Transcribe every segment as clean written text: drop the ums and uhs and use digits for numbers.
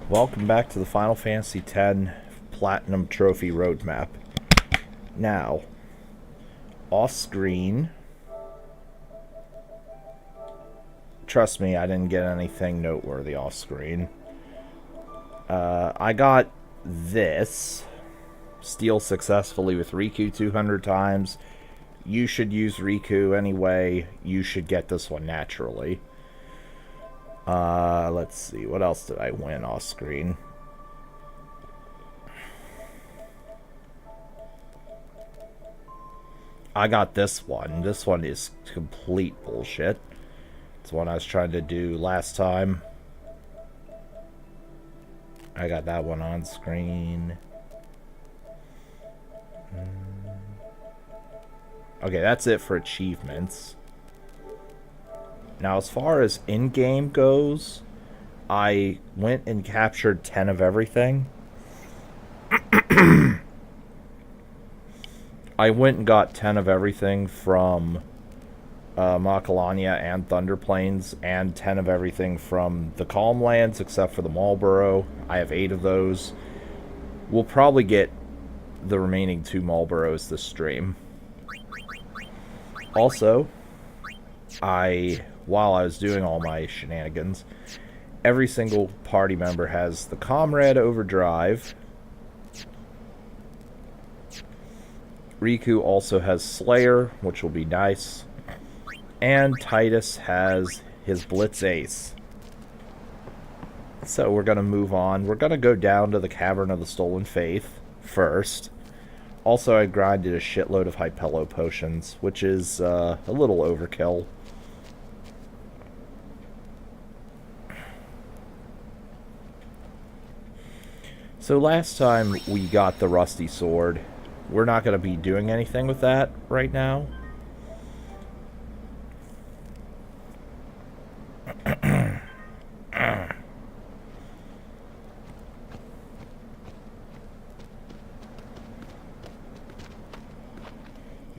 Welcome back to the Final Fantasy X Platinum Trophy Roadmap. Now, off-screen, trust me, I didn't get anything noteworthy off-screen. I got this. Steal successfully with Riku 200 times. You should use Riku anyway. You should get this one naturally. Let's see. What else did I win off screen? I got this one. This one is complete bullshit. It's one I was trying to do last time. I got that one on screen. Okay, that's it for achievements. Now, as far as in-game goes, I went and captured 10 of everything. I went and got 10 of everything from Macalania and Thunder Plains, and 10 of everything from the Calm Lands, except for the Marlborough. I have 8 of those. We'll probably get the remaining 2 Marlboroughs this stream. Also, while I was doing all my shenanigans, every single party member has the Comrade Overdrive. Riku also has Slayer, which will be nice. And Titus has his Blitz Ace. So we're going to move on. We're going to go down to the Cavern of the Stolen Faith first. Also, I grinded a shitload of Hypello potions, which is a little overkill. So last time we got the Rusty Sword. We're not going to be doing anything with that right now.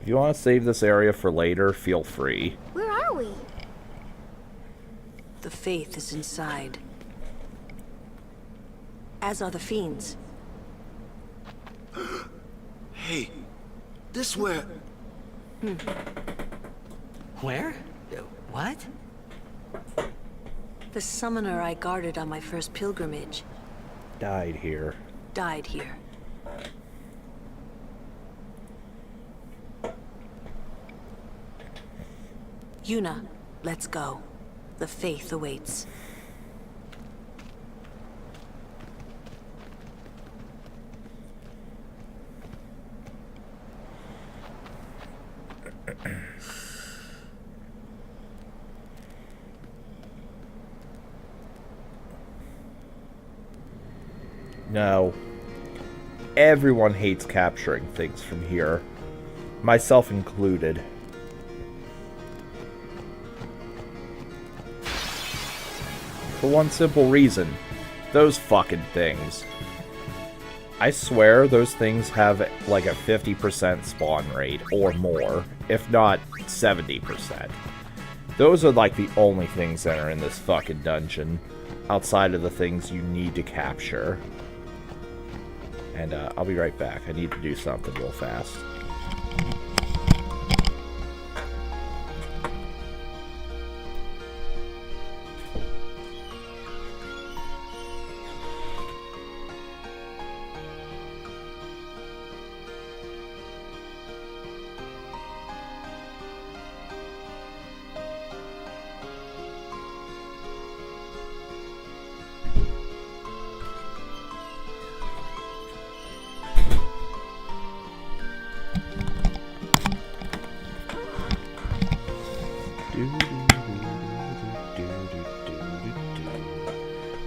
If you want to save this area for later, feel free. Where are we? The faith is inside. As are the fiends. Hey, this where... Where? What? The summoner I guarded on my first pilgrimage Died here. died here. Yuna, let's go. The faith awaits. No. Everyone hates capturing things from here. Myself included. For one simple reason. Those fucking things. I swear those things have like a 50% spawn rate or more, if not 70%. Those are like the only things that are in this fucking dungeon, outside of the things you need to capture. And I'll be right back. I need to do something real fast.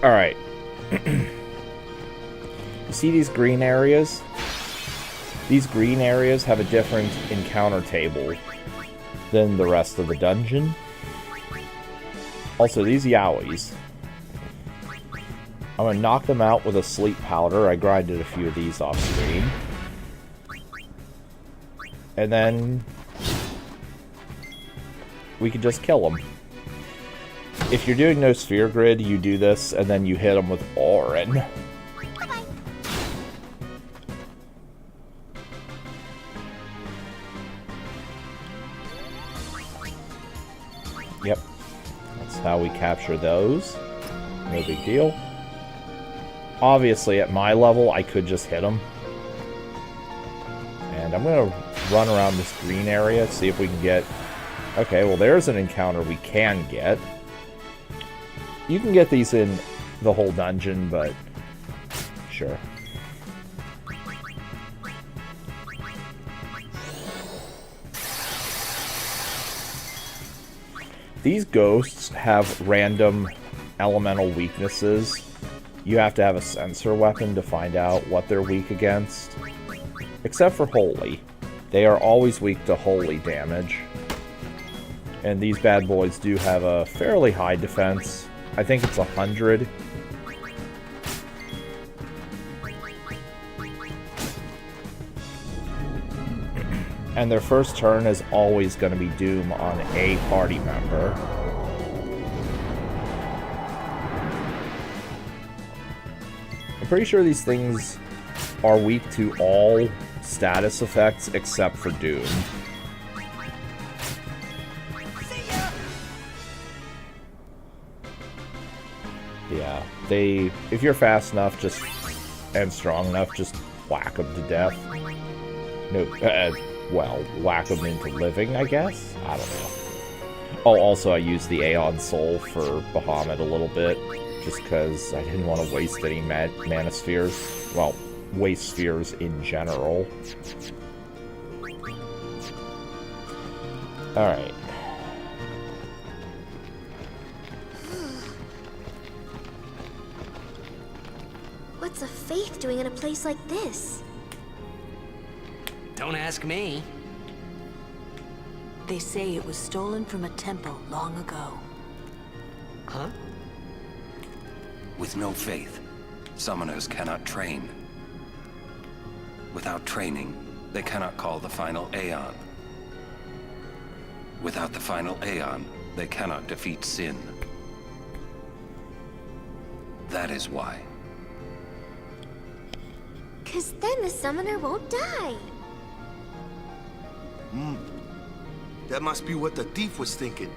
Alright. You see these green areas? These green areas have a different encounter table than the rest of the dungeon. Also, these Yowies. I'm gonna knock them out with a sleep powder. I grinded a few of these off screen. And then we can just kill them. If you're doing no sphere grid, you do this, and then you hit them with Auron. Bye-bye. Yep. That's how we capture those. No big deal. Obviously, at my level, I could just hit them. And I'm going to run around this green area, see if we can get... Okay, well, there's an encounter we can get. You can get these in the whole dungeon, but... Sure. These ghosts have random elemental weaknesses. You have to have a sensor weapon to find out what they're weak against. Except for Holy. They are always weak to Holy damage. And these bad boys do have a fairly high defense. I think it's 100. And their first turn is always going to be Doom on a party member. I'm pretty sure these things are weak to all status effects except for Doom. Yeah, if you're fast enough and strong enough, just whack them to death. No, well, whack them into living, I guess? I don't know. Oh, also, I used the Aeon Soul for Bahamut a little bit, just because I didn't want to waste any mana spheres. Well, waste spheres in general. Alright. What's a faith doing in a place like this? Don't ask me. They say it was stolen from a temple long ago. Huh? With no faith, summoners cannot train. Without training, they cannot call the final Aeon. Without the final Aeon, they cannot defeat sin. That is why. 'Cause then the summoner won't die. That must be what the thief was thinking.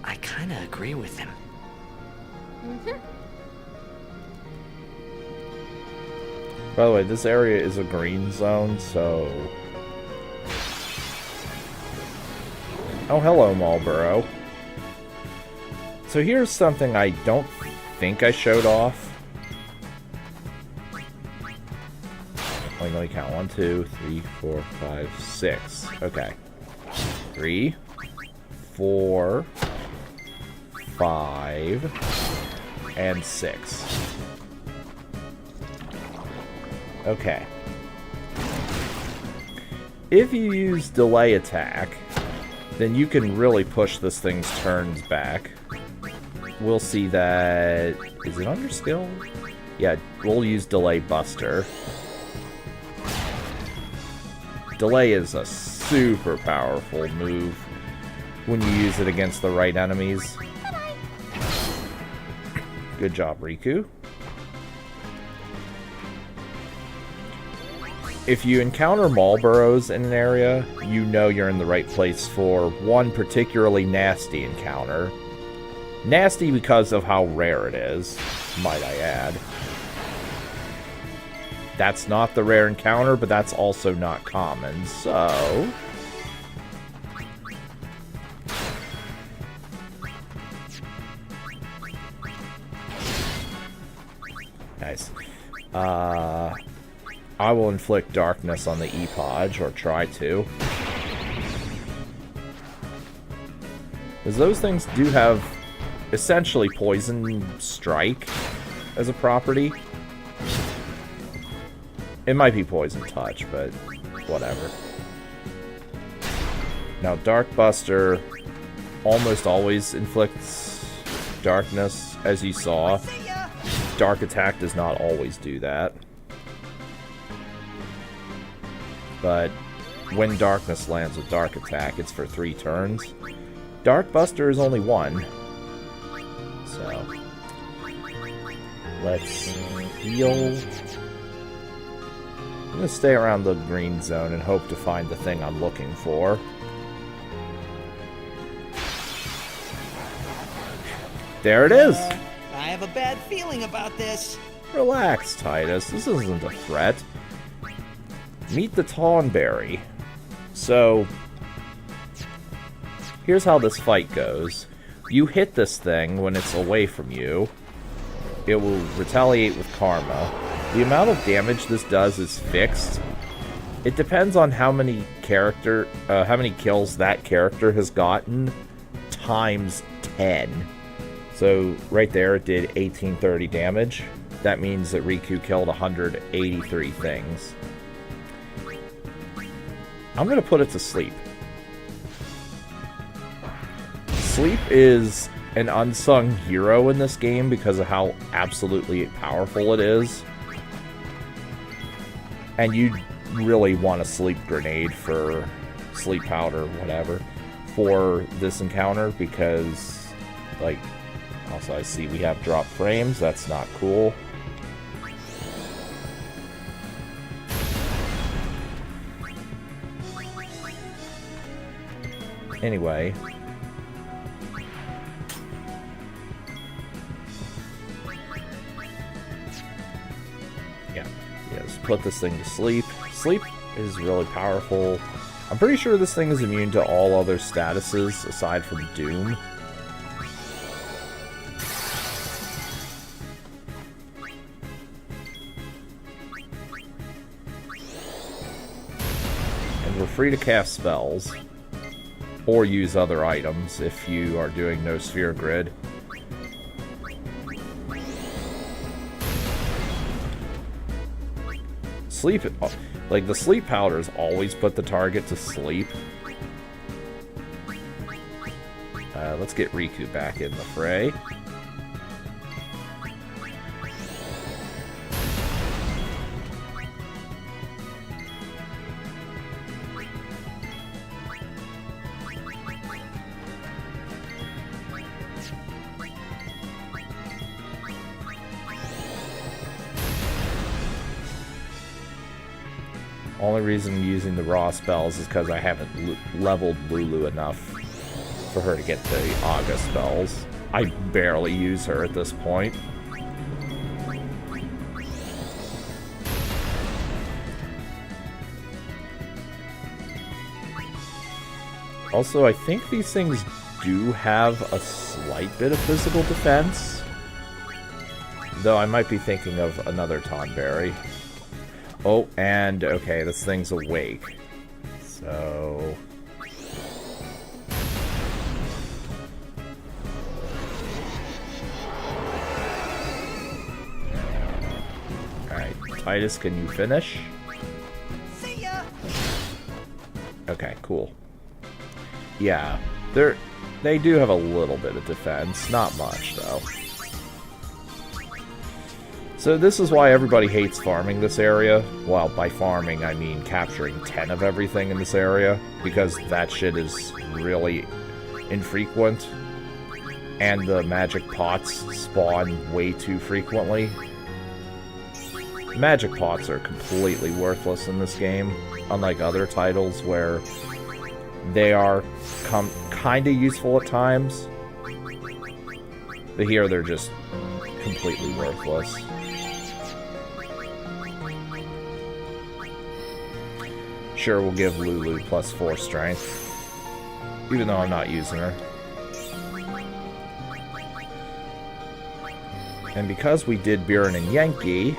I kinda agree with him. By the way, this area is a green zone, so... Oh, hello, Marlboro. So here's something I don't think I showed off. Wait, let me count. 1, 2, 3, 4, 5, 6. Okay. 3, 4, 5, and 6. Okay. If you use delay attack, then you can really push this thing's turns back. We'll see that... Is it under skill? Yeah, we'll use Delay Buster. Delay is a super powerful move when you use it against the right enemies. Good job, Riku. If you encounter Marlboros in an area, you know you're in the right place for one particularly nasty encounter. Nasty because of how rare it is, might I add. That's not the rare encounter, but that's also not common, so... Nice. I will inflict darkness on the Epodge, or try to. Because those things do have essentially Poison Strike as a property. It might be Poison Touch, but whatever. Now, Dark Buster almost always inflicts darkness, as you saw. Dark Attack does not always do that. but when Darkness lands with Dark Attack, it's for 3 turns. Dark Buster is only 1. So, let's heal. I'm going to stay around the green zone and hope to find the thing I'm looking for. There it is! I have a bad feeling about this. Relax, Titus. This isn't a threat. Meet the Tonberry. So, here's how this fight goes. You hit this thing when it's away from you. It will retaliate with Karma. The amount of damage this does is fixed. It depends on how many kills that character has gotten times 10. So right there it did 1830 damage. That means that Riku killed 183 things. I'm gonna put it to sleep. Sleep is an unsung hero in this game because of how absolutely powerful it is. And you really want a sleep grenade for sleep powder, whatever, for this encounter because, like, also I see we have drop frames. That's not cool. Anyway. Yes, put this thing to sleep. Sleep is really powerful. I'm pretty sure this thing is immune to all other statuses aside from Doom. And we're free to cast spells. Or use other items if you are doing no sphere grid. Sleep, like the sleep powders always put the target to sleep. Let's get Riku back in the fray. Only reason I'm using the raw spells is because I haven't leveled Lulu enough for her to get the Aga spells. I barely use her at this point. Also, I think these things do have a slight bit of physical defense. Though I might be thinking of another Tonberry. Oh, and, okay, this thing's awake. So... Alright, Titus, can you finish? See ya! Okay, cool. Yeah, they do have a little bit of defense. Not much, though. So this is why everybody hates farming this area. Well, by farming, I mean capturing 10 of everything in this area, because that shit is really infrequent, and the magic pots spawn way too frequently. Magic pots are completely worthless in this game, unlike other titles where they are kinda useful at times, but here they're just completely worthless. Sure, we'll give Lulu +4 strength, even though I'm not using her. And because we did Buren and Yankee,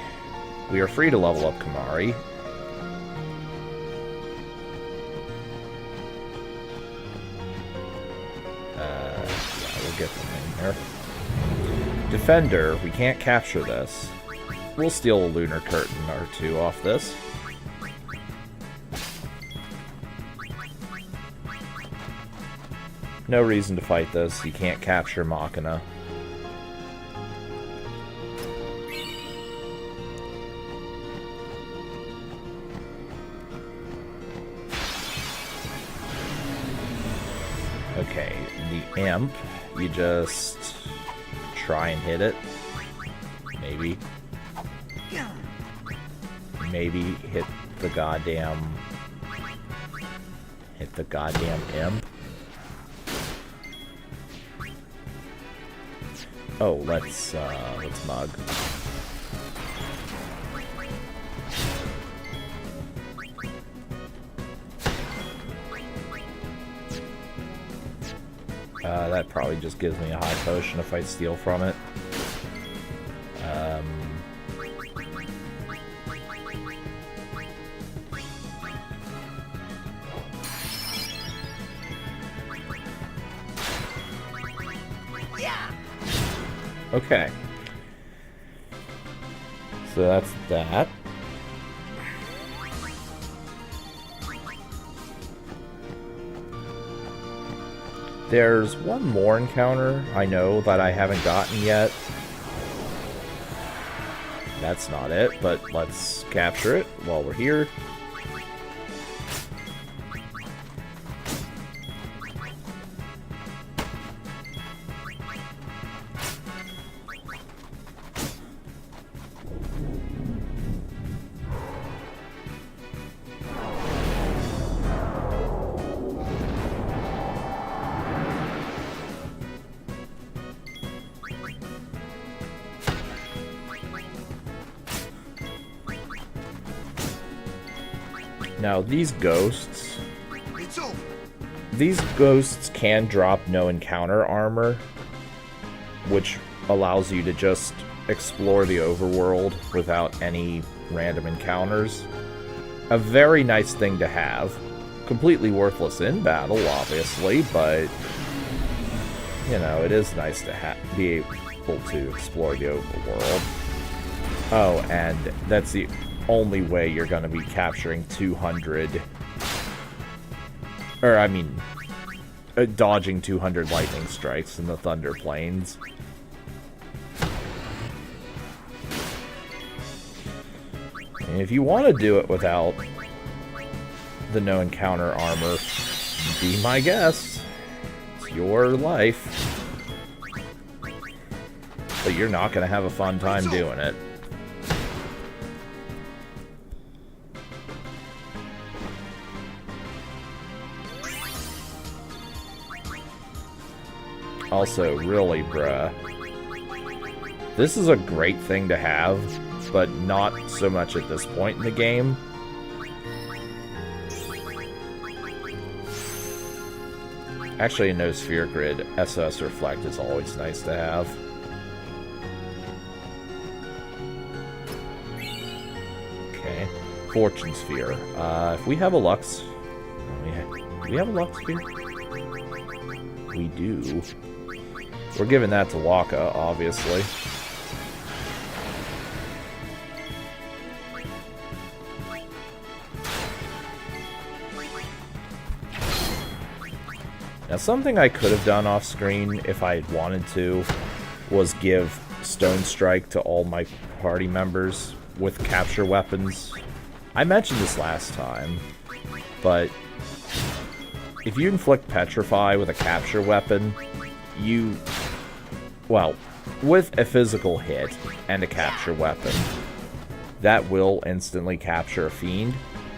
we are free to level up Kimahri. Yeah, we'll get them in there. Defender, we can't capture this. We'll steal a Lunar Curtain or 2 off this. No reason to fight this. You can't capture Machina. Okay, the imp, you just try and hit it. Maybe. Maybe hit the goddamn imp. Oh, let's mug. That probably just gives me a high potion if I steal from it. Okay. So that's that. There's one more encounter I know that I haven't gotten yet. That's not it, but let's capture it while we're here. Now, these ghosts can drop no encounter armor, which allows you to just explore the overworld without any random encounters. A very nice thing to have. Completely worthless in battle, obviously, but, you know, it is nice to be able to explore the overworld. Oh, and that's the only way you're going to be capturing 200... Or, I mean, dodging 200 lightning strikes in the Thunder Plains. And if you want to do it without the no encounter armor, be my guest. It's your life. But you're not going to have a fun time doing it. Also, really, bruh. This is a great thing to have, but not so much at this point in the game. Actually, in no Sphere Grid, SOS Reflect is always nice to have. Okay. Fortune Sphere. If we have a Lux... Do we have a Lux Sphere? We do. We're giving that to Wakka, obviously. Now, something I could have done off screen if I had wanted to was give Stone Strike to all my party members with capture weapons. I mentioned this last time, but if you inflict Petrify with a capture weapon, you... Well, with a physical hit and a capture weapon, that will instantly capture a Fiend,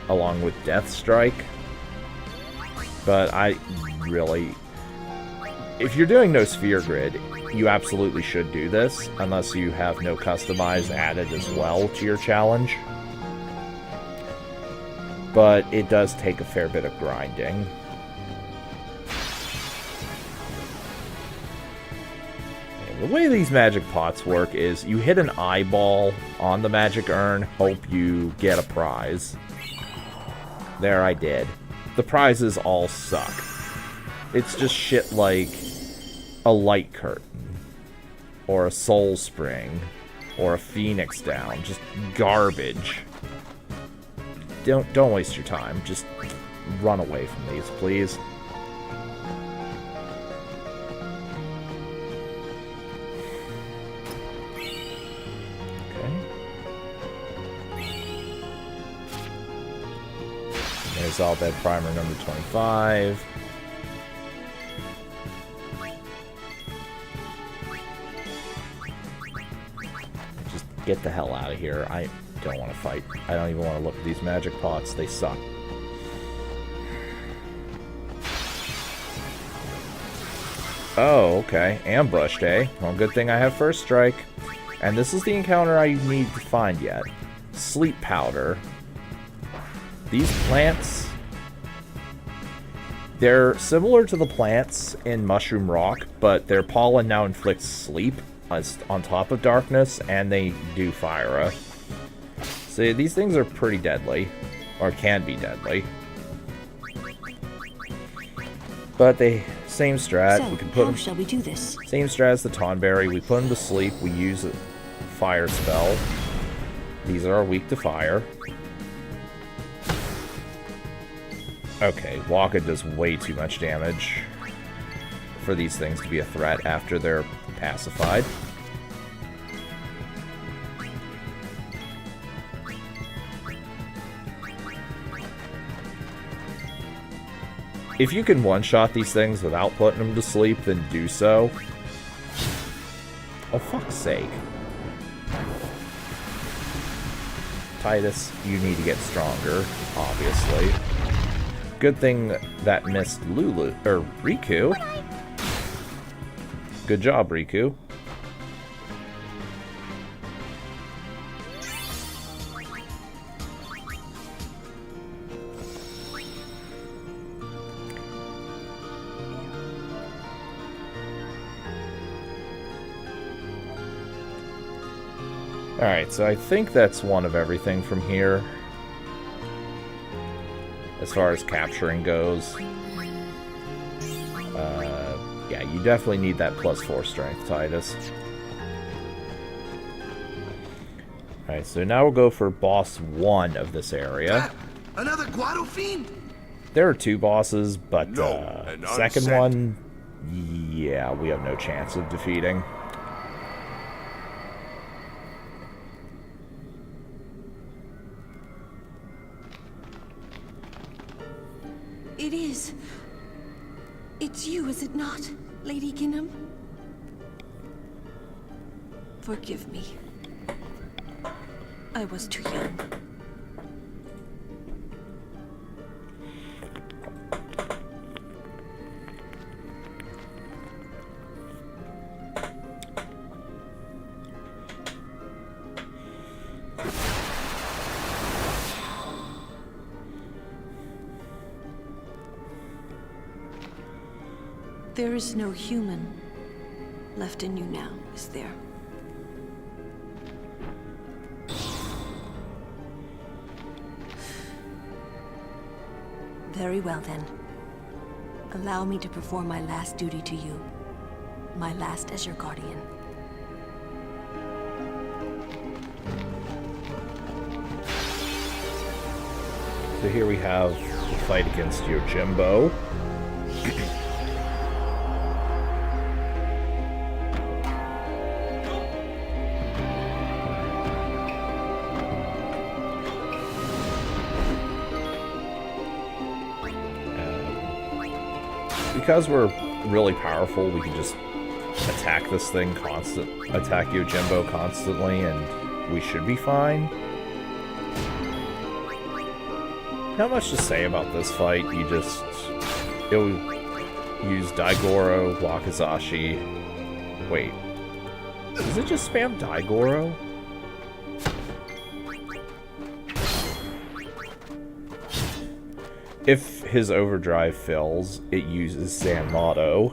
along with Death Strike. But I really... If you're doing no Sphere Grid, you absolutely should do this, unless you have no Customize added as well to your challenge. But it does take a fair bit of grinding. The way these magic pots work is you hit an eyeball on the magic urn, hope you get a prize. There, I did. The prizes all suck. It's just shit like a light curtain, or a soul spring, or a phoenix down. Just garbage. Don't waste your time. Just run away from these, please. There's All Dead Primer number 25. Get the hell out of here. I don't want to fight. I don't even want to look at these magic pots. They suck. Oh, okay. Ambushed, eh? Well, good thing I have first strike. And this is the encounter I need to find yet. Sleep powder. These plants... They're similar to the plants in Mushroom Rock, but their pollen now inflicts sleep on top of darkness, and they do fire. So these things are pretty deadly, or can be deadly. But they same strat. So, we can put how them, shall we do this? same strat as the Tonberry. We put them to sleep. We use a fire spell. These are weak to fire. Okay, Waka does way too much damage for these things to be a threat after they're pacified. If you can one-shot these things without putting them to sleep, then do so. Oh, fuck's sake. Titus, you need to get stronger, obviously. Good thing that missed Lulu, or Riku. Good job, Riku. Alright, so I think that's one of everything from here. As far as capturing goes. Yeah, you definitely need that +4 strength, Titus. Alright, so now we'll go for boss 1 of this area. Another Guado fiend? There are 2 bosses, but No, second one, yeah, we have no chance of defeating. It is. It's you, is it not, Lady Ginham? Forgive me. I was too young. There is no human left in you now, is there? Very well then. Allow me to perform my last duty to you. My last as your guardian. So here we have the fight against Yojimbo. Because we're really powerful, we can just attack this thing attack Yojimbo constantly, and we should be fine. Not much to say about this fight. You'll use Daigoro, Wakazashi. Wait, does it just spam Daigoro? If his overdrive fills, it uses Zanmato,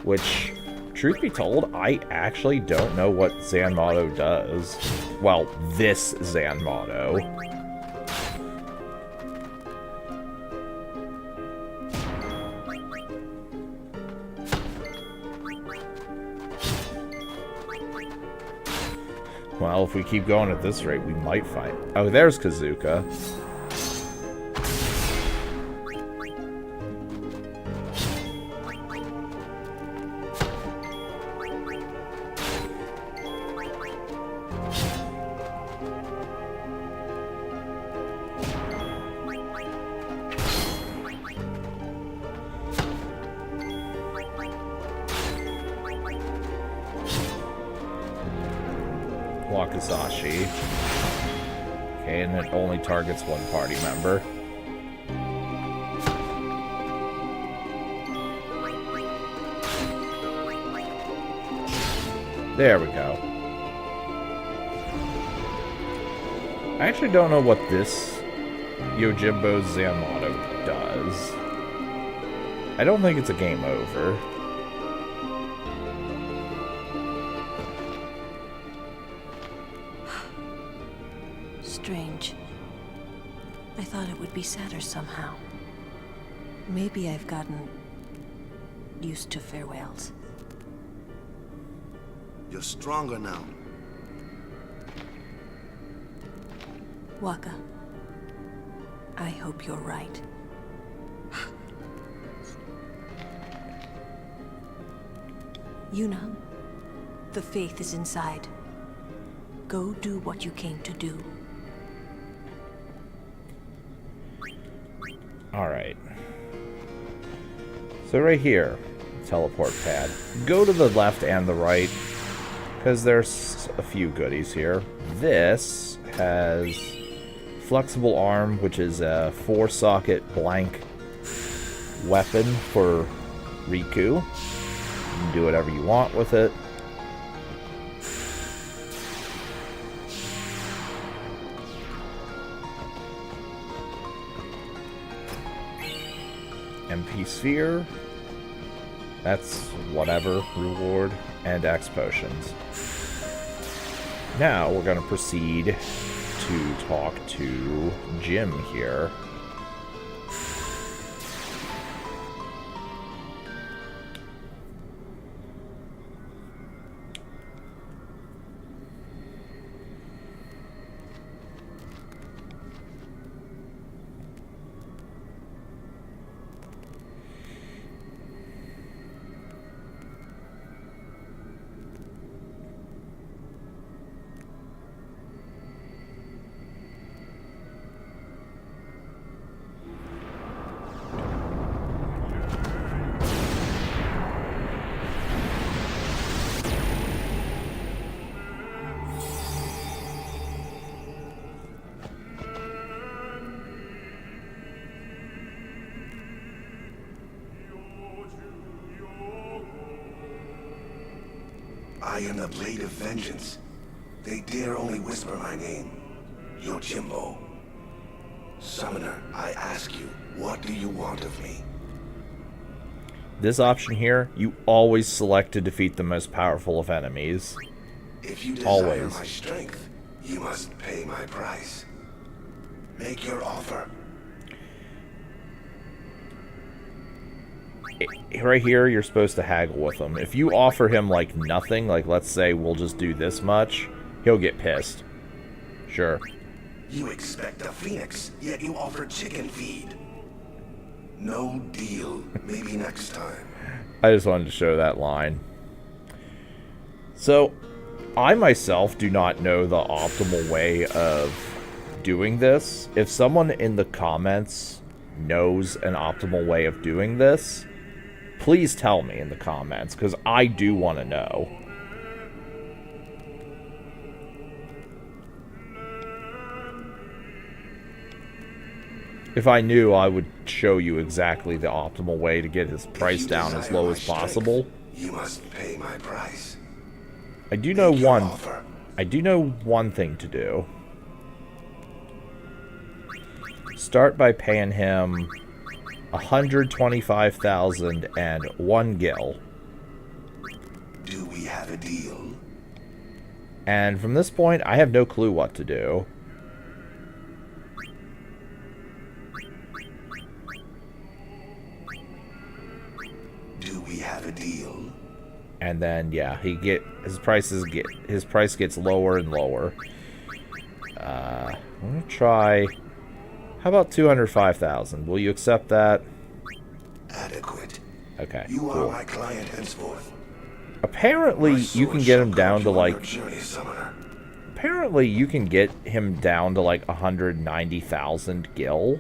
which, truth be told, I actually don't know what Zanmato does. Well, this Zanmato. Well, if we keep going at this rate, we might fight. Oh, there's Kazuka. Shakusashi. Okay, and it only targets one party member. There we go. I actually don't know what this Yojimbo Zanmato does. I don't think it's a game over. Strange. I thought it would be sadder somehow. Maybe I've gotten used to farewells. You're stronger now. Waka, I hope you're right. Yuna, the faith is inside. Go do what you came to do. Alright. So right here, teleport pad. Go to the left and the right, because there's a few goodies here. This has flexible arm, which is a 4-socket blank weapon for Riku. You can do whatever you want with it. MP Sphere. That's whatever reward. And X Potions. Now we're going to proceed to talk to Jim here. I am the Blade of Vengeance. They dare only whisper my name. Yojimbo. Summoner, I ask you, what do you want of me? This option here, you always select to defeat the most powerful of enemies. If you desire Always. my strength, you must pay my price. Make your offer. Right here, you're supposed to haggle with him. If you offer him, like, nothing, like, let's say we'll just do this much, he'll get pissed. Sure. You expect a phoenix, yet you offer chicken feed. No deal. Maybe next time. I just wanted to show that line. So, I myself do not know the optimal way of doing this. If someone in the comments knows an optimal way of doing this, please tell me in the comments, because I do want to know. If I knew, I would show you exactly the optimal way to get his price down as low as possible. You must pay my price. I do know Make your one. offer. I do know one thing to do. Start by paying him 125,000 and 1 gil. Do we have a deal? And from this point, I have no clue what to do. Do we have a deal? And then yeah, his price gets lower and lower. I'm gonna try. How about 205,000? Will you accept that? Adequate. Okay. You are Cool. my client henceforth. Apparently, My you can sword get shall him down guide to you on like. your journey, Summoner. Apparently, you can get him down to like 190,000 gil.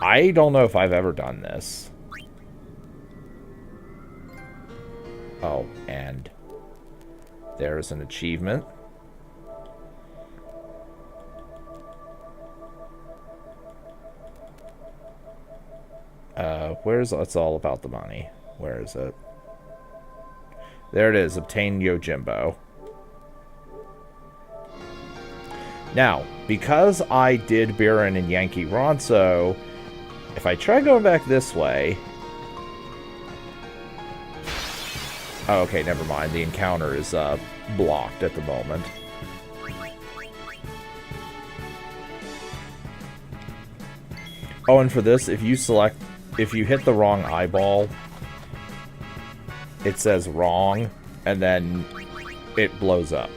I don't know if I've ever done this. Oh, and there's an achievement. It's all about the money. Where is it? There it is. Obtain Yojimbo. Now, because I did Biren and Yankee Ronso, if I try going back this way... Oh, okay, never mind. The encounter is blocked at the moment. Oh, and for this, if you hit the wrong eyeball, it says wrong, and then it blows up.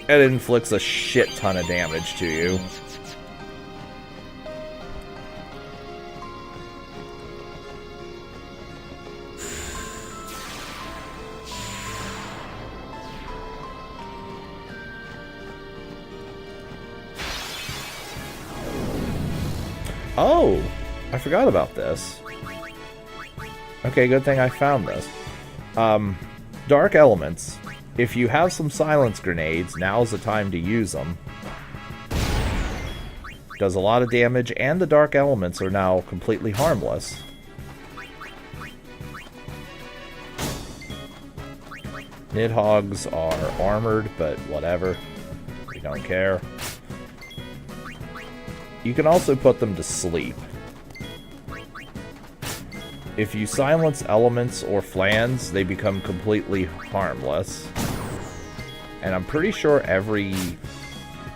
And it inflicts a shit ton of damage to you. Oh, I forgot about this. Okay, good thing I found this. Dark Elements. If you have some silence grenades, now's the time to use them. Does a lot of damage, and the Dark Elements are now completely harmless. Nidhogg's are armored, but whatever. We don't care. You can also put them to sleep. If you silence elements or flans, they become completely harmless. And I'm pretty sure every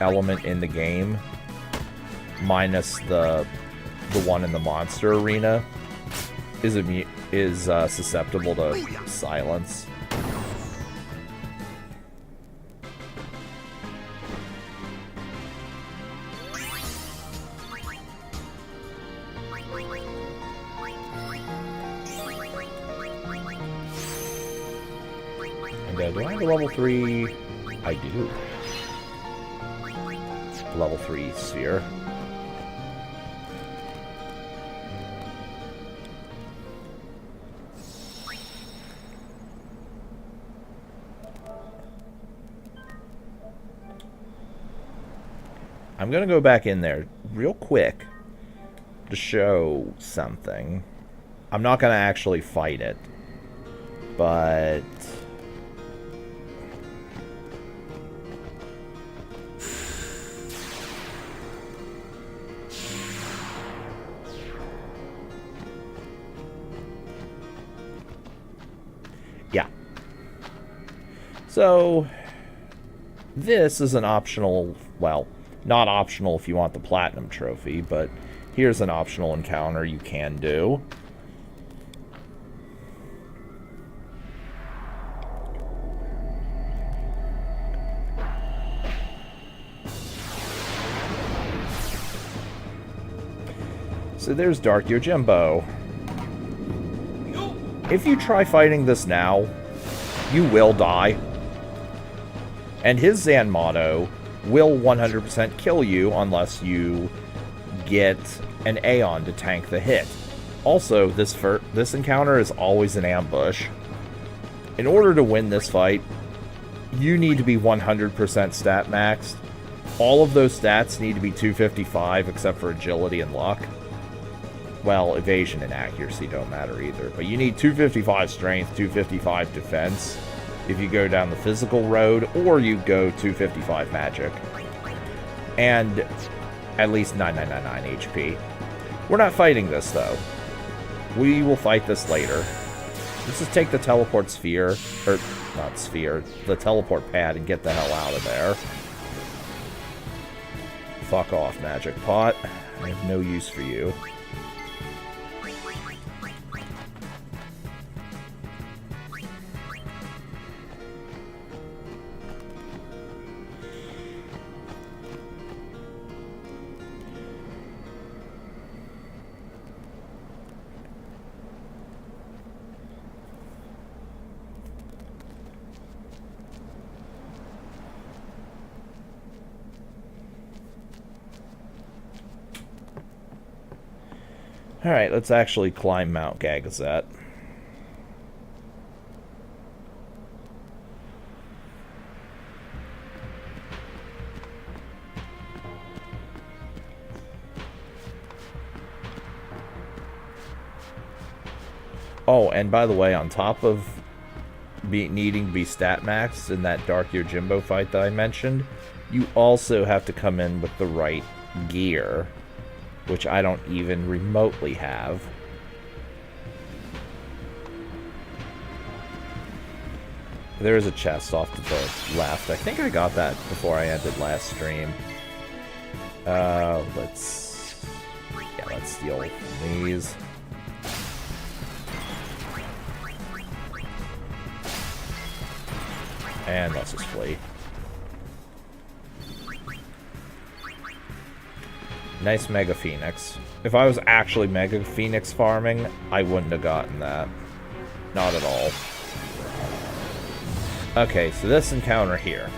element in the game, minus the one in the monster arena, is susceptible to silence. Do I have a level 3? I do. Level 3 sphere. I'm gonna go back in there real quick to show something. I'm not gonna actually fight it, but... yeah. So, this is an optional, well, not optional if you want the Platinum Trophy, but here's an optional encounter you can do. So there's Dark Yojimbo. If you try fighting this now, you will die. And his Zanmato will 100% kill you unless you get an Aeon to tank the hit. Also, this encounter is always an ambush. In order to win this fight, you need to be 100% stat maxed. All of those stats need to be 255 except for agility and luck. Well, evasion and accuracy don't matter either, but you need 255 strength, 255 defense if you go down the physical road, or you go 255 magic. And at least 9999 HP. We're not fighting this, though. We will fight this later. Let's just take the teleport sphere, or not sphere, the teleport pad and get the hell out of there. Fuck off, Magic Pot. I have no use for you. Alright, let's actually climb Mount Gagazet. Oh, and by the way, on top of needing to be stat maxed in that Dark Yojimbo fight that I mentioned, you also have to come in with the right gear, which I don't even remotely have. There is a chest off to the left. I think I got that before I ended last stream. Let's steal these. And let's just flee. Nice Mega Phoenix. If I was actually Mega Phoenix farming, I wouldn't have gotten that. Not at all. Okay, so this encounter here.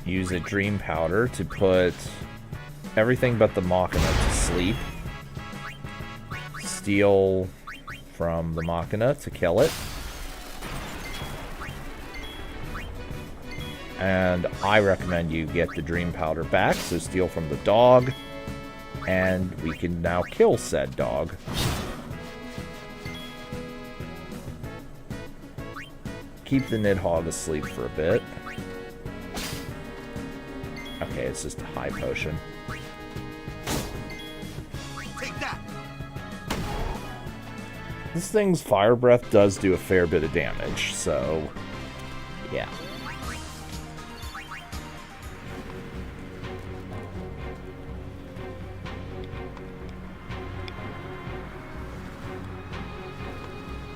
Use a Dream Powder to put everything but the Machina to sleep. Steal from the Machina to kill it. And I recommend you get the Dream Powder back, so steal from the dog. And we can now kill said dog. Keep the Nidhogg asleep for a bit. Okay, it's just a high potion. Take that. This thing's Fire Breath does do a fair bit of damage, so yeah.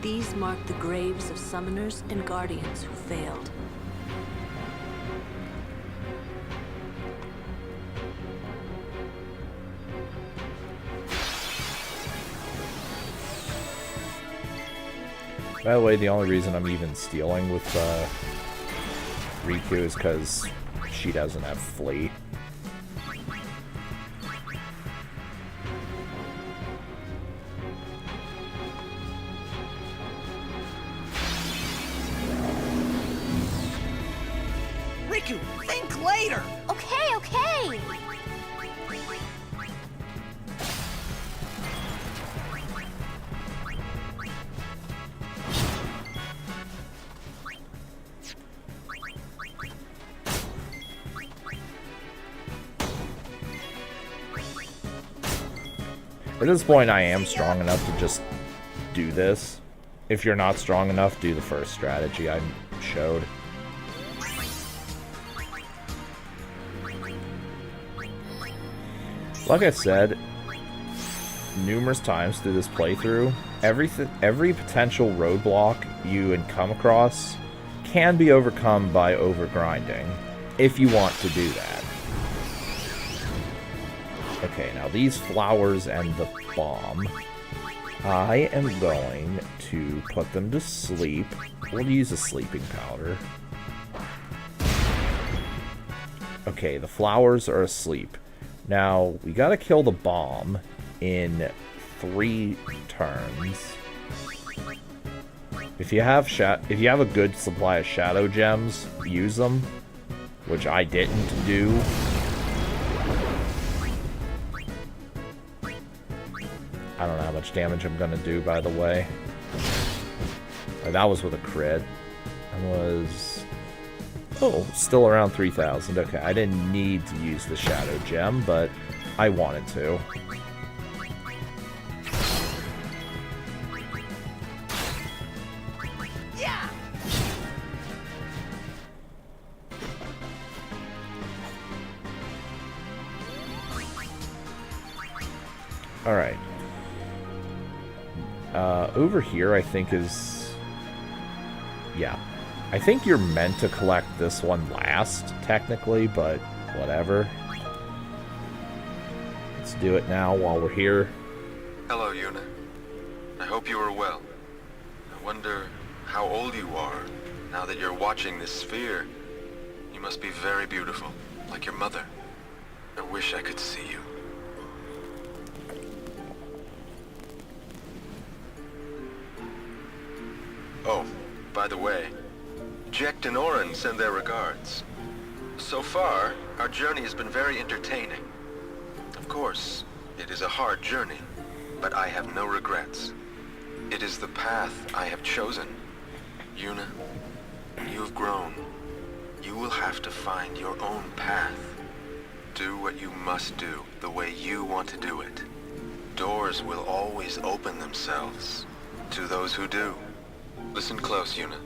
These mark the graves of summoners and guardians who failed. By the way, the only reason I'm even stealing with Riku is because she doesn't have Flee. Riku, think later! Okay, okay! At this point, I am strong enough to just do this. If you're not strong enough, do the first strategy I showed. Like I said numerous times through this playthrough, every potential roadblock you come across can be overcome by overgrinding, if you want to do that. Okay, now these flowers and the bomb, I am going to put them to sleep. We'll use a sleeping powder. Okay, the flowers are asleep. Now, we gotta kill the bomb in 3 turns. If you have a good supply of shadow gems, use them, which I didn't do. I don't know how much damage I'm gonna do, by the way. That was with a crit. Oh, still around 3,000. Okay, I didn't need to use the shadow gem, but I wanted to. Yeah! Alright. Over here, I think is... Yeah. I think you're meant to collect this one last, technically, but whatever. Let's do it now while we're here. Hello, Yuna. I hope you are well. I wonder how old you are now that you're watching this sphere. You must be very beautiful, like your mother. I wish I could see you. Oh, by the way, Jecht and Orin send their regards. So far, our journey has been very entertaining. Of course, It is a hard journey, but I have no regrets. It is the path I have chosen. Yuna, you have grown. You will have to find your own path. Do what you must do, the way you want to do it. Doors will always open themselves to those who do. Listen close, Yuna.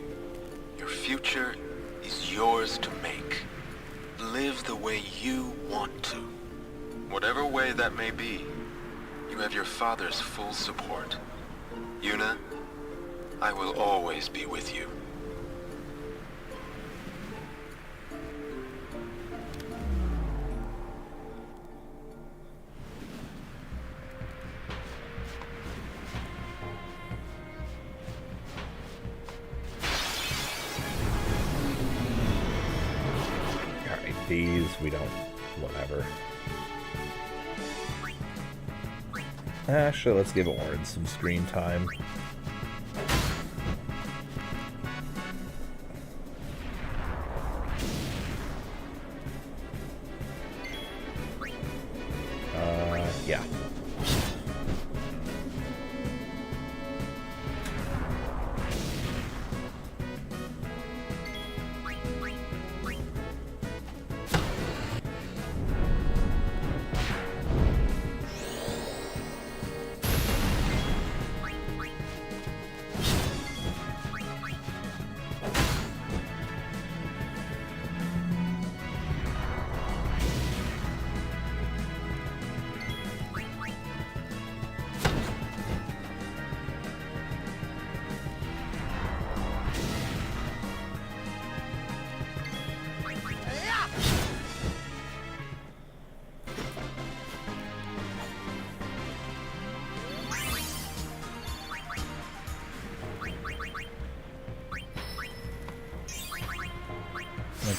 Your future is yours to make. Live the way you want to. Whatever way that may be, you have your father's full support. Yuna, I will always be with you. These, we don't, whatever. Actually, let's give Orin some screen time. Yeah.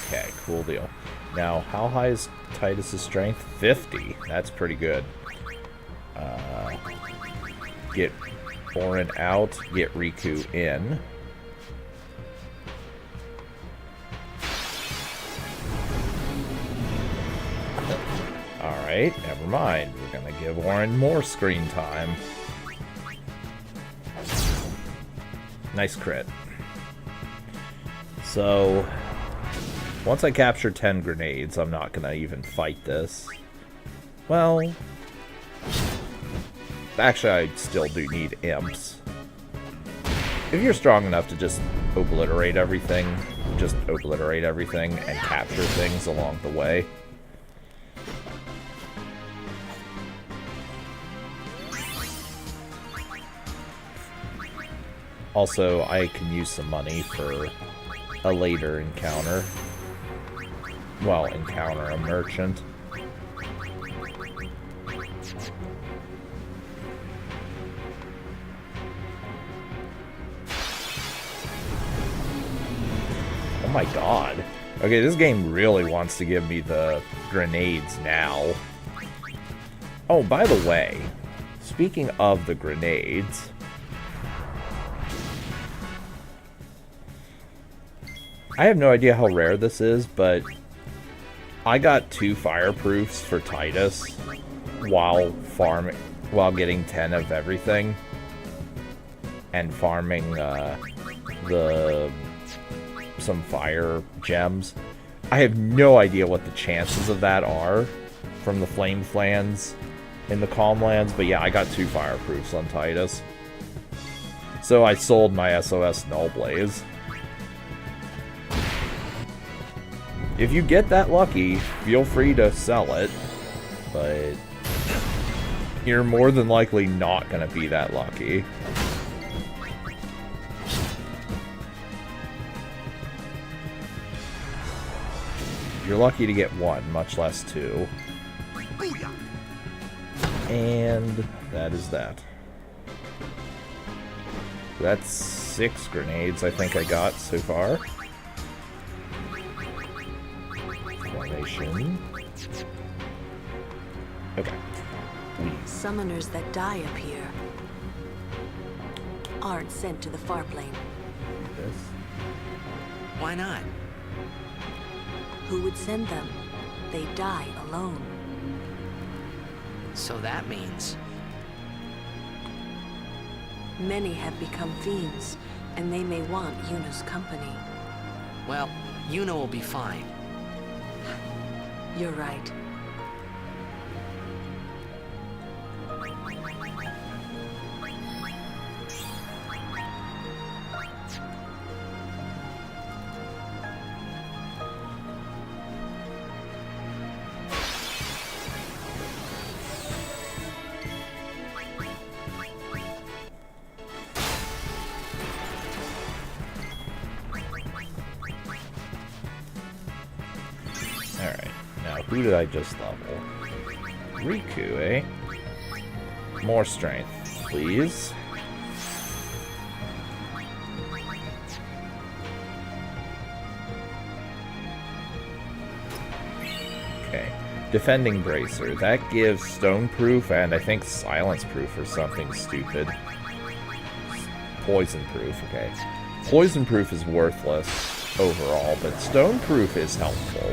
Okay, cool deal. Now, how high is Tidus's strength? 50. That's pretty good. Get Orin out, get Riku in. Alright, never mind. We're gonna give Orin more screen time. Nice crit. So, once I capture 10 grenades, I'm not gonna even fight this. Well, actually, I still do need imps. If you're strong enough to just obliterate everything and capture things along the way. Also, I can use some money for a later encounter. Well, encounter a merchant. Oh my god. Okay, this game really wants to give me the grenades now. Oh, by the way, speaking of the grenades, I have no idea how rare this is, but I got 2 fireproofs for Tidus while getting 10 of everything and farming some fire gems. I have no idea what the chances of that are from the Flame Clans in the Calm Lands, but yeah, I got 2 fireproofs on Tidus. So I sold my SOS Nullblaze. If you get that lucky, feel free to sell it, but you're more than likely not going to be that lucky. You're lucky to get 1, much less 2. And that is that. That's 6 grenades I think I got so far. Formation. Okay. Summoners that die up here aren't sent to the far plane. This. Why not? Who would send them? They die alone. So that means... Many have become fiends, and they may want Yuna's company. Well, Yuna will be fine. You're right. Alright, now who did I just level? Riku, eh? More strength, please. Okay. Defending Bracer. That gives Stone Proof and I think Silence Proof or something stupid. Poison Proof, okay. Poison Proof is worthless overall, but Stone Proof is helpful.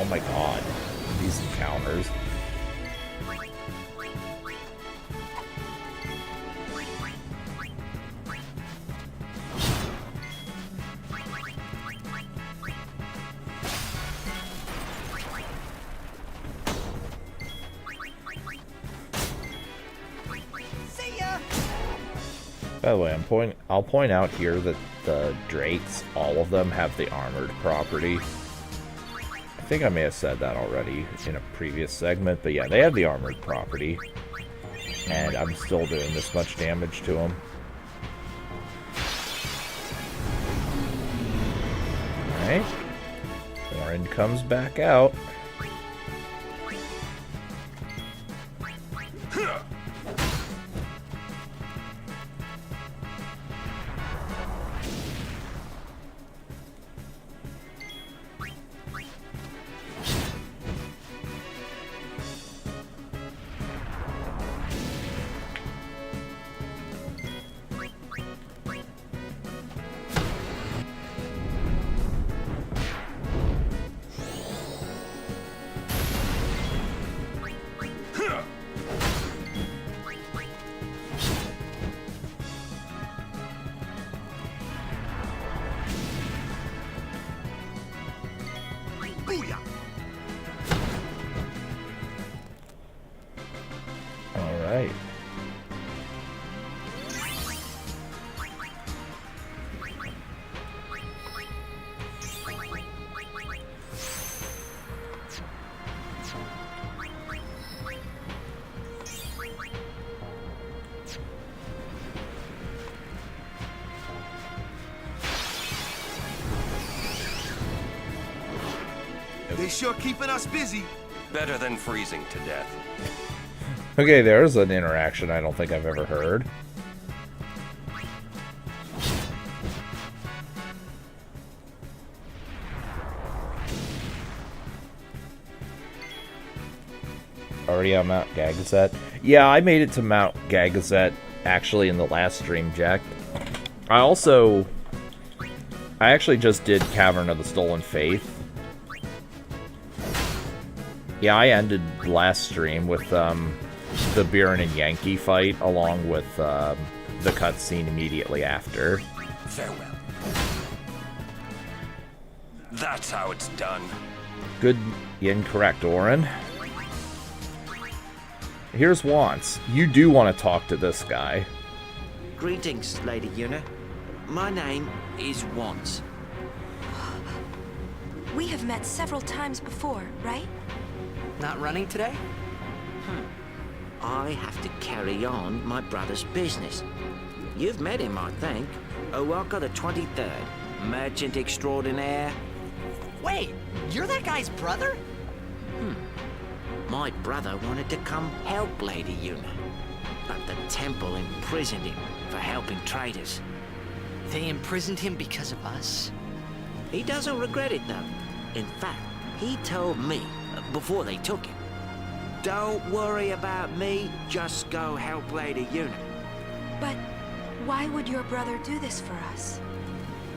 Oh my god, these encounters. See ya! By the way, I'll point out here that the Drakes, all of them have the armored property. I think I may have said that already in a previous segment, but yeah, they have the armored property. And I'm still doing this much damage to them. Alright. Orin comes back out. Alright. They sure keeping us busy. Better than freezing to death. Okay, there's an interaction I don't think I've ever heard. Already on Mount Gagazet? Yeah, I made it to Mount Gagazet actually in the last stream, Jack. I actually just did Cavern of the Stolen Faith. Yeah, I ended last stream with the Biran and Yankee fight, along with the cutscene immediately after. Farewell. That's how it's done. Good, incorrect, Orin. Here's Wants. You do want to talk to this guy. Greetings, Lady Yuna. My name is Wands. We have met several times before, right? Not running today? I have to carry on my brother's business. You've met him, I think. Owaka the 23rd, merchant extraordinaire. Wait, you're that guy's brother? My brother wanted to come help Lady Yuna, but the temple imprisoned him for helping traitors. They imprisoned him because of us? He doesn't regret it, though. In fact, he told me, before they took him, "Don't worry about me, just go help Lady Yuna." But why would your brother do this for us?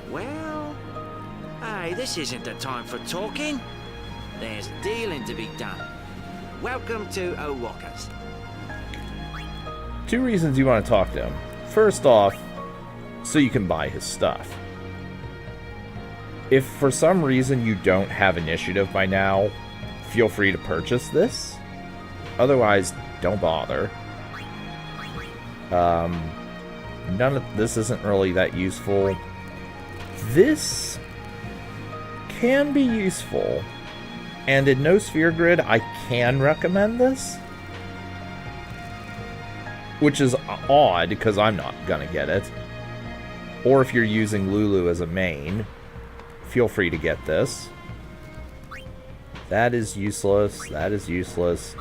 Well, hey, this isn't the time for talking. There's dealing to be done. Welcome to Owaka's. 2 reasons you want to talk to him. First off, so you can buy his stuff. If for some reason you don't have initiative by now, feel free to purchase this. Otherwise, don't bother. None of this isn't really that useful. This can be useful. And in No Sphere Grid, I can recommend this. Which is odd, because I'm not gonna get it. Or if you're using Lulu as a main, feel free to get this. That is useless. That is useless.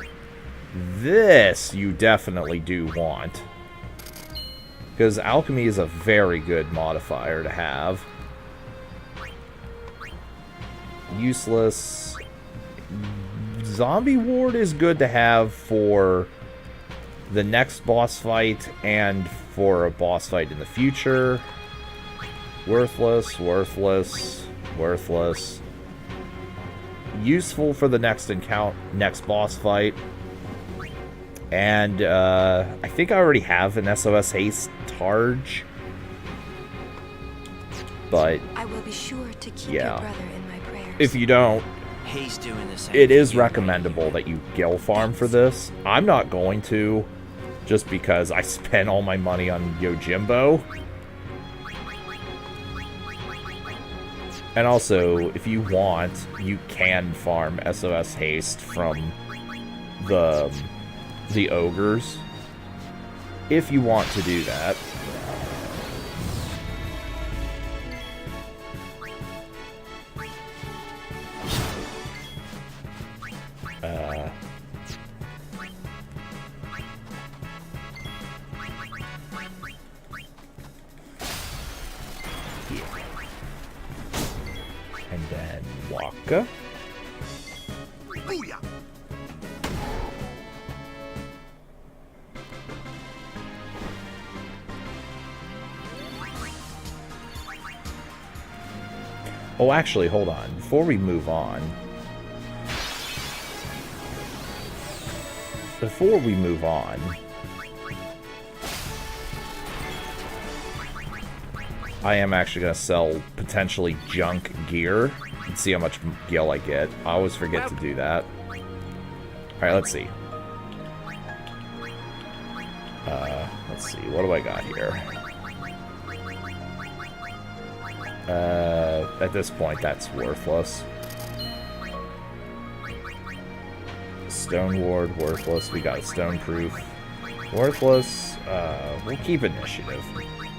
This you definitely do want. Because alchemy is a very good modifier to have. Useless. Zombie Ward is good to have for the next boss fight and for a boss fight in the future. Worthless, worthless, worthless. Useful for the next boss fight. And I think I already have an SOS Haste Targe. But I will be sure to keep yeah. your brother in my prayers. If you don't, He's doing the same. it is recommendable that you gil farm for this. I'm not going to, just because I spent all my money on Yojimbo. And also, if you want, you can farm SOS Haste from the ogres. If you want to do that. And then Waka. Booyah! Oh, actually, hold on. Before we move on... I am actually going to sell potentially junk gear and see how much gil I get. I always forget to do that. Alright, let's see. Let's see. What do I got here? At this point, that's worthless. Stone Ward, worthless. We got a Stone Proof. Worthless. We'll keep initiative.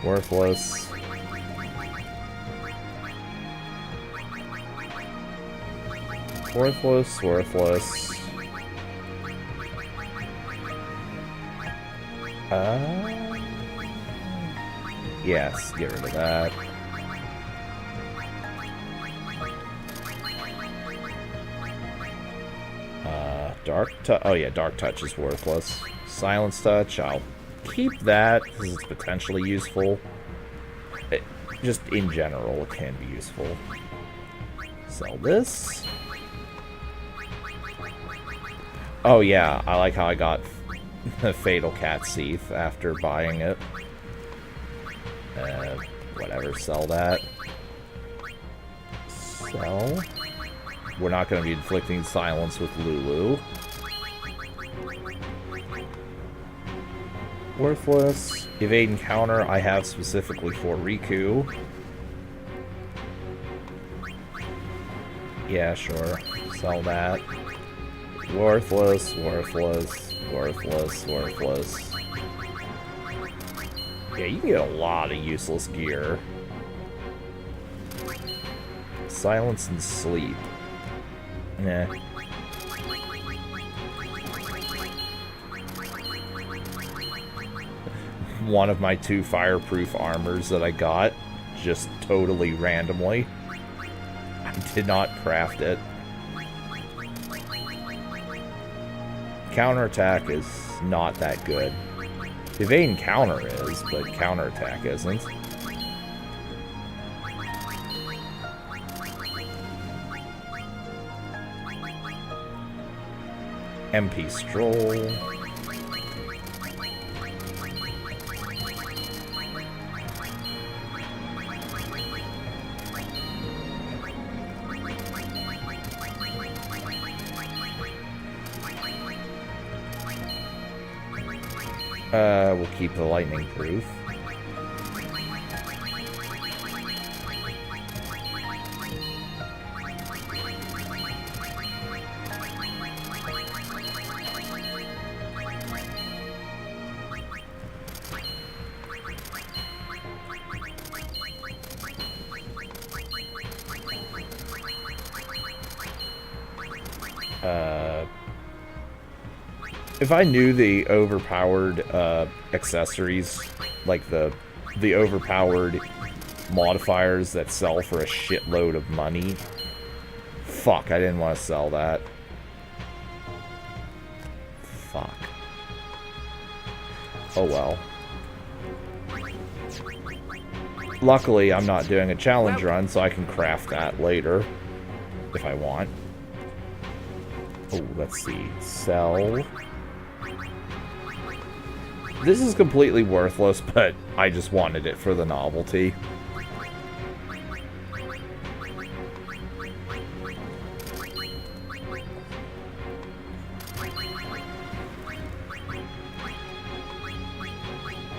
Worthless. Worthless, worthless. Yes, get rid of that. Dark Touch. Oh yeah, Dark Touch is worthless. Silence Touch, I'll keep that because it's potentially useful. Just in general, it can be useful. Sell this. Oh yeah, I like how I got the Fatal Cat Seath after buying it. Whatever, sell that. Sell. We're not going to be inflicting silence with Lulu. Worthless. Evade and counter I have specifically for Riku. Yeah, sure. Sell that. Worthless, worthless, worthless, worthless. Yeah, you can get a lot of useless gear. Silence and sleep. Nah. One of my 2 fireproof armors that I got, just totally randomly. I did not craft it. Counterattack is not that good. Evade and counter is, but counterattack isn't. MP Stroll. We'll keep the lightning proof. If I knew the overpowered accessories, like the overpowered modifiers that sell for a shitload of money, fuck, I didn't want to sell that. Fuck. Oh well. Luckily, I'm not doing a challenge run, so I can craft that later if I want. Oh, let's see. Sell. This is completely worthless, but I just wanted it for the novelty.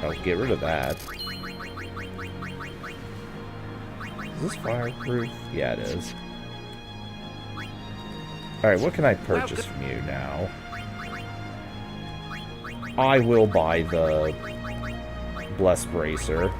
Oh, get rid of that. Is this fireproof? Yeah, it is. Alright, what can I purchase from you now? I will buy the Blessed Bracer.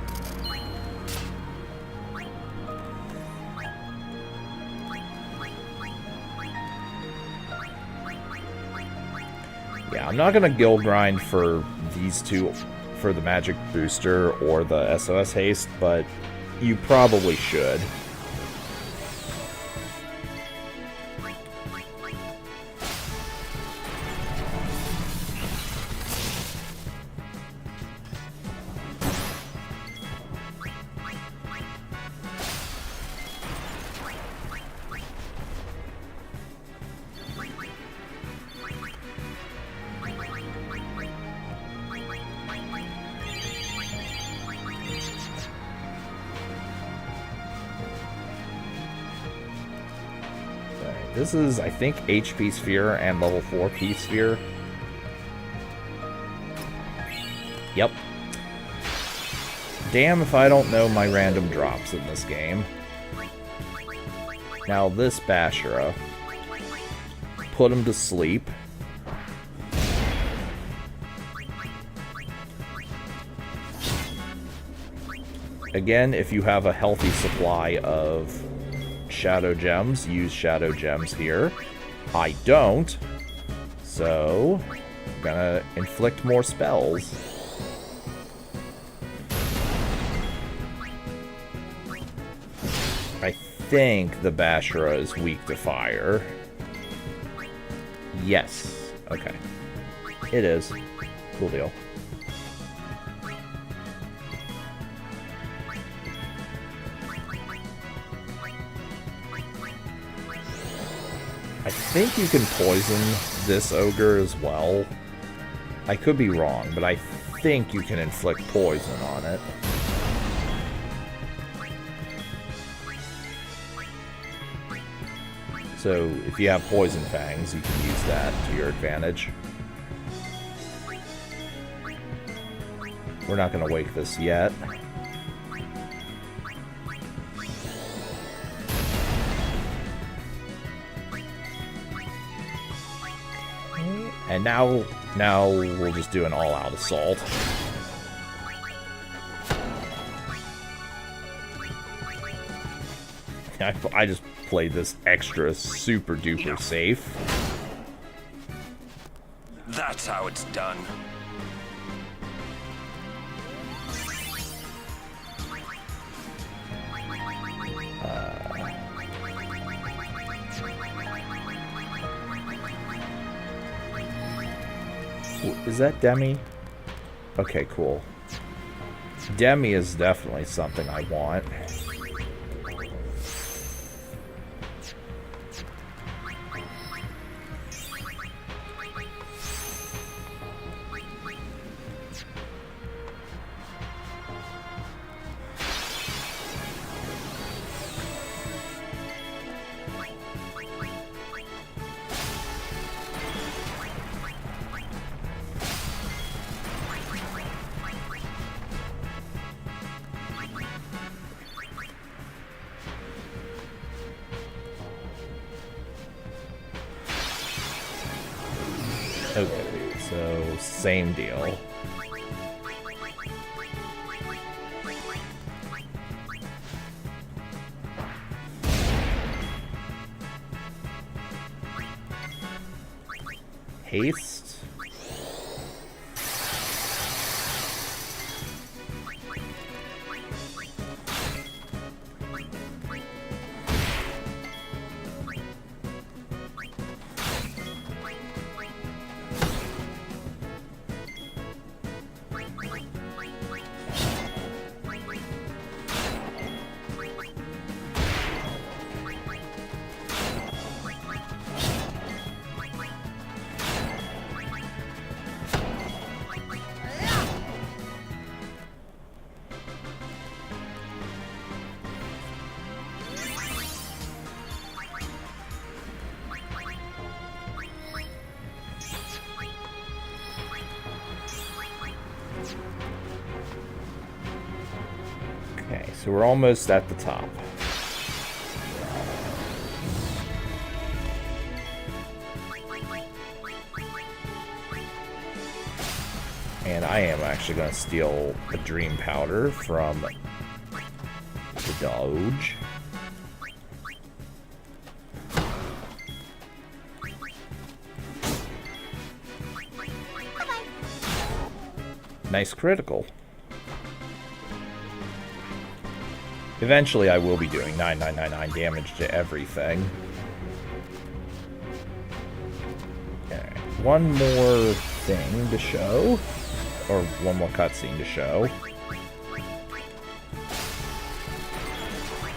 Yeah, I'm not gonna guild grind for these two, for the Magic Booster or the SOS Haste, but you probably should. This is, I think, HP Sphere and level 4 P Sphere. Yep. Damn if I don't know my random drops in this game. Now this Bashara. Put him to sleep. Again, if you have a healthy supply of Shadow Gems, use Shadow Gems here. I don't, so I'm gonna inflict more spells. I think the Bashara is weak to fire. Yes. Okay. It is. Cool deal. I think you can poison this ogre as well. I could be wrong, but I think you can inflict poison on it. So if you have poison fangs, you can use that to your advantage. We're not gonna wake this yet. And now we'll just do an all-out assault. I just played this extra super duper safe. That's how it's done. Is that Demi? Okay, cool. Demi is definitely something I want. Okay, so same deal. Haste. Okay, so we're almost at the top. And I am actually going to steal a Dream Powder from the Doge. Nice critical. Eventually I will be doing 9999 damage to everything. Okay, one more thing to show. Or one more cutscene to show.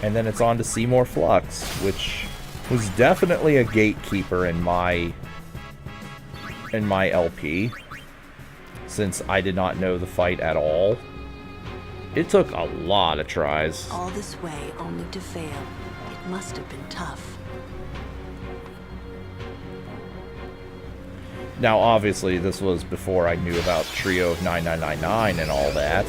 And then it's on to Seymour Flux, which was definitely a gatekeeper in my LP. Since I did not know the fight at all. It took a lot of tries. All this way only to fail. It must have been tough. Now, obviously, this was before I knew about Trio of 9999 and all that.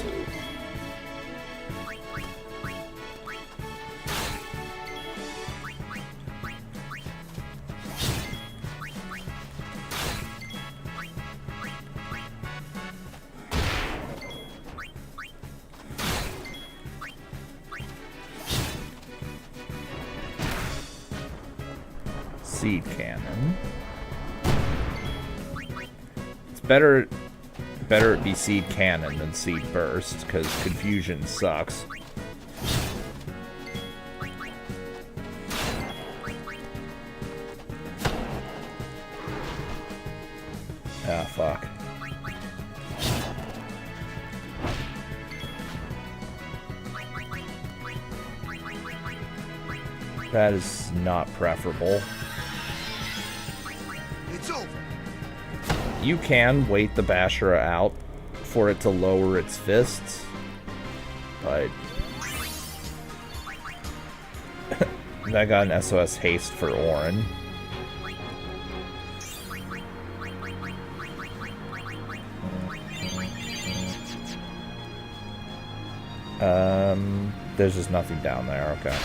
Seed Cannon. It's better it be Seed Cannon than Seed Burst, because Confusion sucks. Ah, fuck. That is not preferable. It's over. You can wait the Bashara out for it to lower its fists, but I got an SOS haste for Auron. There's just nothing down there, okay.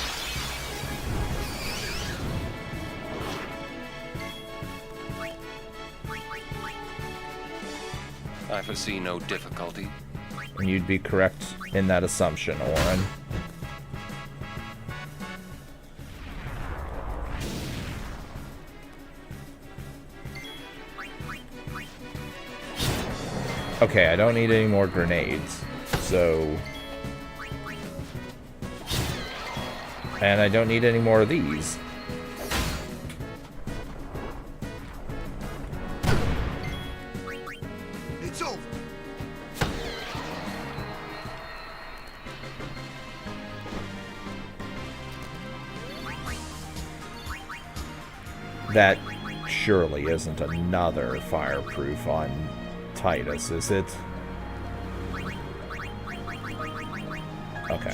I foresee no difficulty. And you'd be correct in that assumption, Orin. Okay, I don't need any more grenades, so... And I don't need any more of these. It's over. That surely isn't another fireproof on Titus, is it? Okay.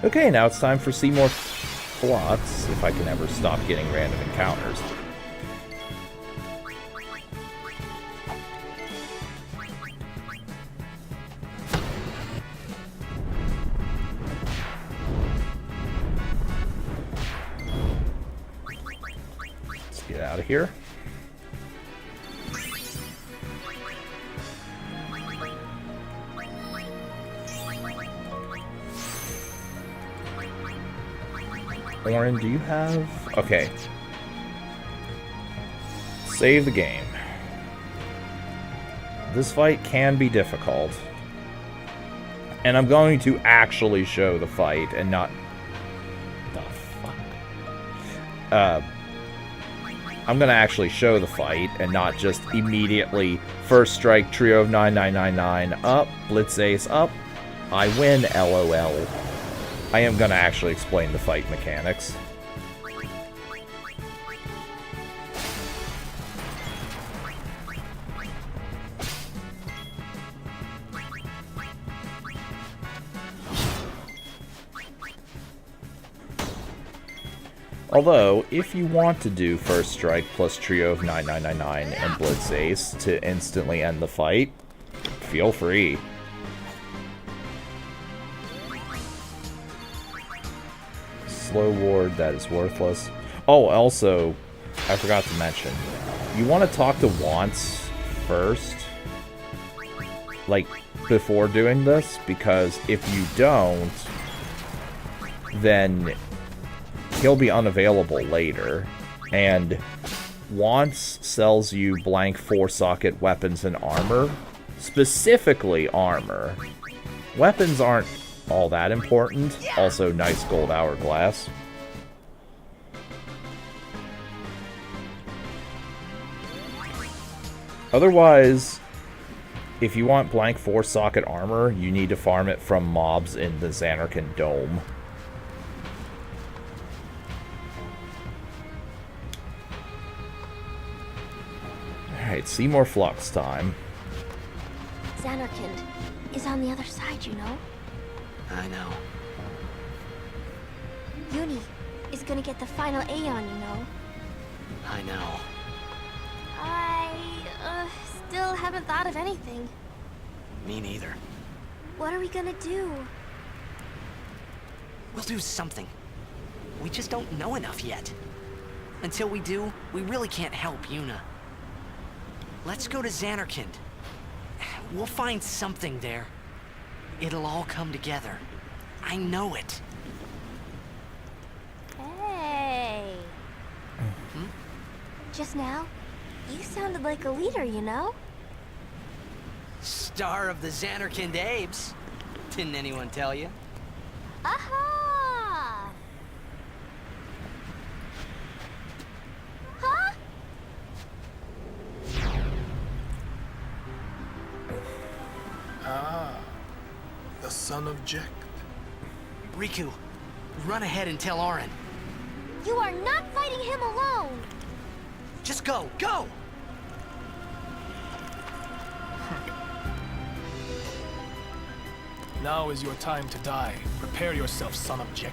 Okay, now it's time for Seymour Flux, if I can ever stop getting random encounters. Let's get out of here. Orin, do you have... Okay. Save the game. This fight can be difficult. And I'm going to actually show the fight and not... The fuck? I'm going to actually show the fight and not just immediately first strike, trio of 9999, up, blitz ace, up, I win, LOL. I am going to actually explain the fight mechanics. Although, if you want to do first strike plus trio of 9999 and blitz ace to instantly end the fight, feel free. Slow ward, that is worthless. Oh, also, I forgot to mention, you want to talk to Wants first, like, before doing this, because if you don't, then he'll be unavailable later, and Wants sells you blank 4-socket weapons and armor, specifically armor. Weapons aren't all that important. Also, nice gold hourglass. Otherwise, if you want blank 4-socket armor, you need to farm it from mobs in the Zanarkand Dome. Alright, Seymour Flux time. Zanarkand is on the other side, you know? I know. Uni is gonna get the final A on, you know? I know. I, still haven't thought of anything. Me neither. What are we gonna do? We'll do something. We just don't know enough yet. Until we do, we really can't help Yuna. Let's go to Zanarkand. We'll find something there. It'll all come together. I know it. Hey. Just now, you sounded like a leader, you know? Star of the Zanarkand Abes. Didn't anyone tell you? Aha! Huh? Ah, the son of Jecht. Riku, run ahead and tell Auron. You are not fighting him alone! Just go, go! Now is your time to die. Prepare yourself, son of Jecht.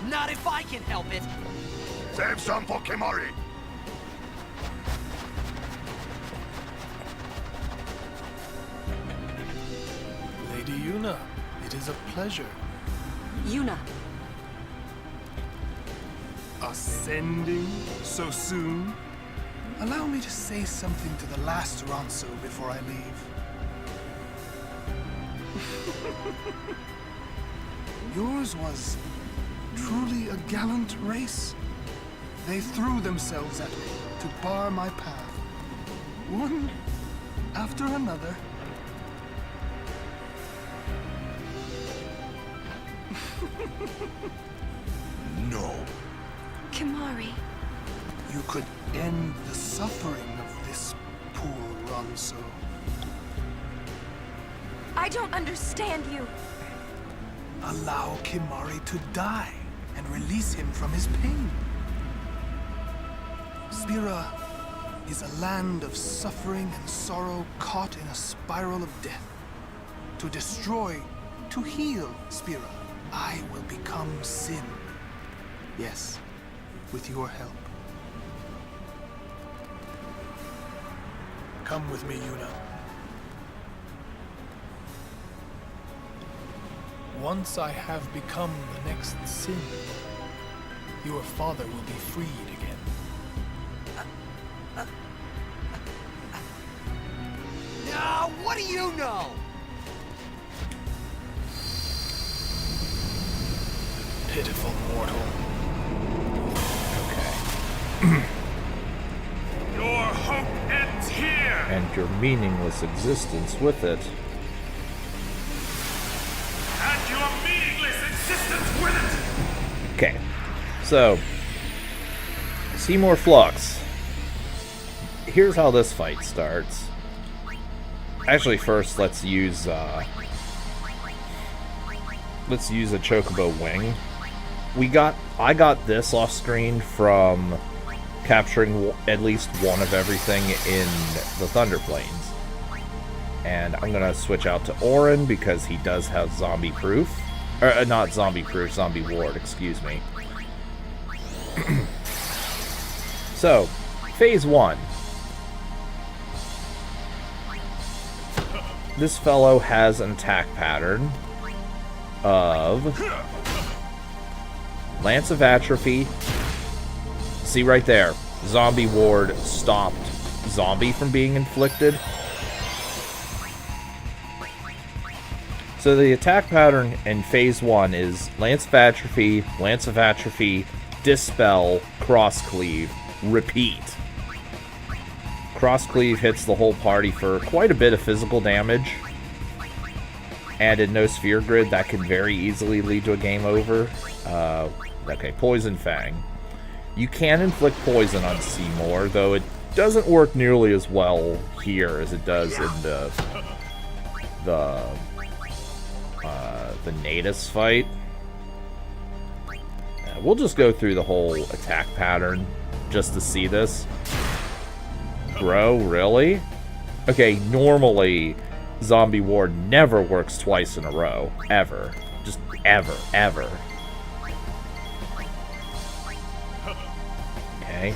Not if I can help it! Save some for Kimari. Lady Yuna, it is a pleasure. Yuna. Ascending so soon? Allow me to say something to the last Ronso before I leave. Yours was truly a gallant race. They threw themselves at me to bar my path, one after another. No. Kimahri. You could end the suffering of this poor Ronso. I don't understand you. Allow Kimahri to die and release him from his pain. Spira is a land of suffering and sorrow caught in a spiral of death. To destroy, to heal Spira, I will become Sin. Yes, with your help. Come with me, Yuna. Once I have become the next Sin, your father will be freed again. No, what do you know? Pitiful mortal. Your hope ends here! And your meaningless existence with it. And your meaningless existence with it! Okay, so Seymour Flux. Here's how this fight starts. Actually, first let's use a Chocobo Wing. I got this off screen from capturing at least one of everything in the Thunder Plains. And I'm gonna switch out to Auron because he does have zombie proof. Or not zombie proof, zombie ward, excuse me. So, phase 1. This fellow has an attack pattern of Lance of Atrophy. See right there, zombie ward stopped zombie from being inflicted. So the attack pattern in phase 1 is Lance of Atrophy, Dispel, Cross Cleave, repeat. Cross Cleave hits the whole party for quite a bit of physical damage. And in no sphere grid, that can very easily lead to a game over. Okay, Poison Fang. You can inflict poison on Seymour, though it doesn't work nearly as well here as it does in the Natus fight. We'll just go through the whole attack pattern just to see this. Bro, really? Okay, normally Zombie Ward never works twice in a row. Ever. Just ever. Okay.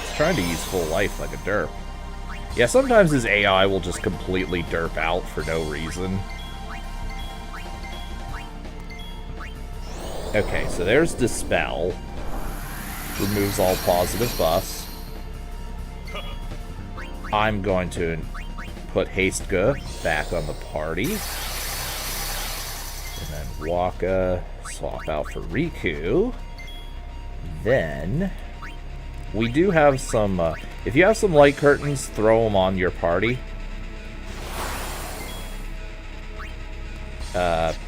It's trying to use full life like a derp. Yeah, sometimes his AI will just completely derp out for no reason. Okay, so there's Dispel. Removes all positive buffs. I'm going to put Hastegue back on the party. And then Waka, swap out for Riku. Then, we do have some, if you have some light curtains, throw them on your party.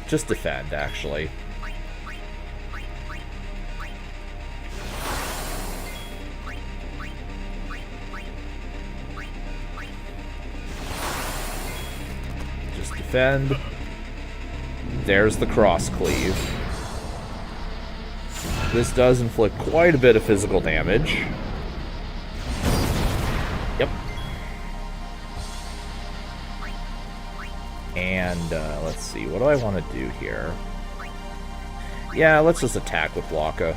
Just defend, actually. Defend. There's the Cross Cleave. This does inflict quite a bit of physical damage. Yep. And, let's see, what do I want to do here? Yeah, let's just attack with Waka.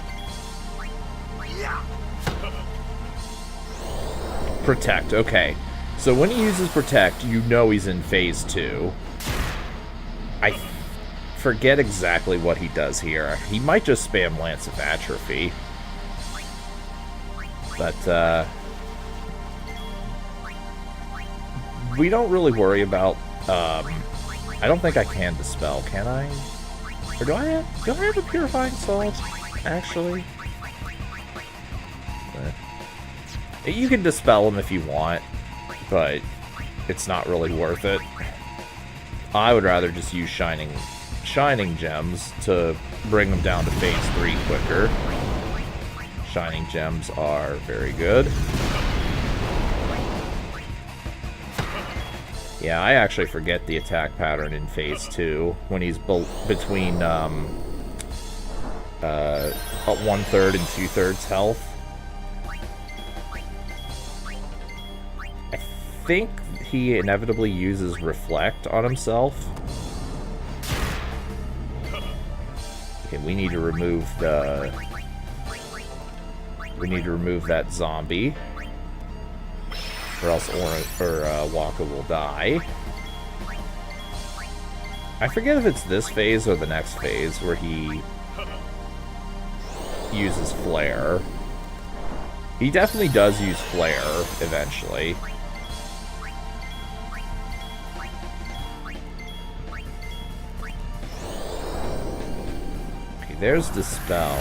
Protect, okay. So when he uses Protect, you know he's in Phase 2. I forget exactly what he does here. He might just spam Lance of Atrophy. But, we don't really worry about, I don't think I can Dispel, can I? Or do I have a Purifying Salt, actually? You can Dispel him if you want, but it's not really worth it. I would rather just use Shining Gems to bring them down to Phase 3 quicker. Shining Gems are very good. Yeah, I actually forget the attack pattern in Phase 2 when he's between 1/3 and 2/3 health. I think he inevitably uses Reflect on himself. Okay, we need to remove that zombie, or else Waka will die. I forget if it's this phase or the next phase where he uses Flare. He definitely does use Flare eventually. Okay, there's Dispel.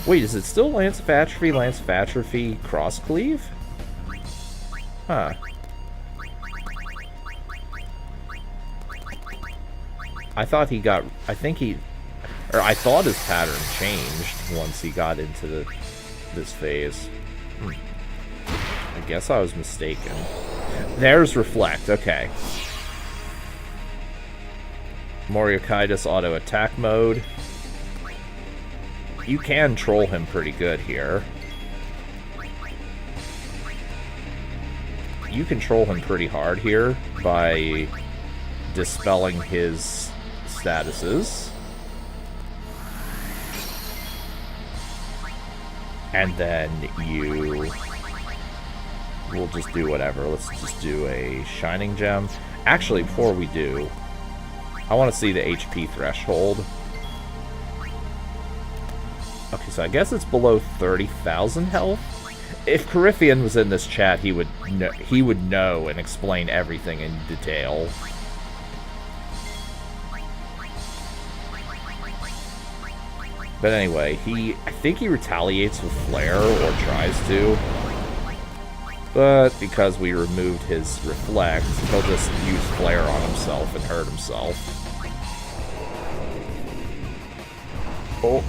Wait, is it still Lance of Atrophy, Cross Cleave? Huh. I thought his pattern changed once he got into this phase. I guess I was mistaken. There's Reflect, okay. Moriokitis auto attack mode. You can troll him pretty good here. You control him pretty hard here by dispelling his statuses. And then you will just do whatever. Let's just do a Shining Gem. Actually, before we do, I want to see the HP threshold. Okay, so I guess it's below 30,000 health. If Corypheon was in this chat, he would know and explain everything in detail. But anyway, I think he retaliates with Flare, or tries to. But because we removed his Reflect, he'll just use Flare on himself and hurt himself. Oh.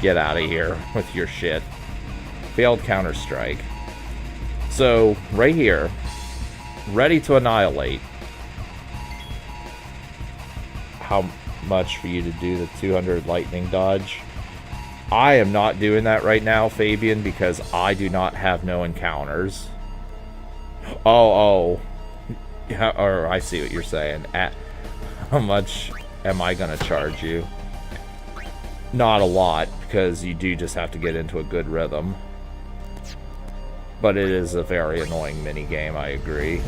Get out of here with your shit. Failed Counter-Strike. So, right here, ready to annihilate. How much for you to do the 200 lightning dodge? I am not doing that right now, Fabian, because I do not have no encounters. Oh. Yeah, or I see what you're saying. How much am I gonna charge you? Not a lot, because you do just have to get into a good rhythm. But it is a very annoying minigame, I agree.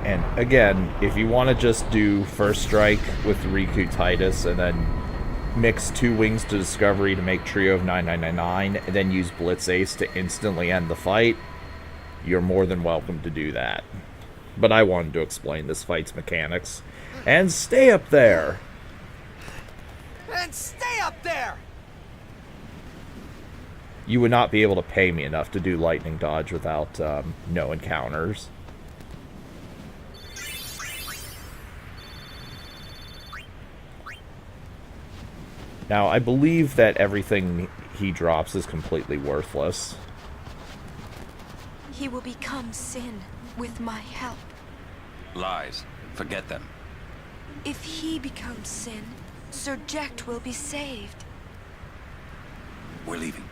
And again, if you want to just do First Strike with Riku Titus and then mix 2 Wings to Discovery to make Trio of 9999 and then use Blitz Ace to instantly end the fight, you're more than welcome to do that. But I wanted to explain this fight's mechanics. And stay up there! And stay up there! You would not be able to pay me enough to do Lightning Dodge without no encounters. Now, I believe that everything he drops is completely worthless. He will become Sin with my help. Lies. Forget them. If he becomes Sin, Sir Jecht will be saved. We're leaving.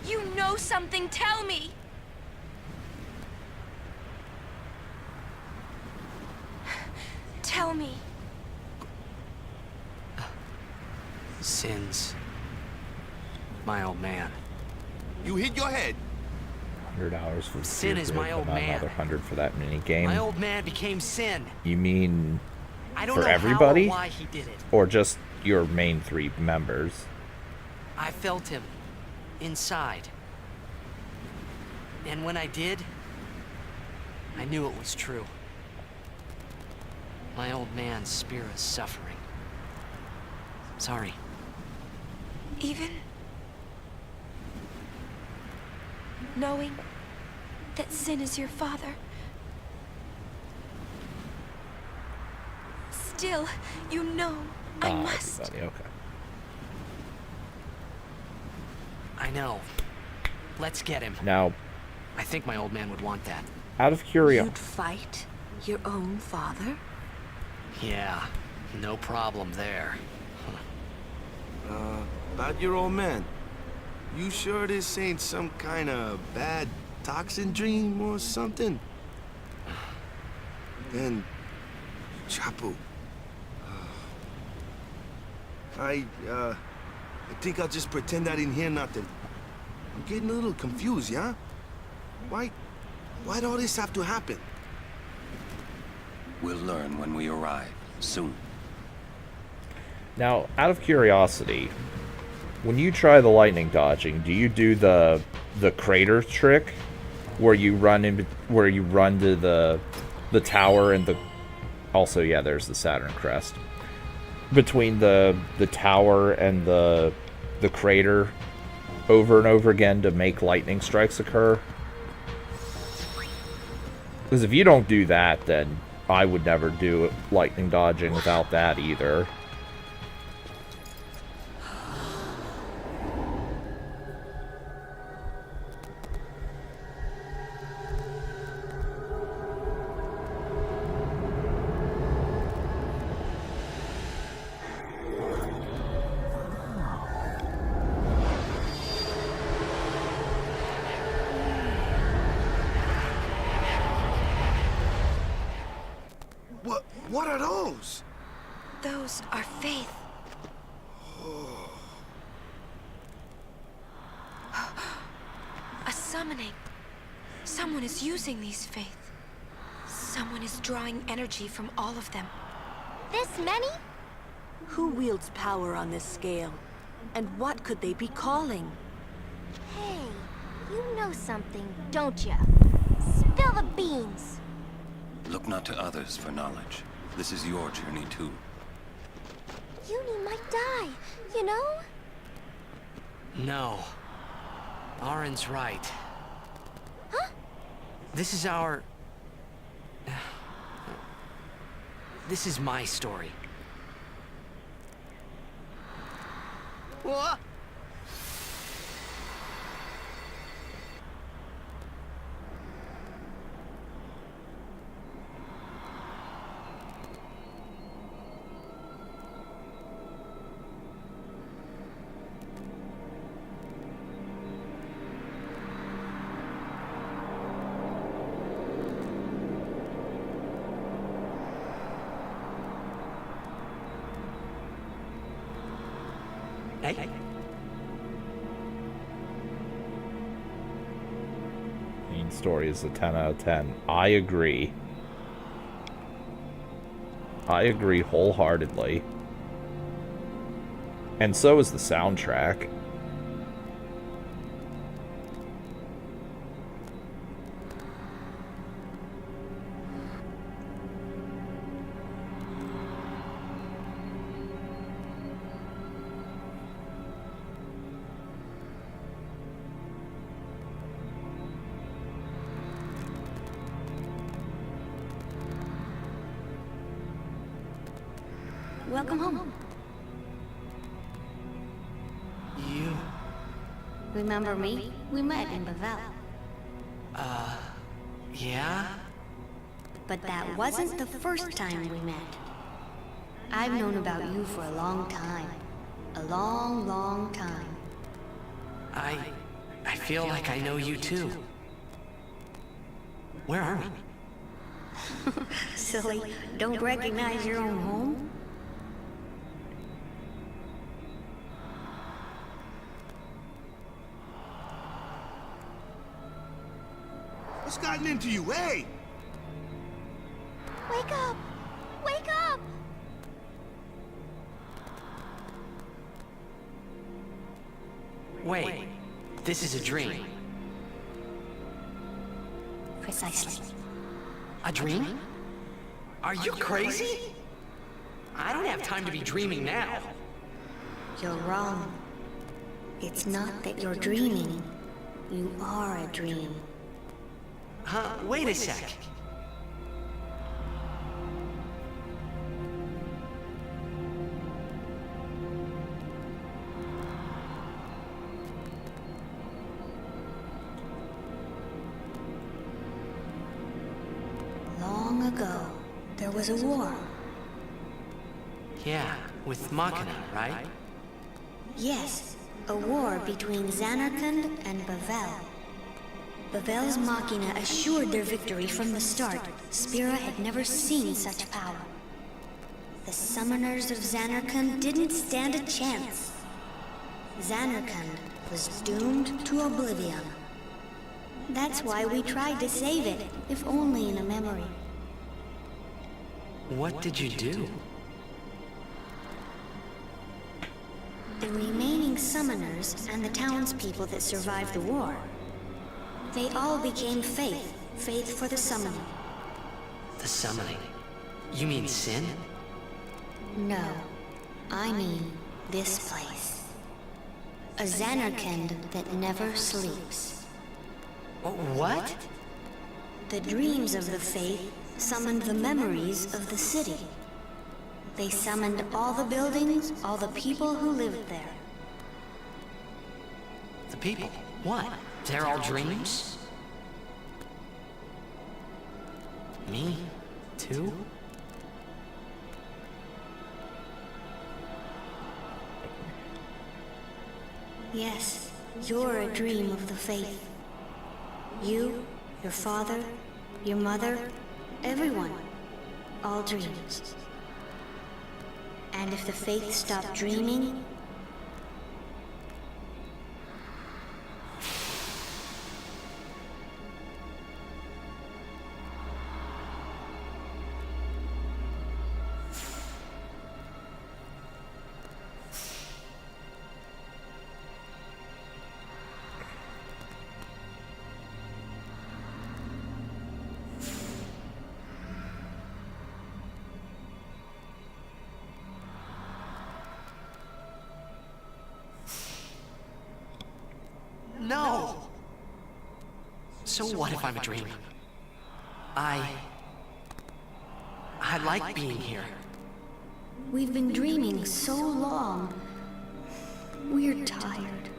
You know something, tell me! Tell me. Sin's my old man. You hit your head. $100 for Sin is my old man. Another 100 for that mini game. My old man became Sin. You mean I don't for know everybody? how or why he did it. Or just your main 3 members? I felt him inside. And when I did, I knew it was true. My old man's Spira's suffering. Sorry. Even knowing that Sin is your father, still, you know, I must. Everybody, okay. I know. Let's get him. Now, I think my old man would want that. out of curiosity, You'd fight your own father? Yeah, no problem there. About your old man. You sure this ain't some kind of bad toxin dream or something? Then, Chapu. I think I'll just pretend I didn't hear nothing. I'm getting a little confused, yeah? Why'd all this have to happen? We'll learn when we arrive, soon. now, out of curiosity, when you try the lightning dodging, do you do the crater trick, where you run to the tower and the also yeah, there's the Saturn crest between the tower and the crater over and over again to make lightning strikes occur? Because if you don't do that, then I would never do lightning dodging without that either. What are those? Those are faith. A summoning. Someone is using these faith. Someone is drawing energy from all of them. This many? Who wields power on this scale? And what could they be calling? Hey, you know something, don't ya? Spill the beans. Look not to others for knowledge. This is your journey too. Uni might die, you know? No. Arin's right. Huh? This is our... This is my story. What? Hey. Main story is a 10 out of 10. I agree. I agree wholeheartedly. And so is the soundtrack. Welcome home. You... Remember me? We met in Bevelle. Yeah? But that wasn't the first time we met. I've known about you for a long time. A long, long time. I feel like I know you too. Where are we? Silly, don't recognize your own home? What's gotten into you, hey? Wake up! Wake up! Wait, this is a dream. Precisely. A dream? Are you crazy? I don't have time to be dreaming now. You're wrong. It's not that you're dreaming. You are a dream. Huh? Wait a sec. Long ago, there was a war. Yeah, with Machina, right? Yes, a war between Zanarkand and Bavel. Bavel's Machina assured their victory from the start. Spira had never seen such power. The summoners of Zanarkand didn't stand a chance. Zanarkand was doomed to oblivion. That's why we tried to save it, if only in a memory. What did you do? The remaining summoners and the townspeople that survived the war, they all became Faith. Faith for the summoning. The summoning? You mean sin? No, I mean this place. A Zanarkand that never sleeps. What? The dreams of the Faith summoned the memories of the city. They summoned all the buildings, all the people who lived there. The people? What? They're all dreams? Me? Too? Yes, you're a dream of the Faith. You, your father, your mother, everyone. All dreams. And if the Faith stopped dreaming, No! So what if I'm a dream? I like being here. we've been dreaming so long. We're tired.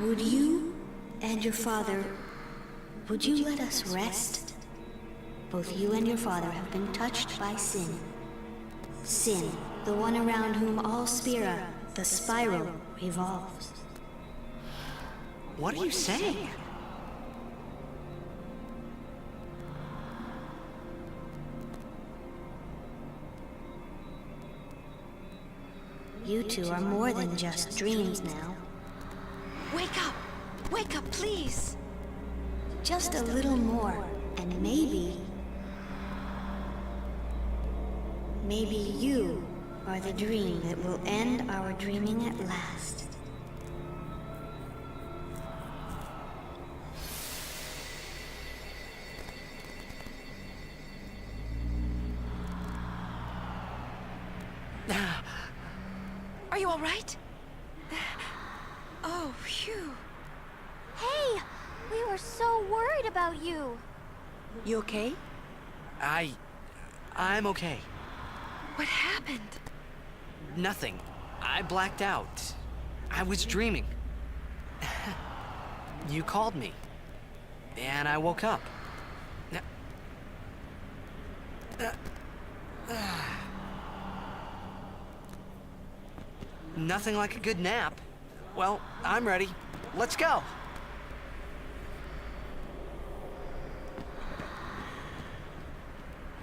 Would you and your father, would you let us rest? Both you and your father have been touched by sin. Sin, the one around whom all Spira, the spiral, revolves. What are you saying? You two are more than just dreams now. Wake up! Wake up, please! Just a little more, and maybe you are the dream that will end our dreaming at last. Are you all right? Oh, phew. Hey! We were so worried about you. You okay? I'm okay. What happened? Nothing. I blacked out. I was dreaming. You called me. And I woke up. Nothing like a good nap. Well, I'm ready. Let's go.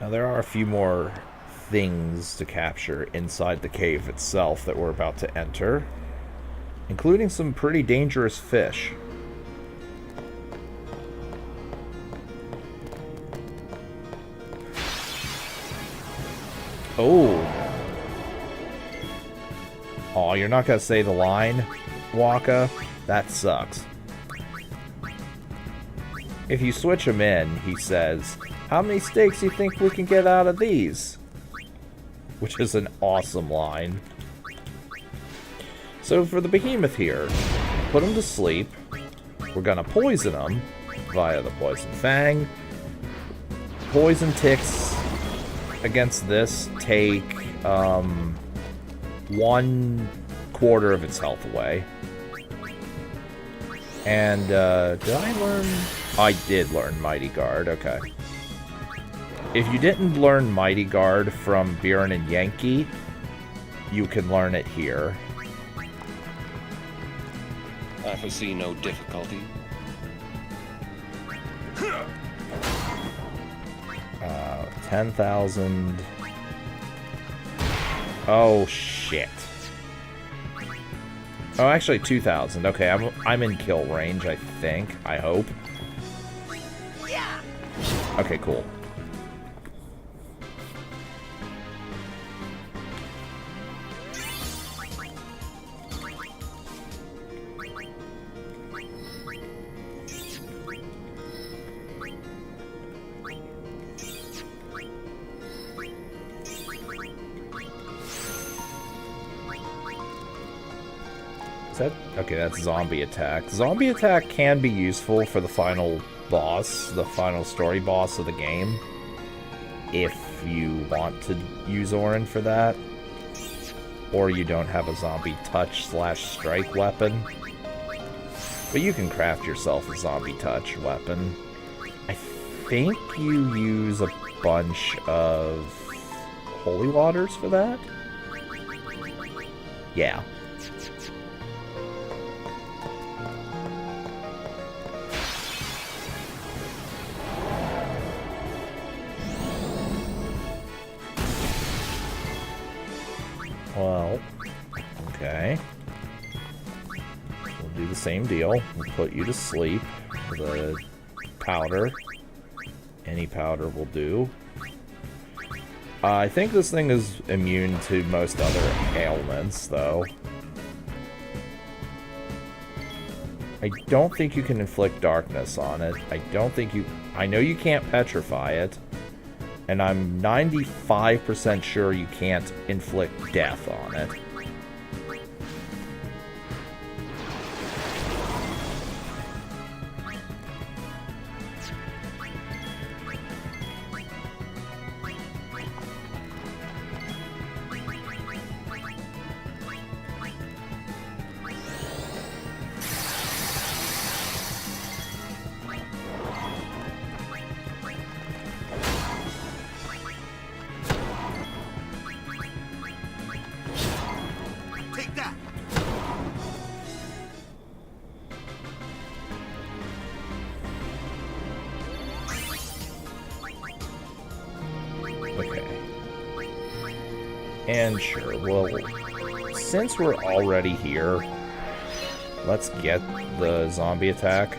Now there are a few more things to capture inside the cave itself that we're about to enter, including some pretty dangerous fish. Oh, you're not gonna say the line, Waka? That sucks. If you switch him in, he says, "How many steaks do you think we can get out of these?" Which is an awesome line. So for the behemoth here, put him to sleep. We're gonna poison him via the poison fang. Poison ticks against this take 1/4 of its health away. And did I learn? I did learn Mighty Guard, okay. If you didn't learn Mighty Guard from Biren and Yankee, you can learn it here. I foresee no difficulty. 10,000. Oh shit. Oh, actually 2,000. Okay, I'm in kill range, I think. I hope. Okay, cool. Okay, that's zombie attack. Zombie attack can be useful for the final boss, the final story boss of the game, if you want to use Auron for that, or you don't have a zombie touch / strike weapon. But you can craft yourself a zombie touch weapon. I think you use a bunch of holy waters for that? Yeah. Well, okay. We'll do the same deal. We'll put you to sleep with a powder. Any powder will do. I think this thing is immune to most other ailments, though. I don't think you can inflict darkness on it. I know you can't petrify it. And I'm 95% sure you can't inflict death on it. And sure, well, since we're already here, let's get the zombie attack.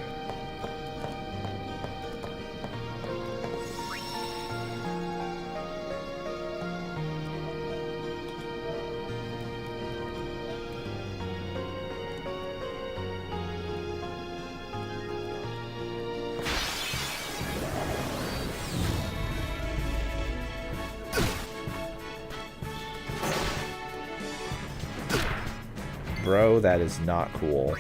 Bro, that is not cool.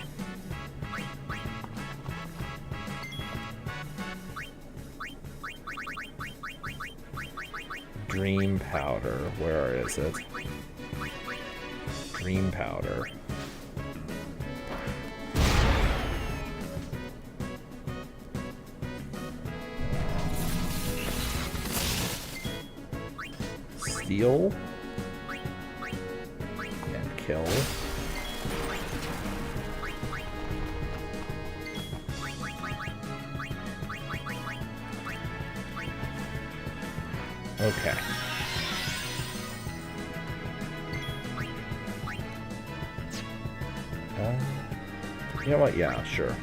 Dream powder. Where is it? Dream powder. Steal. And kill. Okay. You know what? Yeah, sure.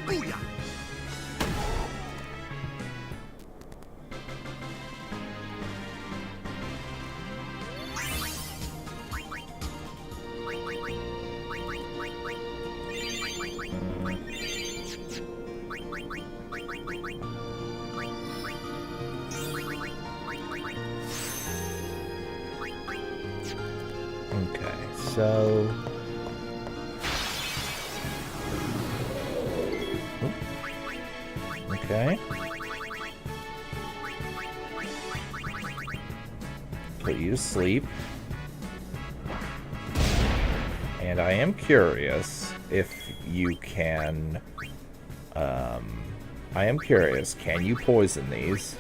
Booyah! Okay, so... Okay. Put you to sleep. And I am curious if you can... I am curious, can you poison these?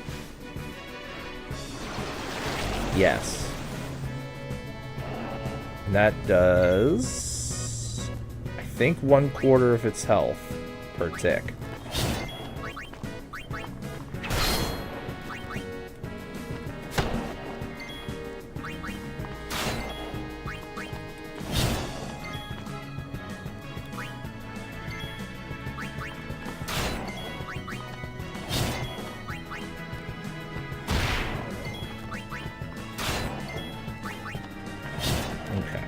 Yes. And that does... I think 1/4 of its health per tick. Okay.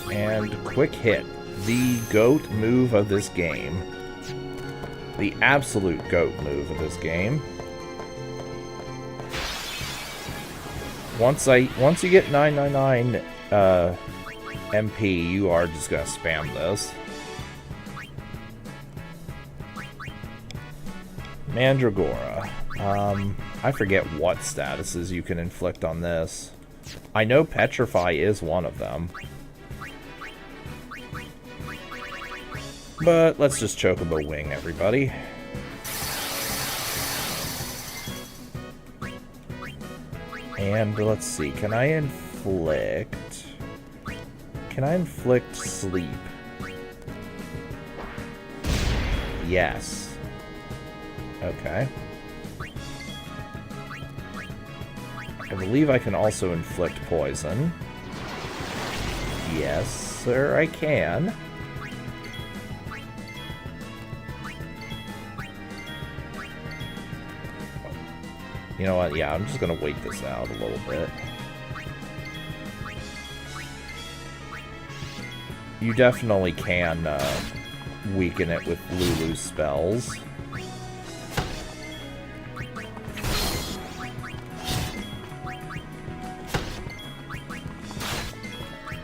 And quick hit. The GOAT move of this game. The absolute GOAT move of this game. Once you get 999 MP, you are just gonna spam this. Mandragora. I forget what statuses you can inflict on this. I know Petrify is one of them. But let's just Chocobo Wing everybody. And let's see, can I inflict sleep? Yes. Okay. I believe I can also inflict poison. Yes, sir, I can. You know what? Yeah, I'm just gonna wait this out a little bit. You definitely can weaken it with Lulu's spells.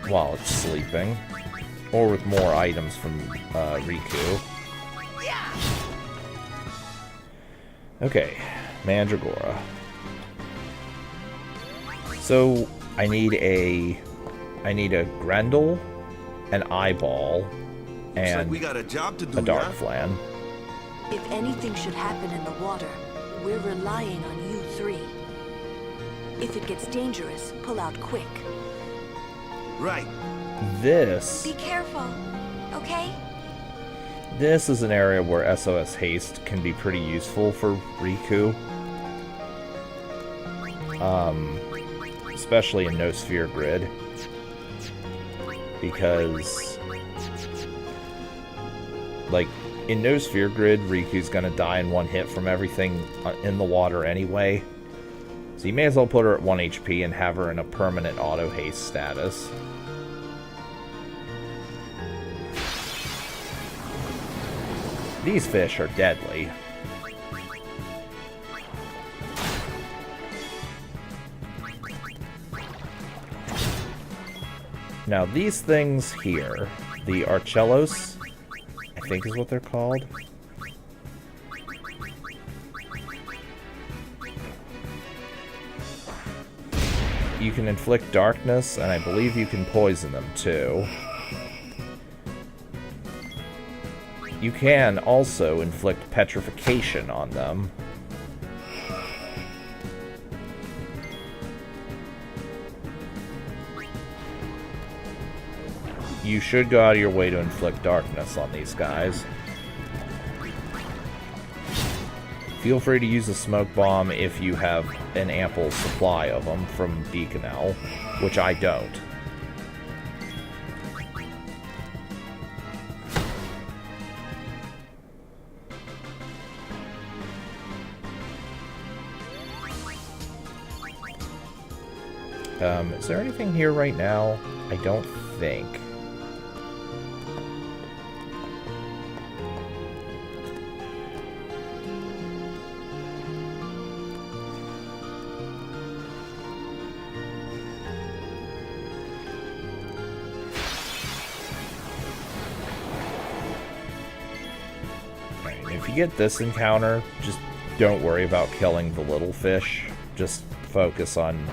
While it's sleeping. Or with more items from Riku. Okay. Mandragora. So I need a Grendel, an Eyeball, and like we got a job to do, a Dark Flan. If anything should happen in the water, we're relying on you three. If it gets dangerous, pull out quick. Right. This Be careful, okay? This is an area where SOS Haste can be pretty useful for Riku. Especially in No Sphere Grid. Because, like, in No Sphere Grid, Riku's gonna die in one hit from everything in the water anyway. So you may as well put her at 1 HP and have her in a permanent auto haste status. These fish are deadly. Now these things here, the Archelos I think is what they're called. You can inflict darkness, and I believe you can poison them too. You can also inflict petrification on them. You should go out of your way to inflict darkness on these guys. Feel free to use a smoke bomb if you have an ample supply of them from Deaconel, which I don't. Is there anything here right now? I don't think. If you get this encounter, just don't worry about killing the little fish. Just focus on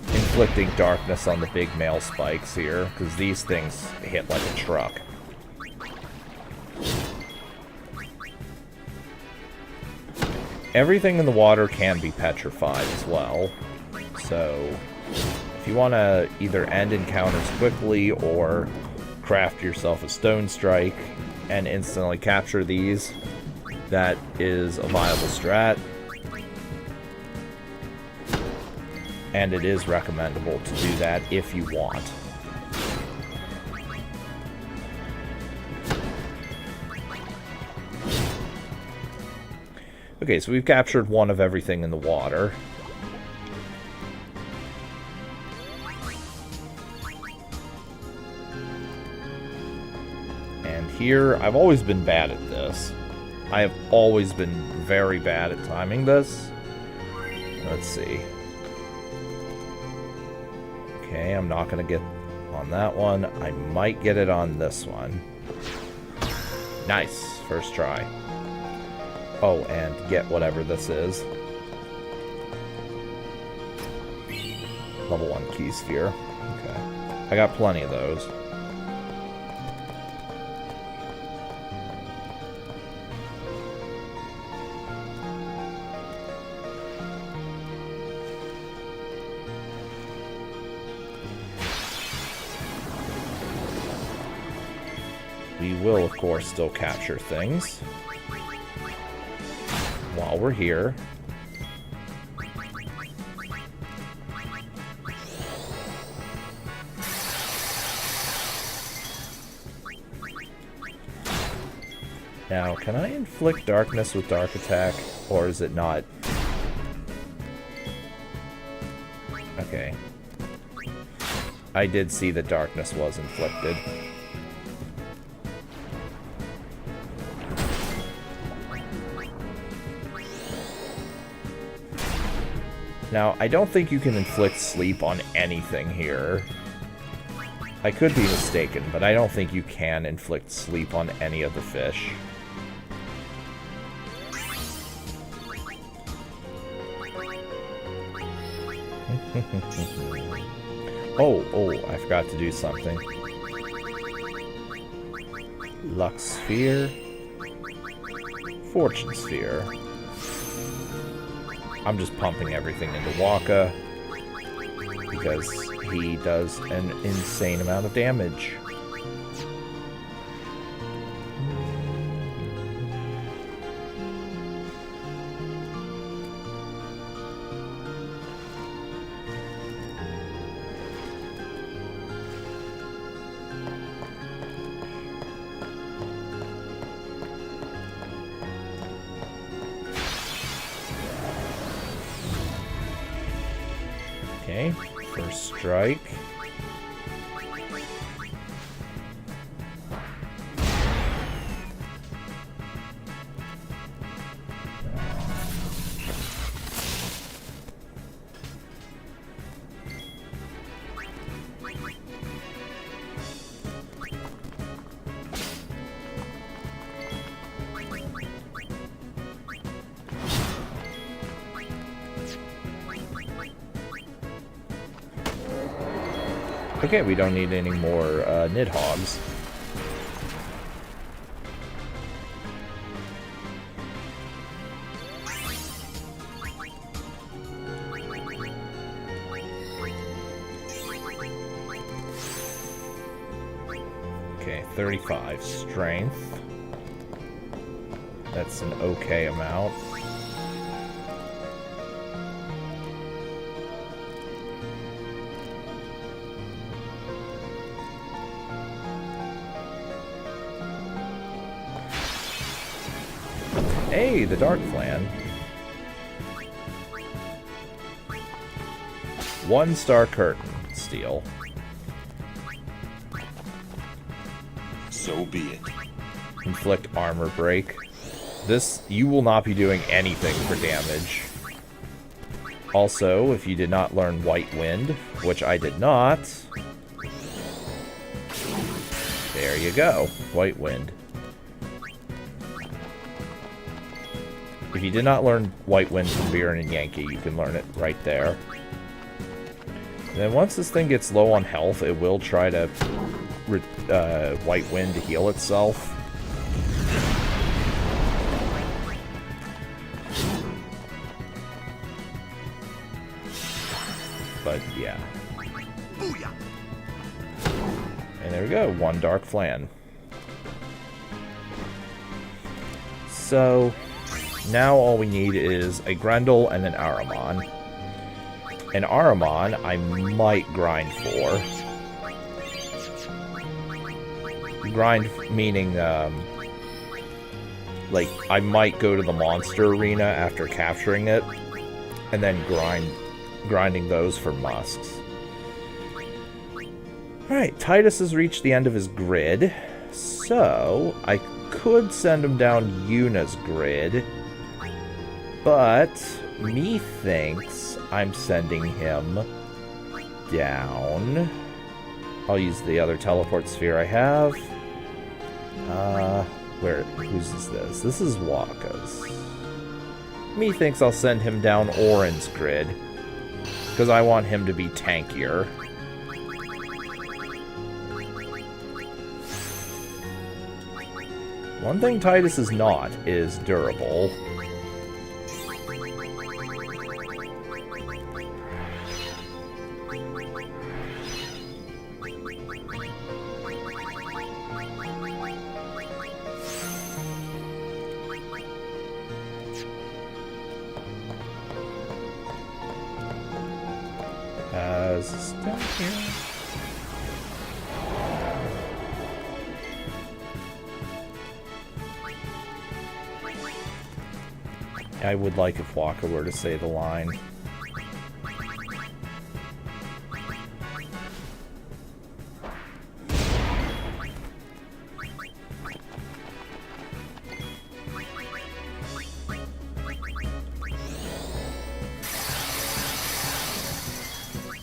inflicting darkness on the big male spikes here, because these things hit like a truck. Everything in the water can be petrified as well, so if you want to either end encounters quickly or craft yourself a stone strike and instantly capture these, that is a viable strat. And it is recommendable to do that if you want. Okay, so we've captured one of everything in the water. And here, I've always been bad at this. I have always been very bad at timing this. Let's see. Okay, I'm not going to get on that one. I might get it on this one. Nice. First try. Oh, and get whatever this is. Level 1 key sphere. Okay. I got plenty of those. We will, of course, still capture things while we're here. Now, can I inflict darkness with Dark Attack, or is it not? Okay. I did see that darkness was inflicted. Now, I don't think you can inflict sleep on anything here. I could be mistaken, but I don't think you can inflict sleep on any of the fish. Oh, I forgot to do something. Luck Sphere. Fortune Sphere. I'm just pumping everything into Waka because he does an insane amount of damage. Okay, first strike. Okay, we don't need any more Nidhogg's. Okay, 35 strength. That's an okay amount. Hey, the Dark Flan. 1-star curtain steel. So be it. Inflict armor break. This, you will not be doing anything for damage. Also, if you did not learn White Wind, which I did not, there you go, White Wind. If you did not learn White Wind from Viren and Yankee, you can learn it right there. And then once this thing gets low on health, it will try to White Wind to heal itself. But yeah. Booyah! And there we go, 1 Dark Flan. So now all we need is a Grendel and an Ahriman. An Ahriman I might grind for. Grind meaning, like, I might go to the monster arena after capturing it, and then grinding those for musks. Alright, Tidus has reached the end of his grid, so I could send him down Yuna's grid, but methinks I'm sending him down. I'll use the other teleport sphere I have. Whose is this? This is Wakka's. Methinks I'll send him down Auron's grid, because I want him to be tankier. One thing Tidus is not is durable. Is this down here? I would like if Wakka were to say the line.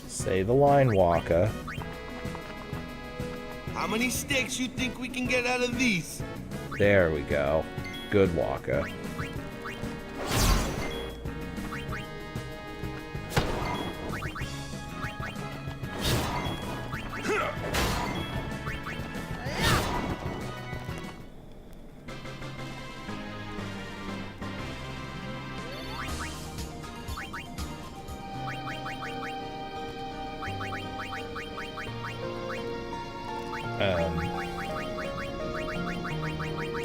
Say the line, Wakka. How many steaks you think we can get out of these? There we go. Good Wakka.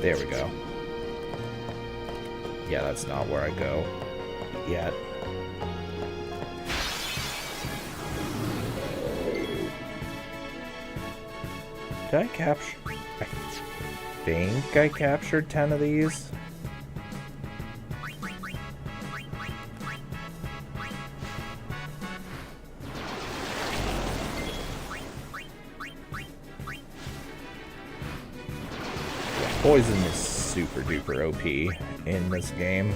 There we go. Yeah, that's not where I go yet. Did I capture? I think I captured 10 of these. Poison is super duper OP in this game.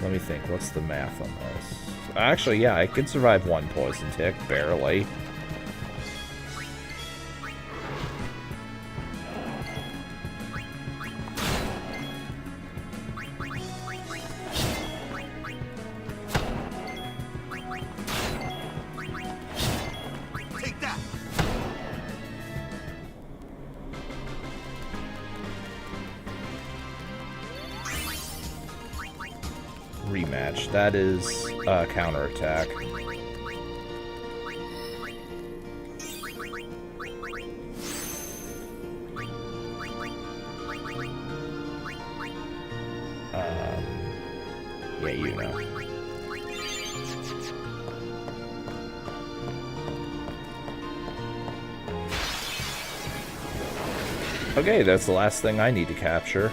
Let me think. What's the math on this? Actually, yeah, I could survive one poison tick, barely. Take that. Rematch. That is counterattack. Yeah, you know. Okay, that's the last thing I need to capture.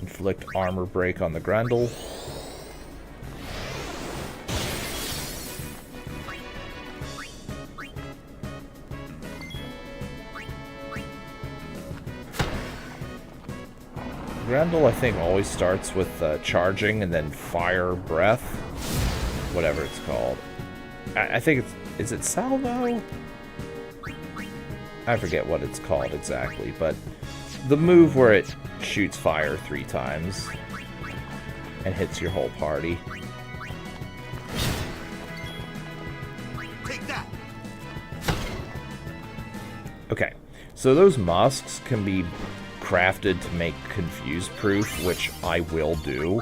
Inflict armor break on the Grendel. Grendel, I think, always starts with charging and then fire breath. Whatever it's called. I think it's... Is it salvo? I forget what it's called exactly, but the move where it shoots fire 3 times and hits your whole party. Take that. Okay, so those musks can be crafted to make confuse proof, which I will do.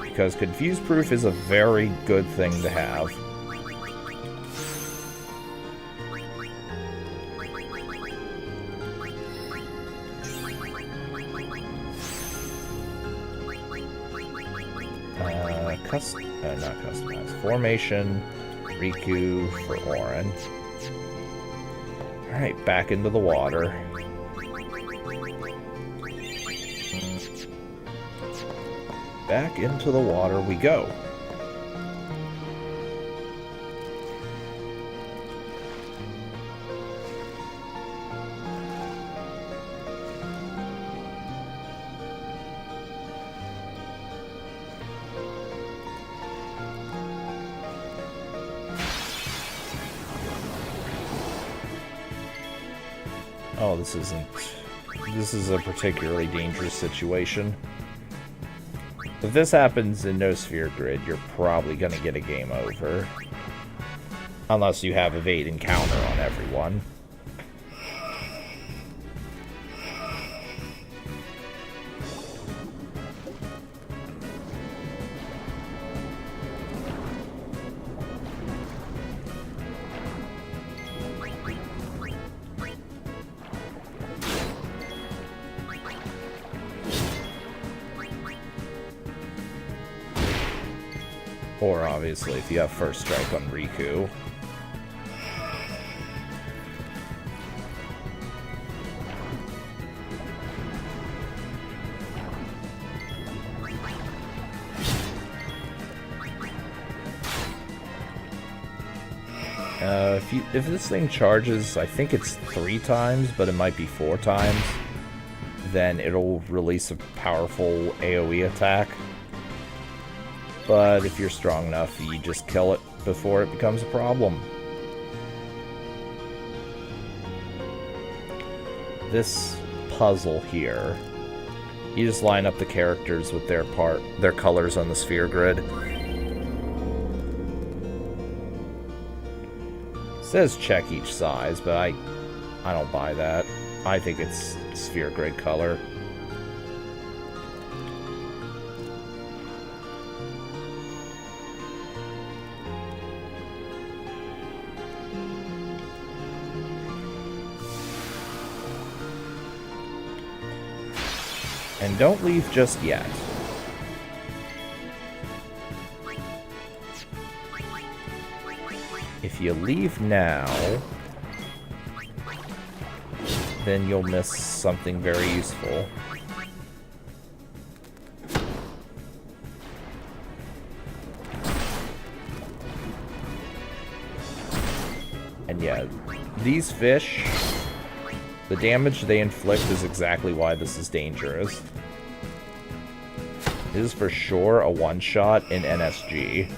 Because confuse proof is a very good thing to have. Not customized. Formation, Riku for Auron. Alright, back into the water. Back into the water we go. Oh, this isn't... This is a particularly dangerous situation. If this happens in no sphere grid, you're probably gonna get a game over. Unless you have evade encounter on everyone. Or obviously if you have first strike on Riku. If this thing charges, I think it's 3 times, but it might be 4 times, then it'll release a powerful AoE attack. But if you're strong enough, you just kill it before it becomes a problem. This puzzle here, you just line up the characters with their colors on the sphere grid. It says check each size, but I don't buy that. I think it's sphere grid color. And don't leave just yet. If you leave now, then you'll miss something very useful. And yeah, these fish, the damage they inflict is exactly why this is dangerous. This is for sure a one-shot in NSG.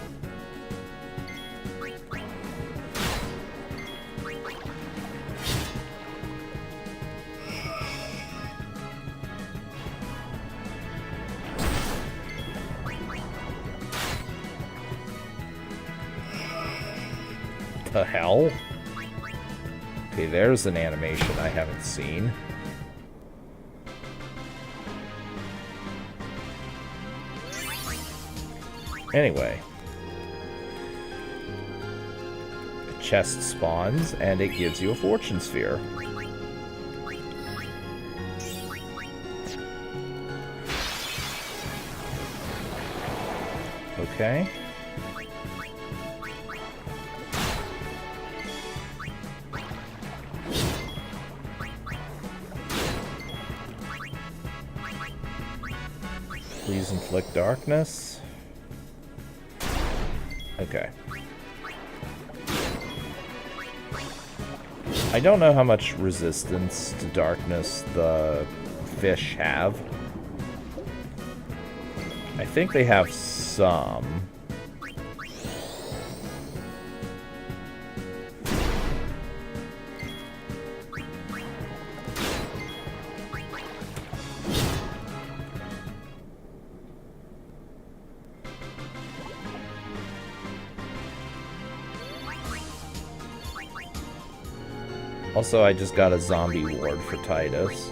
The hell? Okay, there's an animation I haven't seen. Anyway. A chest spawns, and it gives you a fortune sphere. Okay. Please inflict darkness. Okay. I don't know how much resistance to darkness the fish have. I think they have some. Also, I just got a zombie ward for Titus.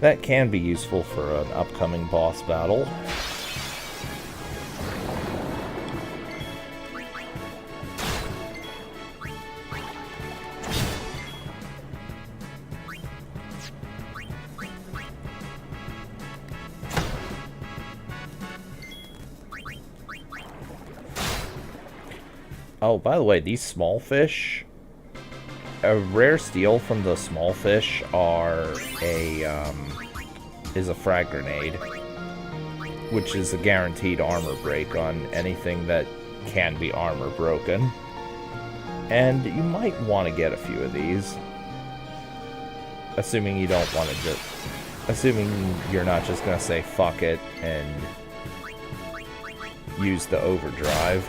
That can be useful for an upcoming boss battle. Oh, by the way, these small fish, a rare steal from the small fish is a frag grenade, which is a guaranteed armor break on anything that can be armor broken. And you might want to get a few of these, assuming you don't want to assuming you're not just gonna say fuck it and use the overdrive.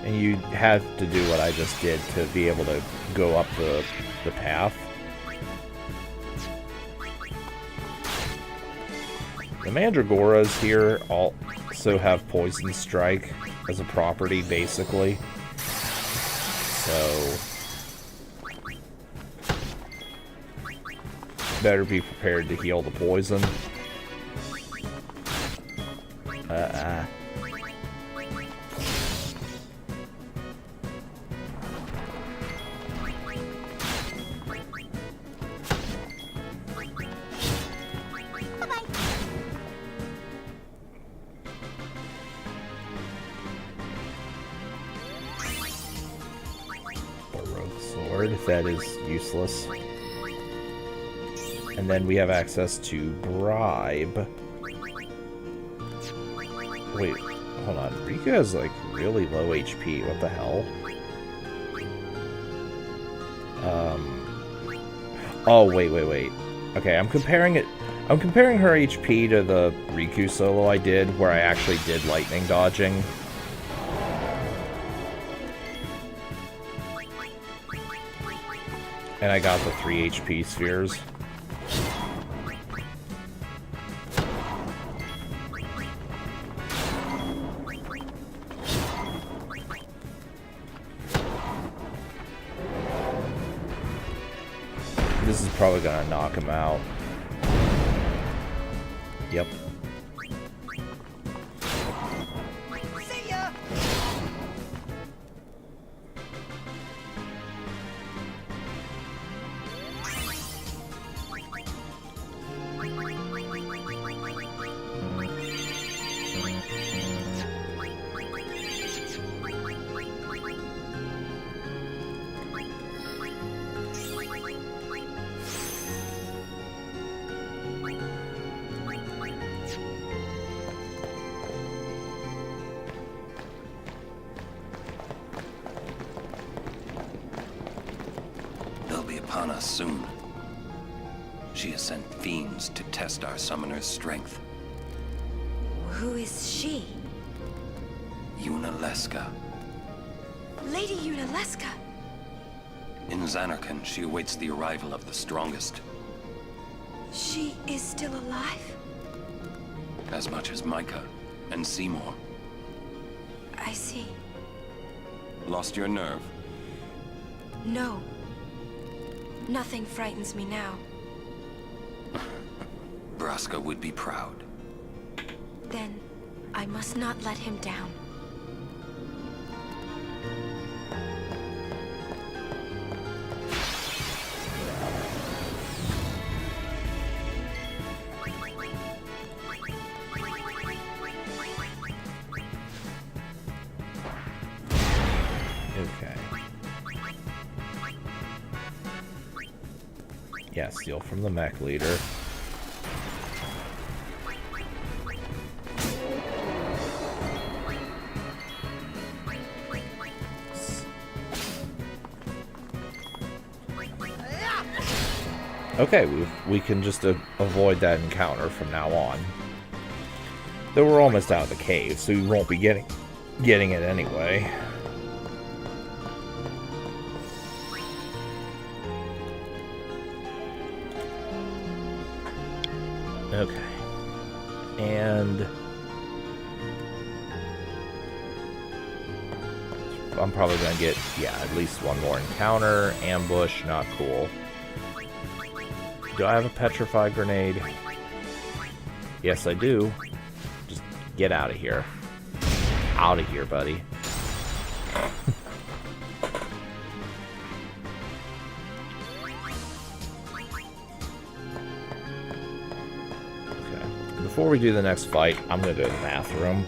And you have to do what I just did to be able to go up the path. The Mandragoras here also have Poison Strike as a property, basically. So better be prepared to heal the poison. That is useless. And then we have access to Bribe. Wait, hold on. Riku has like really low HP. What the hell? Oh, wait. Okay, I'm comparing her HP to the Riku solo I did, where I actually did lightning dodging. And I got the 3 HP spheres. This is probably gonna knock him out. Yep. See ya! They'll be upon us soon. She has sent fiends to test our summoner's strength. Who is she? Yunalesca. Lady Yunalesca. In Zanarkand, she awaits the arrival of the strongest. She is still alive? As much as Micah and Seymour. I see. Lost your nerve? No. Nothing frightens me now. Braska would be proud. Then, I must not let him down. Okay. Yeah, steal from the mech leader. Okay, we can just avoid that encounter from now on. Though we're almost out of the cave, so we won't be getting it anyway. Okay. And I'm probably gonna get, yeah, at least one more encounter. Ambush, not cool. Do I have a petrified grenade? Yes, I do. Just get out of here. Out of here, buddy. Okay. Before we do the next fight, I'm gonna go to the bathroom.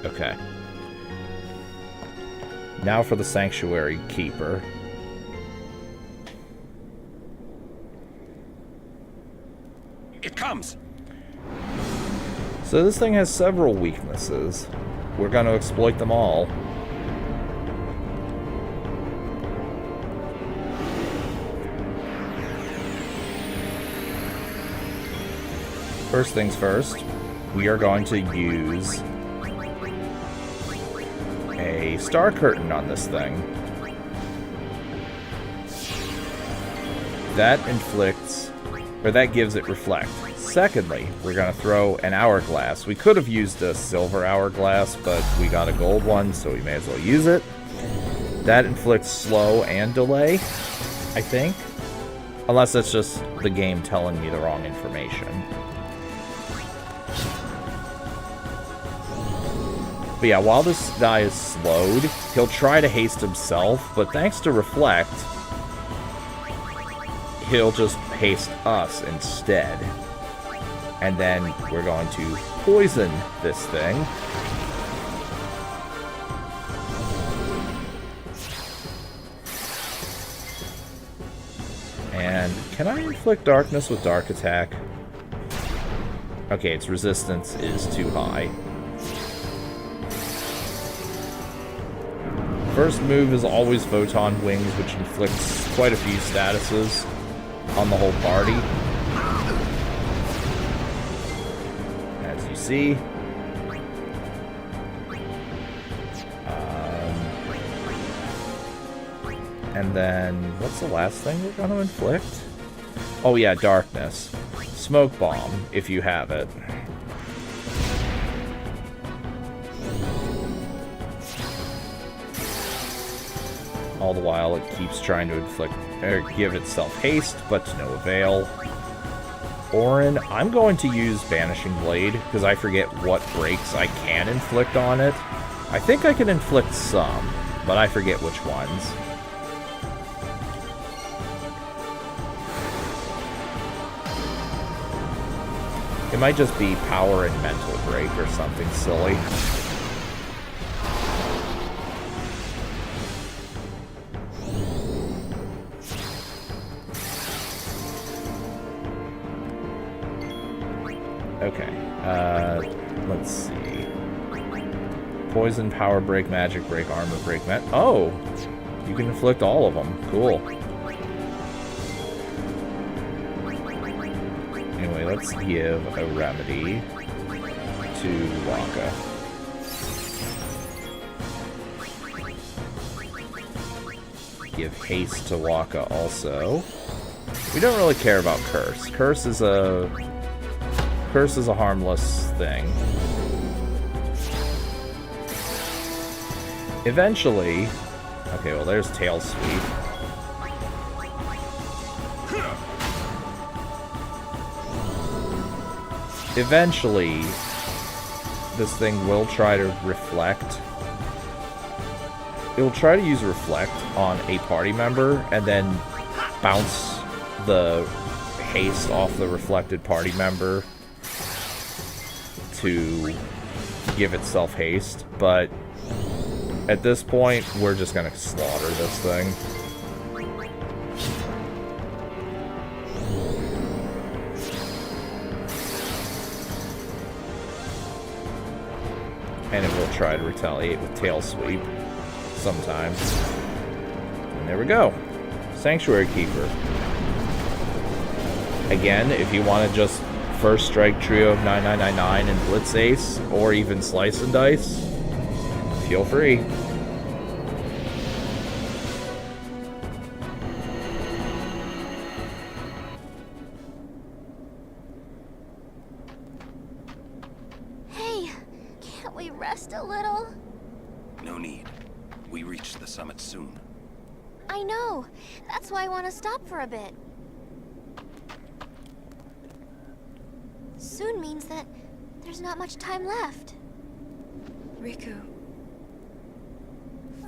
Okay. Now for the Sanctuary Keeper. It comes! So this thing has several weaknesses. We're going to exploit them all. First things first, we are going to use a star curtain on this thing. That inflicts, or that gives it reflect. Secondly, we're going to throw an hourglass. We could have used a silver hourglass, but we got a gold one, so we may as well use it. That inflicts slow and delay, I think. Unless that's just the game telling me the wrong information. But yeah, while this guy is slowed, he'll try to haste himself, but thanks to Reflect, he'll just haste us instead. And then we're going to poison this thing. And can I inflict darkness with Dark Attack? Okay, its resistance is too high. First move is always Photon Wings, which inflicts quite a few statuses on the whole party. As you see. And then, what's the last thing we're going to inflict? Oh yeah, Darkness. Smoke Bomb, if you have it. All the while, it keeps trying to inflict, or give itself haste, but to no avail. Orin, I'm going to use Banishing Blade, because I forget what breaks I can inflict on it. I think I can inflict some, but I forget which ones. It might just be power and mental break or something silly. Okay, let's see. Poison, power break, magic break, armor break, oh! You can inflict all of them. Cool. Anyway, let's give a remedy to Wakka. Give haste to Wakka also. We don't really care about Curse. Curse is a harmless thing. Eventually... Okay, well there's Tail Sweep. Eventually, this thing will try to reflect. It will try to use Reflect on a party member and then bounce the haste off the reflected party member to give itself haste, but at this point, we're just gonna slaughter this thing. And it will try to retaliate with Tail Sweep sometimes. And there we go. Sanctuary Keeper. Again, if you want to just first strike Trio of 9999 and Blitz Ace, or even Slice and Dice, feel free. Hey, can't we rest a little? No need. We reach the summit soon. I know. That's why I want to stop for a bit. Soon means that there's not much time left. Riku.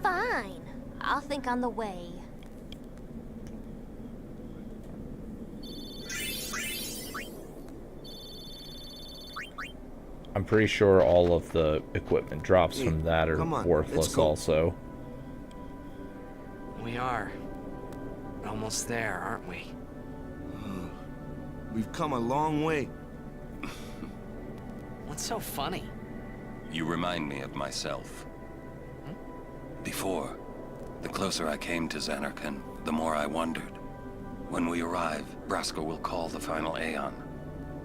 Fine. I'll think on the way. I'm pretty sure all of the equipment drops from that are worthless also. We are almost there, aren't we? We've come a long way. What's so funny? You remind me of myself. Before, the closer I came to Zanarkand, the more I wondered. When we arrive, Braska will call the final Aeon.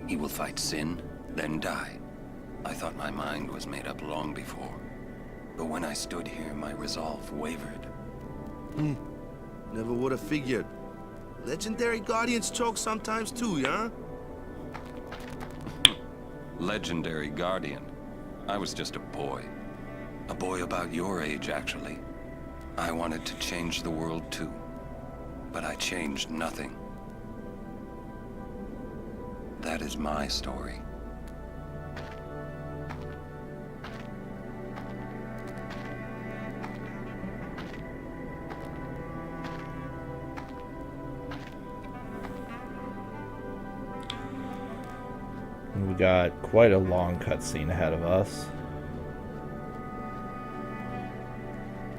He will fight Sin, then die. I thought my mind was made up long before. But when I stood here, my resolve wavered. Never would have figured. Legendary Guardians choke sometimes too, yeah? Legendary Guardian. I was just a boy. A boy about your age, actually. I wanted to change the world too, but I changed nothing. That is my story. We got quite a long cutscene ahead of us.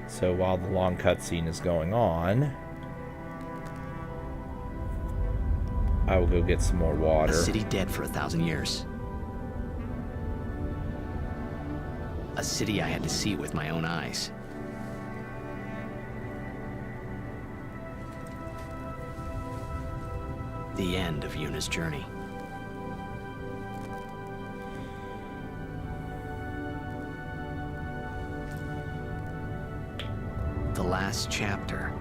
So while the long cutscene is going on, I will go get some more water. A city dead for 1,000 years. A city I had to see with my own eyes. The end of Yuna's journey. The last chapter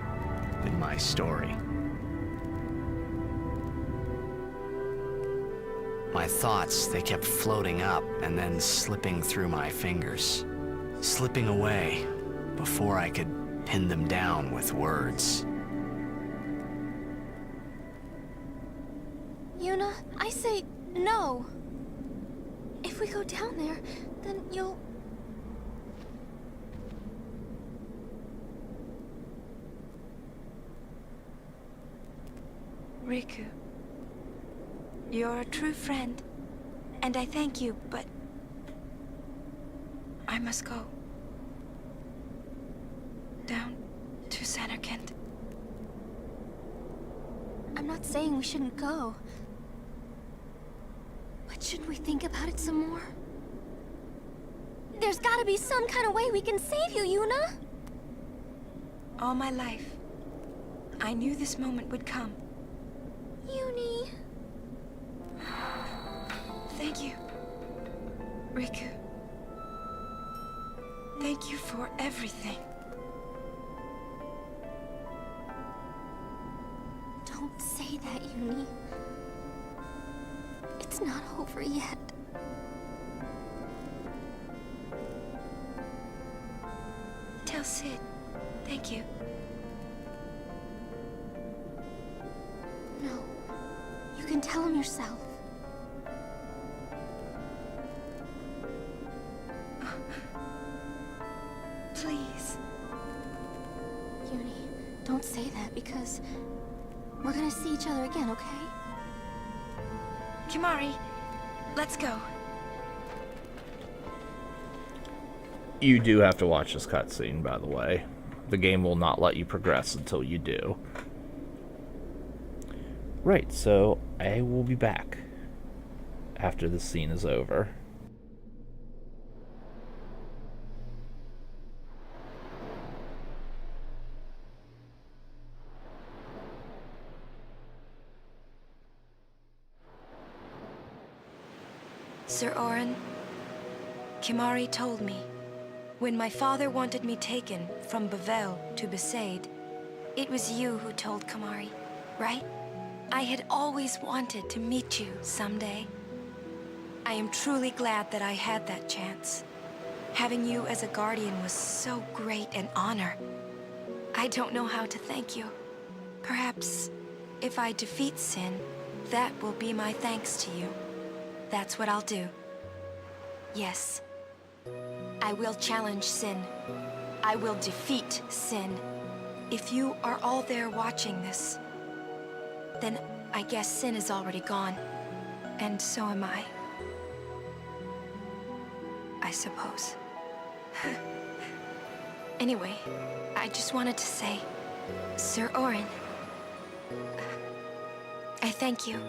in my story. My thoughts, they kept floating up and then slipping through my fingers. Slipping away before I could pin them down with words. Yuna, I say no. If we go down there, then you'll... Riku, you're a true friend, and I thank you, but I must go. Down to Zanarkand. I'm not saying we shouldn't go. But should we think about it some more? There's gotta be some kind of way we can save you, Yuna! All my life, I knew this moment would come. Yuni... Thank you, Riku. Thank you for everything. Don't say that, Yuni. It's not over yet. Tell Sid, thank you. No. You can tell him yourself. Please. Yuni, don't say that because we're gonna see each other again, okay? Kimahri, let's go. You do have to watch this cutscene, by the way. The game will not let you progress until you do. Right, so I will be back after the scene is over. Sir Auron, Kimahri told me, when my father wanted me taken from Bavel to Besaid, it was you who told Kimahri, right? I had always wanted to meet you someday. I am truly glad that I had that chance. Having you as a guardian was so great an honor. I don't know how to thank you. Perhaps, if I defeat Sin, that will be my thanks to you. That's what I'll do. Yes. I will challenge Sin. I will defeat Sin. If you are all there watching this, then I guess Sin is already gone. And so am I. I suppose. Anyway, I just wanted to say, Sir Auron, I thank you.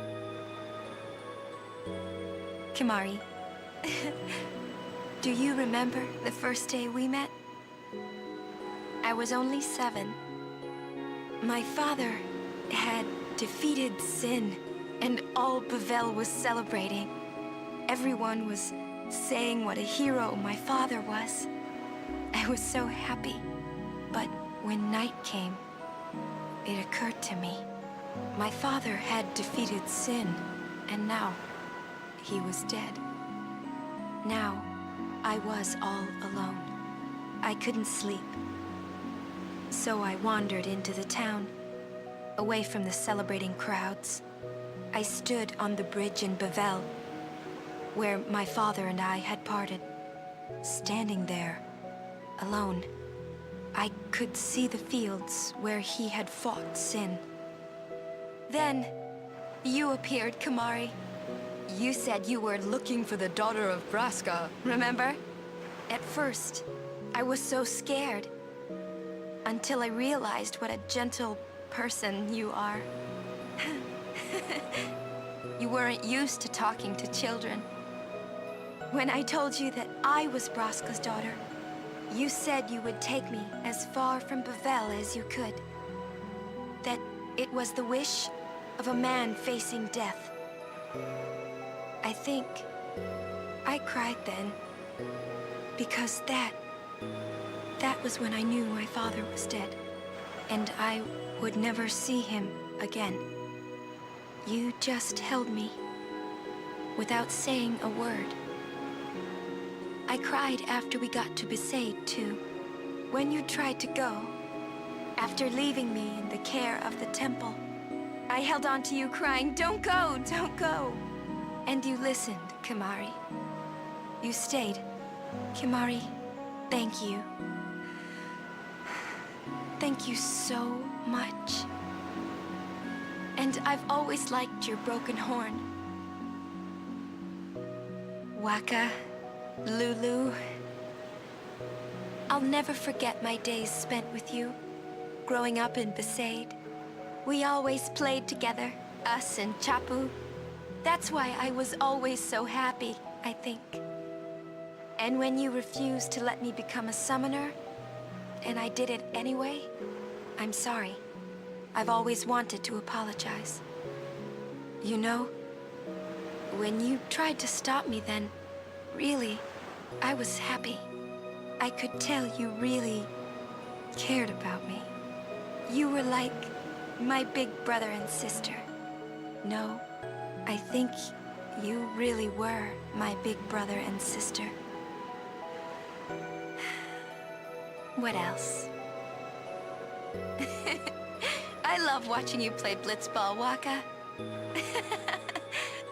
Kimahri, do you remember the first day we met? I was only 7. My father had defeated Sin, and all Bavel was celebrating. Everyone was saying what a hero my father was. I was so happy. But when night came, it occurred to me. My father had defeated Sin, and now he was dead. Now, I was all alone. I couldn't sleep. So I wandered into the town, away from the celebrating crowds. I stood on the bridge in Bavel, where my father and I had parted. Standing there, alone, I could see the fields where he had fought sin. Then, you appeared, Kimahri. You said you were looking for the daughter of Braska, remember? At first, I was so scared, until I realized what a gentle person you are. You weren't used to talking to children. When I told you that I was Braska's daughter, you said you would take me as far from Bavel as you could. That it was the wish of a man facing death. I think I cried then, because that was when I knew my father was dead, and I would never see him again. You just held me, without saying a word. I cried after we got to Besaid, too. When you tried to go, after leaving me in the care of the temple, I held on to you crying, "Don't go, don't go!" And you listened, Kimahri. You stayed. Kimahri, thank you. Thank you so much. And I've always liked your broken horn. Wakka, Lulu. I'll never forget my days spent with you, growing up in Besaid. We always played together, us and Chapu. That's why I was always so happy, I think. And when you refused to let me become a summoner, and I did it anyway, I'm sorry. I've always wanted to apologize. You know, when you tried to stop me then, really, I was happy. I could tell you really cared about me. You were like my big brother and sister. No, I think you really were my big brother and sister. What else? I love watching you play blitzball, Wakka.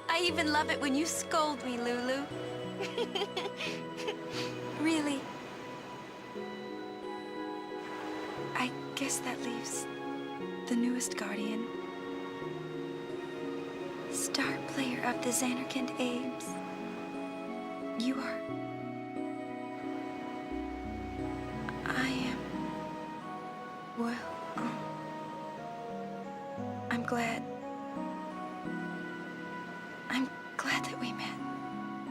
I even love it when you scold me, Lulu. Really. I guess that leaves the newest Guardian. Star player of the Zanarkand Ames. You are. I am. Well, I'm glad. I'm glad that we met.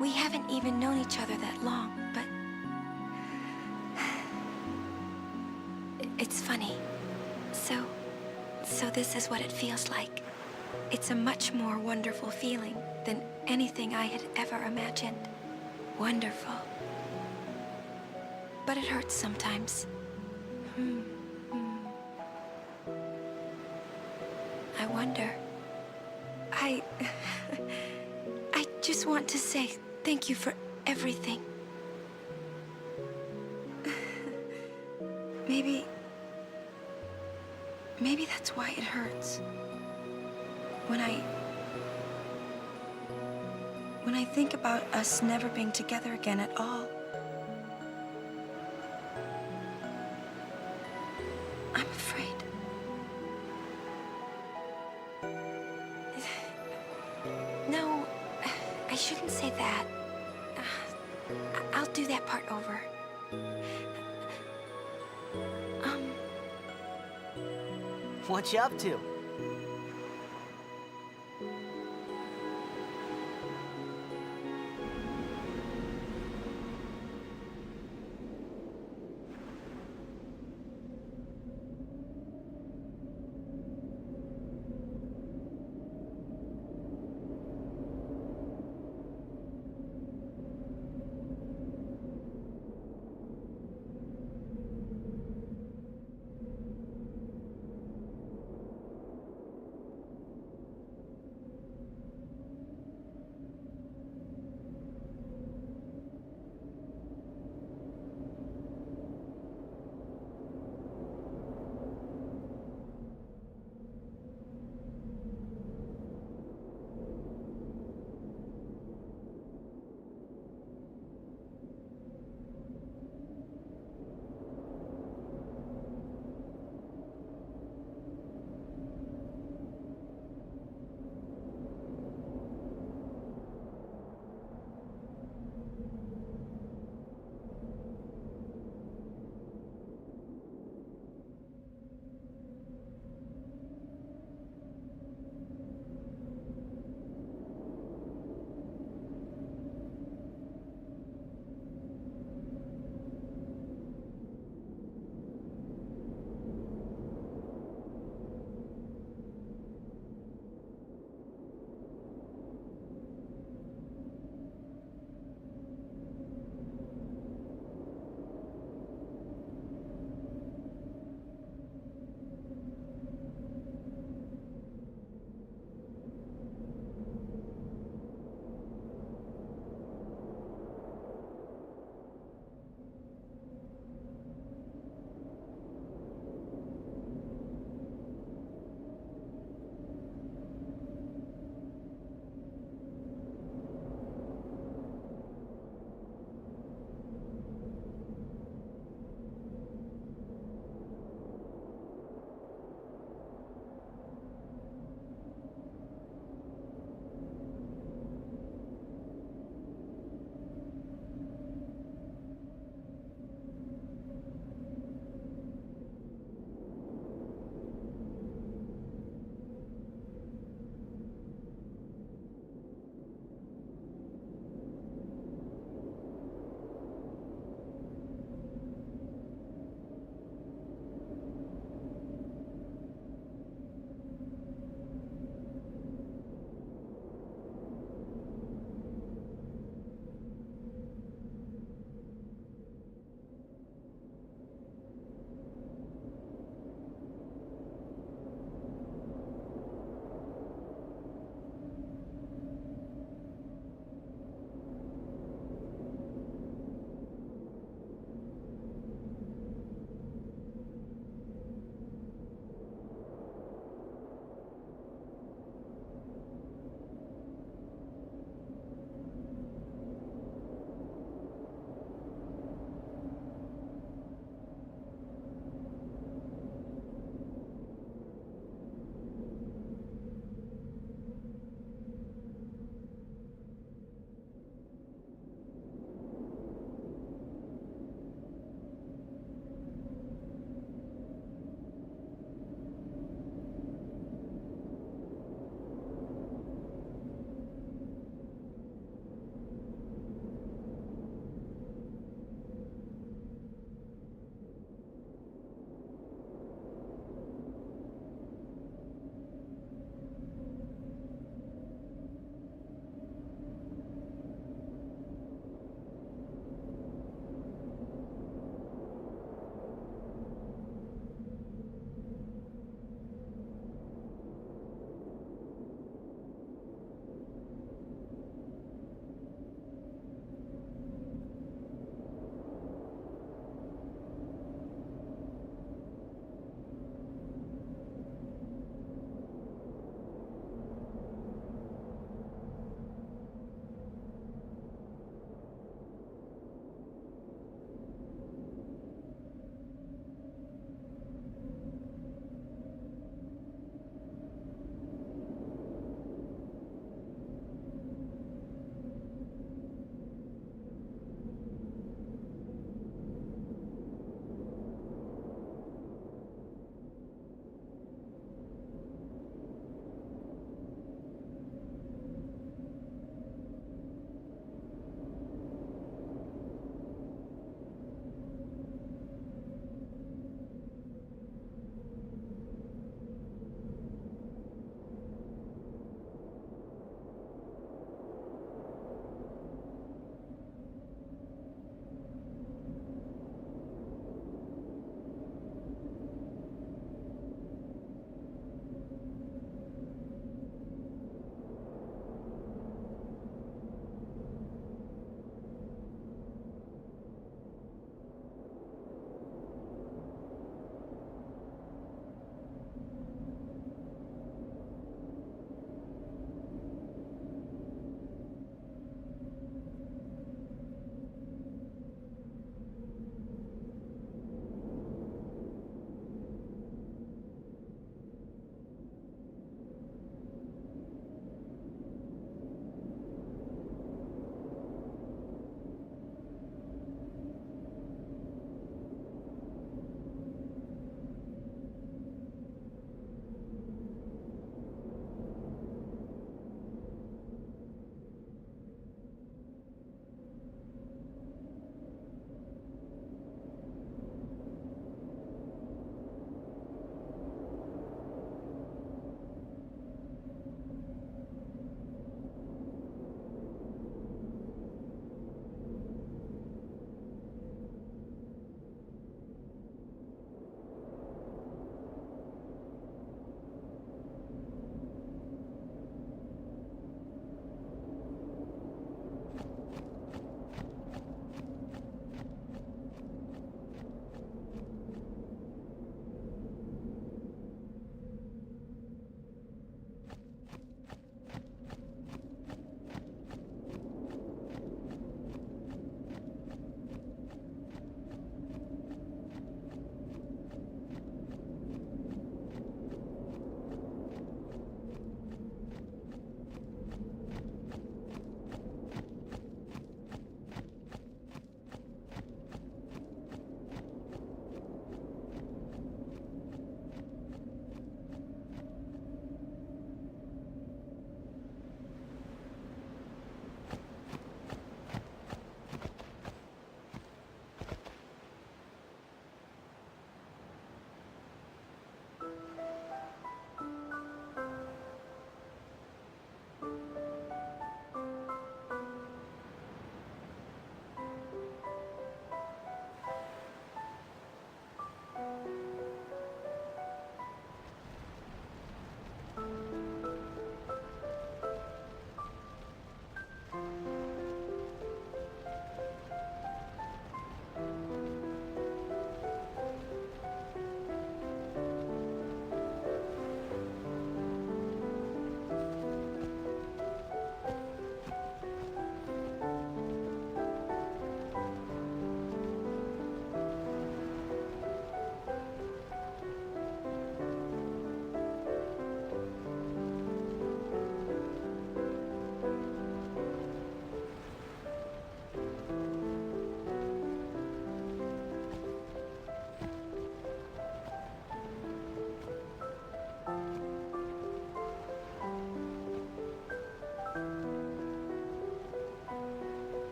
We haven't even known each other that long, but it's funny. So this is what it feels like. It's a much more wonderful feeling than anything I had ever imagined. Wonderful. But it hurts sometimes. I wonder. I just want to say thank you for everything. Maybe that's why it hurts. When I think about us never being together again at all, I'm afraid. No, I shouldn't say that. I'll do that part over. What you up to?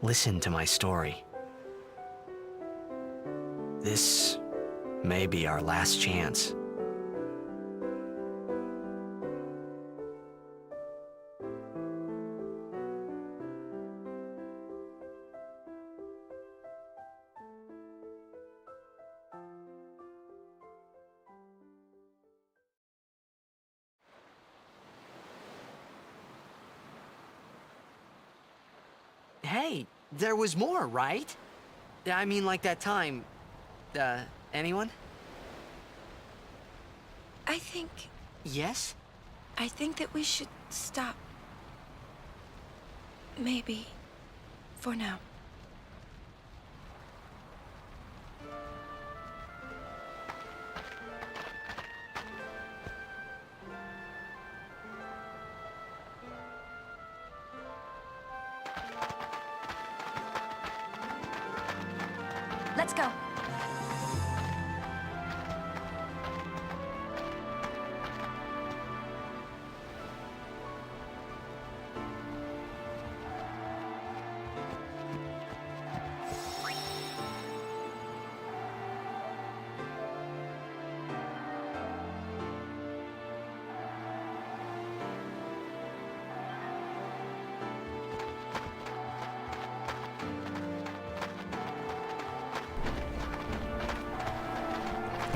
Listen to my story. This may be our last chance. Hey, there was more, right? I mean, like that time. Anyone? I think... Yes? I think that we should stop. Maybe. For now. Let's go.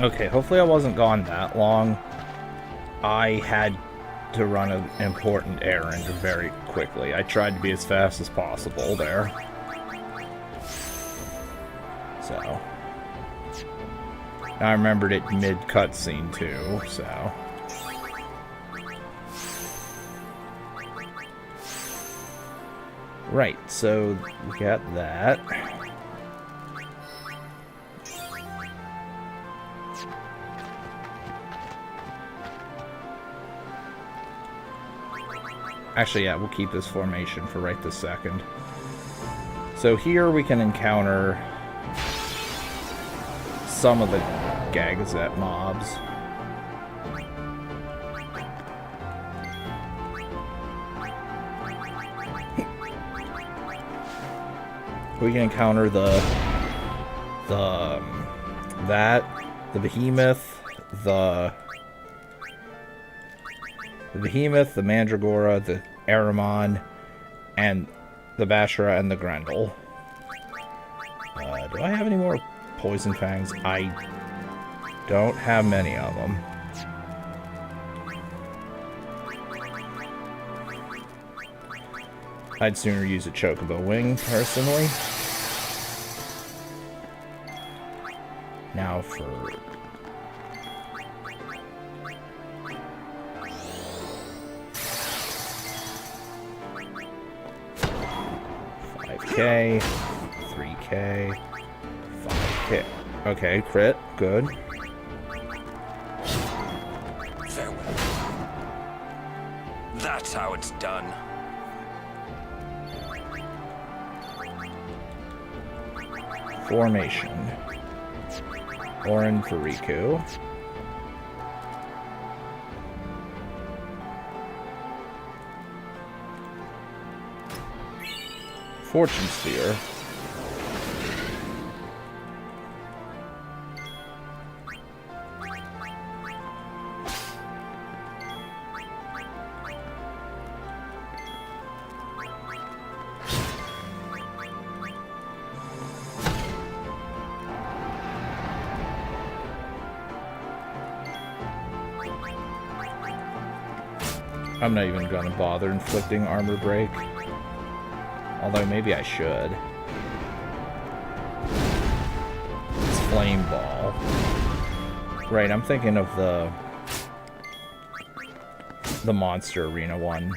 Okay, hopefully I wasn't gone that long. I had to run an important errand very quickly. I tried to be as fast as possible there. So. I remembered it mid-cutscene too, so. Right, so we got that. Actually, yeah, we'll keep this formation for right this second. So here we can encounter some of the Gagazet mobs. We can encounter the Behemoth, the Behemoth, the Mandragora, the Ahriman, and the Bashara and the Grendel. Do I have any more Poison Fangs? I don't have many of them. I'd sooner use a Chocobo Wing, personally. Now for... $5K, 3K, 5K. Okay, crit, good. Farewell. That's how it's done. Formation. Orin for Riku. Fortune Sphere. I'm not even gonna bother inflicting armor break. Although maybe I should. It's Flame Ball. Right, I'm thinking of the Monster Arena one.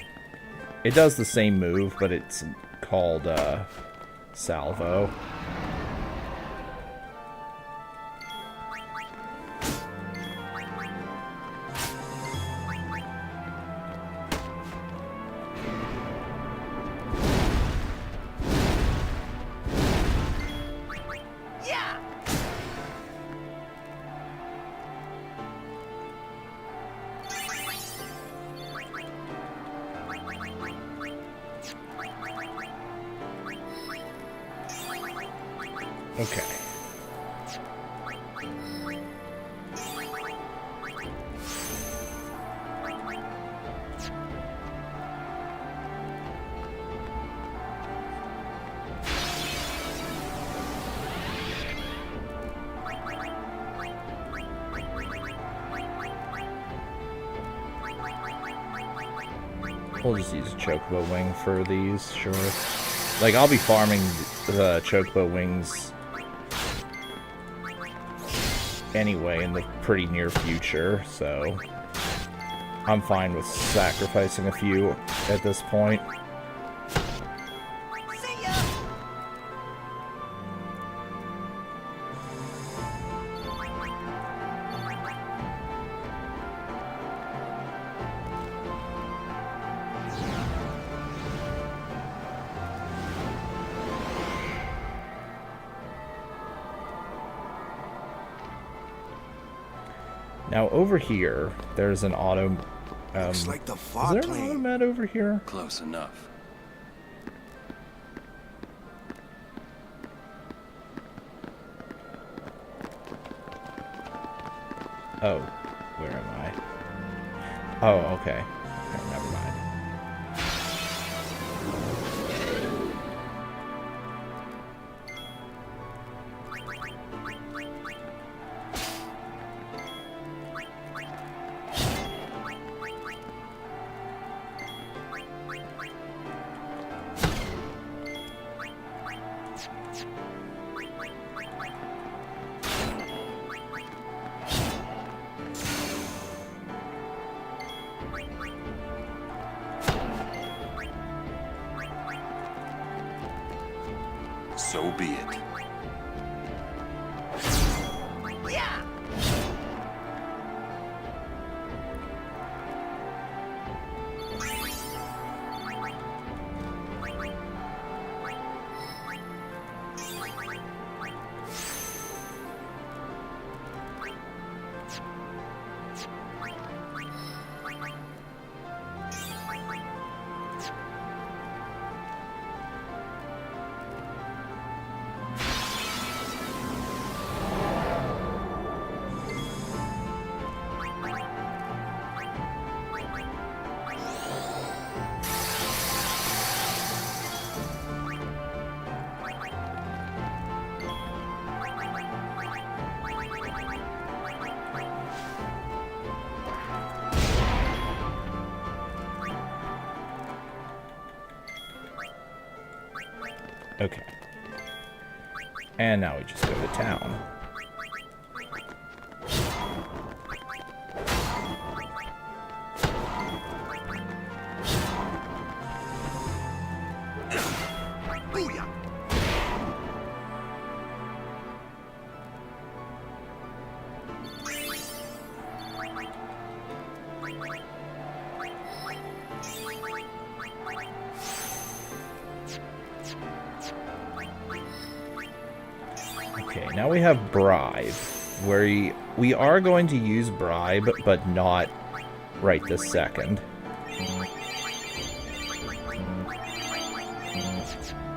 It does the same move, but it's called Salvo. Okay. We'll just use a Chocobo wing for these, sure. Like, I'll be farming the Chocobo wings anyway in the pretty near future, so I'm fine with sacrificing a few at this point. Now over here, there's an auto. Looks like the Is fog there plane. an automat over here? Close enough. Oh, where am I? Oh, okay. Okay, never mind. So be it. Okay. And now we just go to town. Okay, now we have Bribe, where we are going to use Bribe, but not right this second.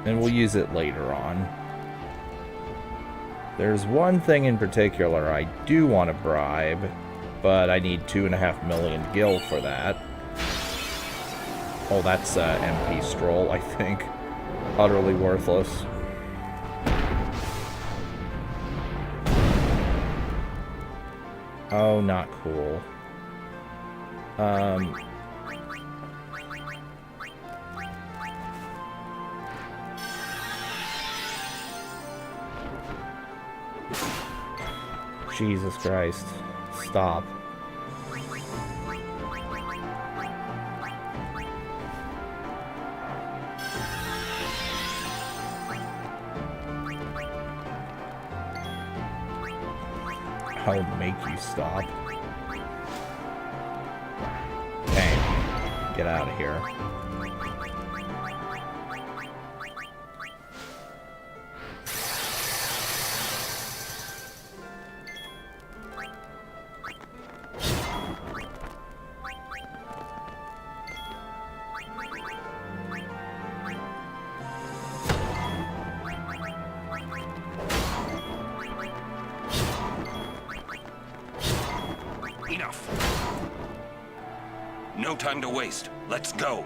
And we'll use it later on. There's one thing in particular I do want to bribe, but I need 2.5 million gil for that. Oh, that's MP Stroll, I think. Utterly worthless. Oh, not cool. Jesus Christ. Stop. I'll make you stop. Dang. Get out of here. No time to waste. Let's go.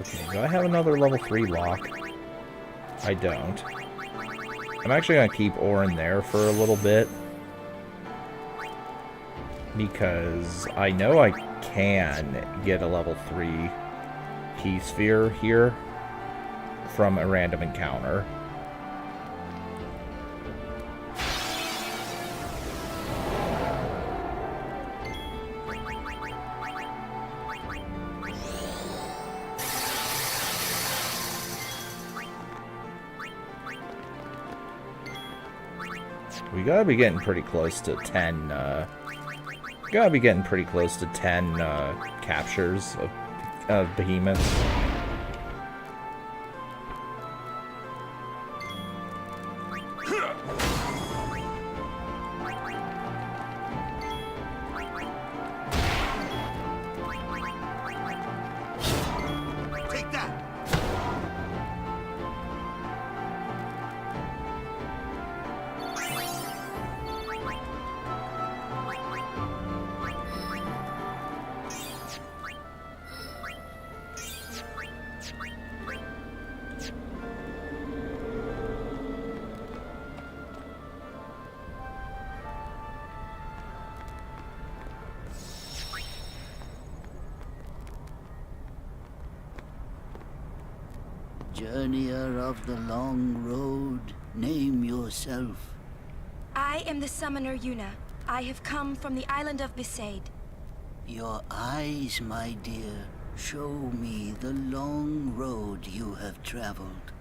Okay, do I have another level 3 lock? I don't. I'm actually gonna keep Orin there for a little bit. Because I know I can get a level 3 key sphere here from a random encounter. We gotta be getting pretty close to 10, gotta be getting pretty close to 10, captures of behemoths. Take that! Journeyer of the long road, name yourself. I am the summoner Yuna. I have come from the island of Besaid. Your eyes, my dear, show me the long road you have traveled.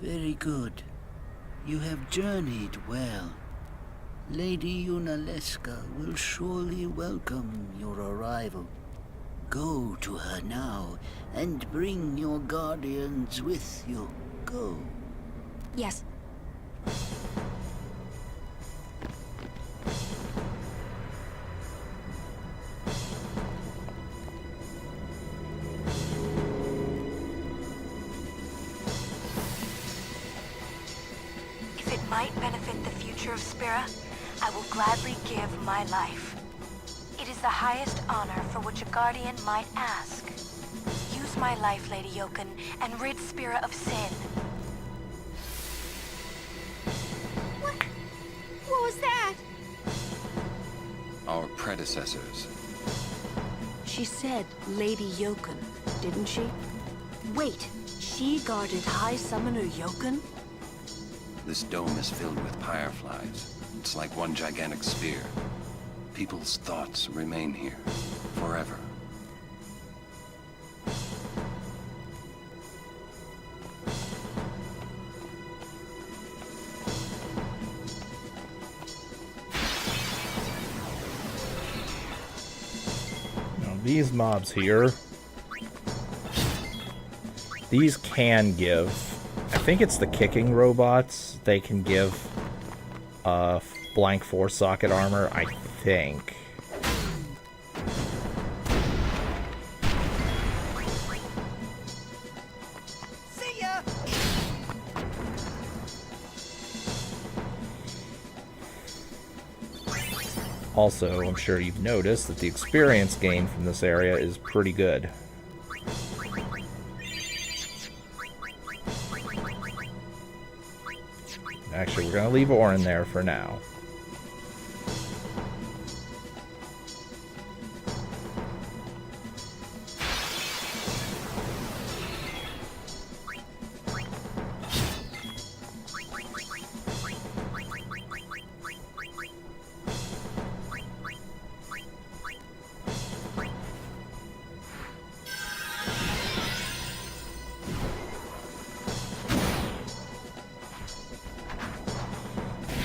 Very good. You have journeyed well. Lady Yunalesca will surely welcome your arrival. Go to her now, and bring your guardians with you. Go. Yes. If it might benefit the future of Spira, I will gladly give my life. It is the highest honor for which a guardian might ask. Use my life, Lady Yoken, and rid Spira of sin. What was that? Our predecessors. She said Lady Yoken, didn't she? Wait, she guarded High Summoner Yoken? This dome is filled with fireflies. It's like one gigantic sphere. People's thoughts remain here, forever. Now, these mobs here, these can give, I think it's the kicking robots, they can give blank 4-socket armor, I think. See ya! Also, I'm sure you've noticed that the experience gain from this area is pretty good. Actually, we're gonna leave Orin there for now.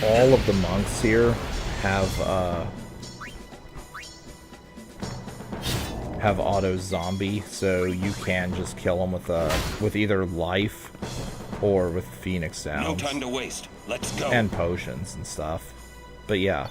All of the monks here have auto zombie, so you can just kill them with either life or with Phoenix sounds. No time to waste. Let's go. And potions and stuff. But yeah.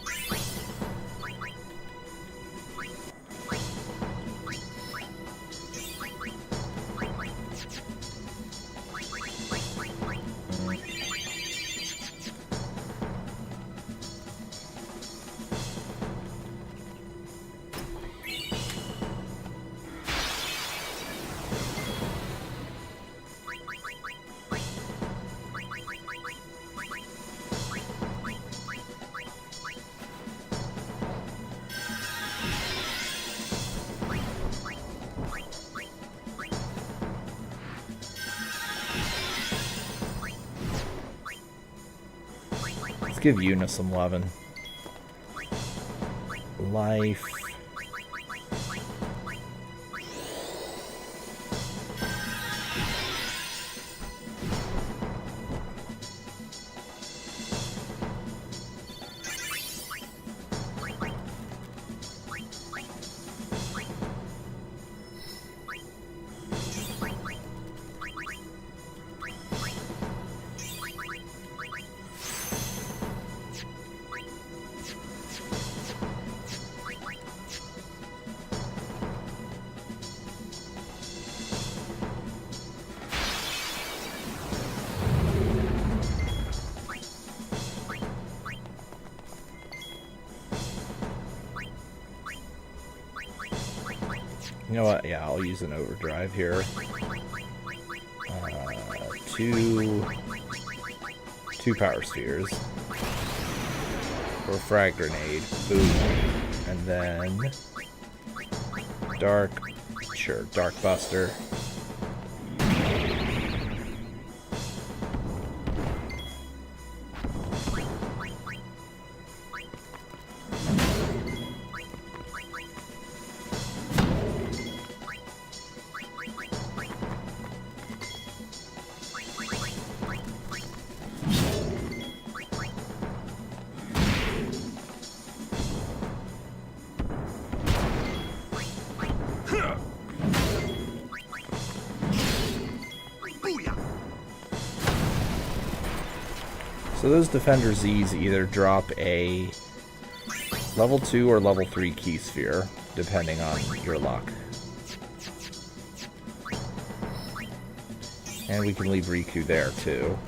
Let's give Yuna some lovin'. Life. You know what? Yeah, I'll use an overdrive here. Two power spheres. Or frag grenade. Boom. And then dark buster. So those Defender Zs either drop a level 2 or level 3 key sphere, depending on your luck. And we can leave Riku there too.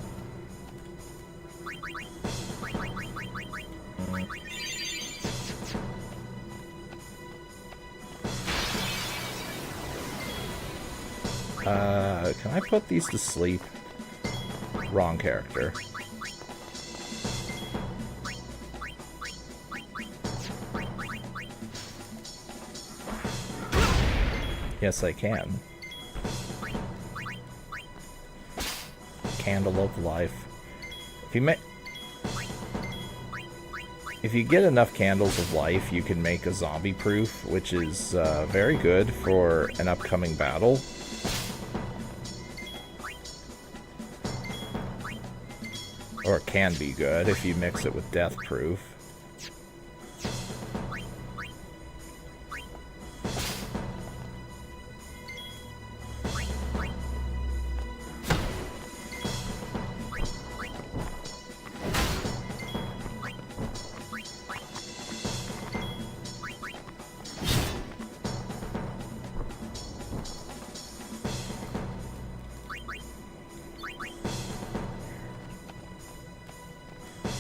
Can I put these to sleep? Wrong character. Yes, I can. Candle of Life. If you get enough Candles of Life, you can make a zombie proof, which is very good for an upcoming battle. Or it can be good if you mix it with Death Proof.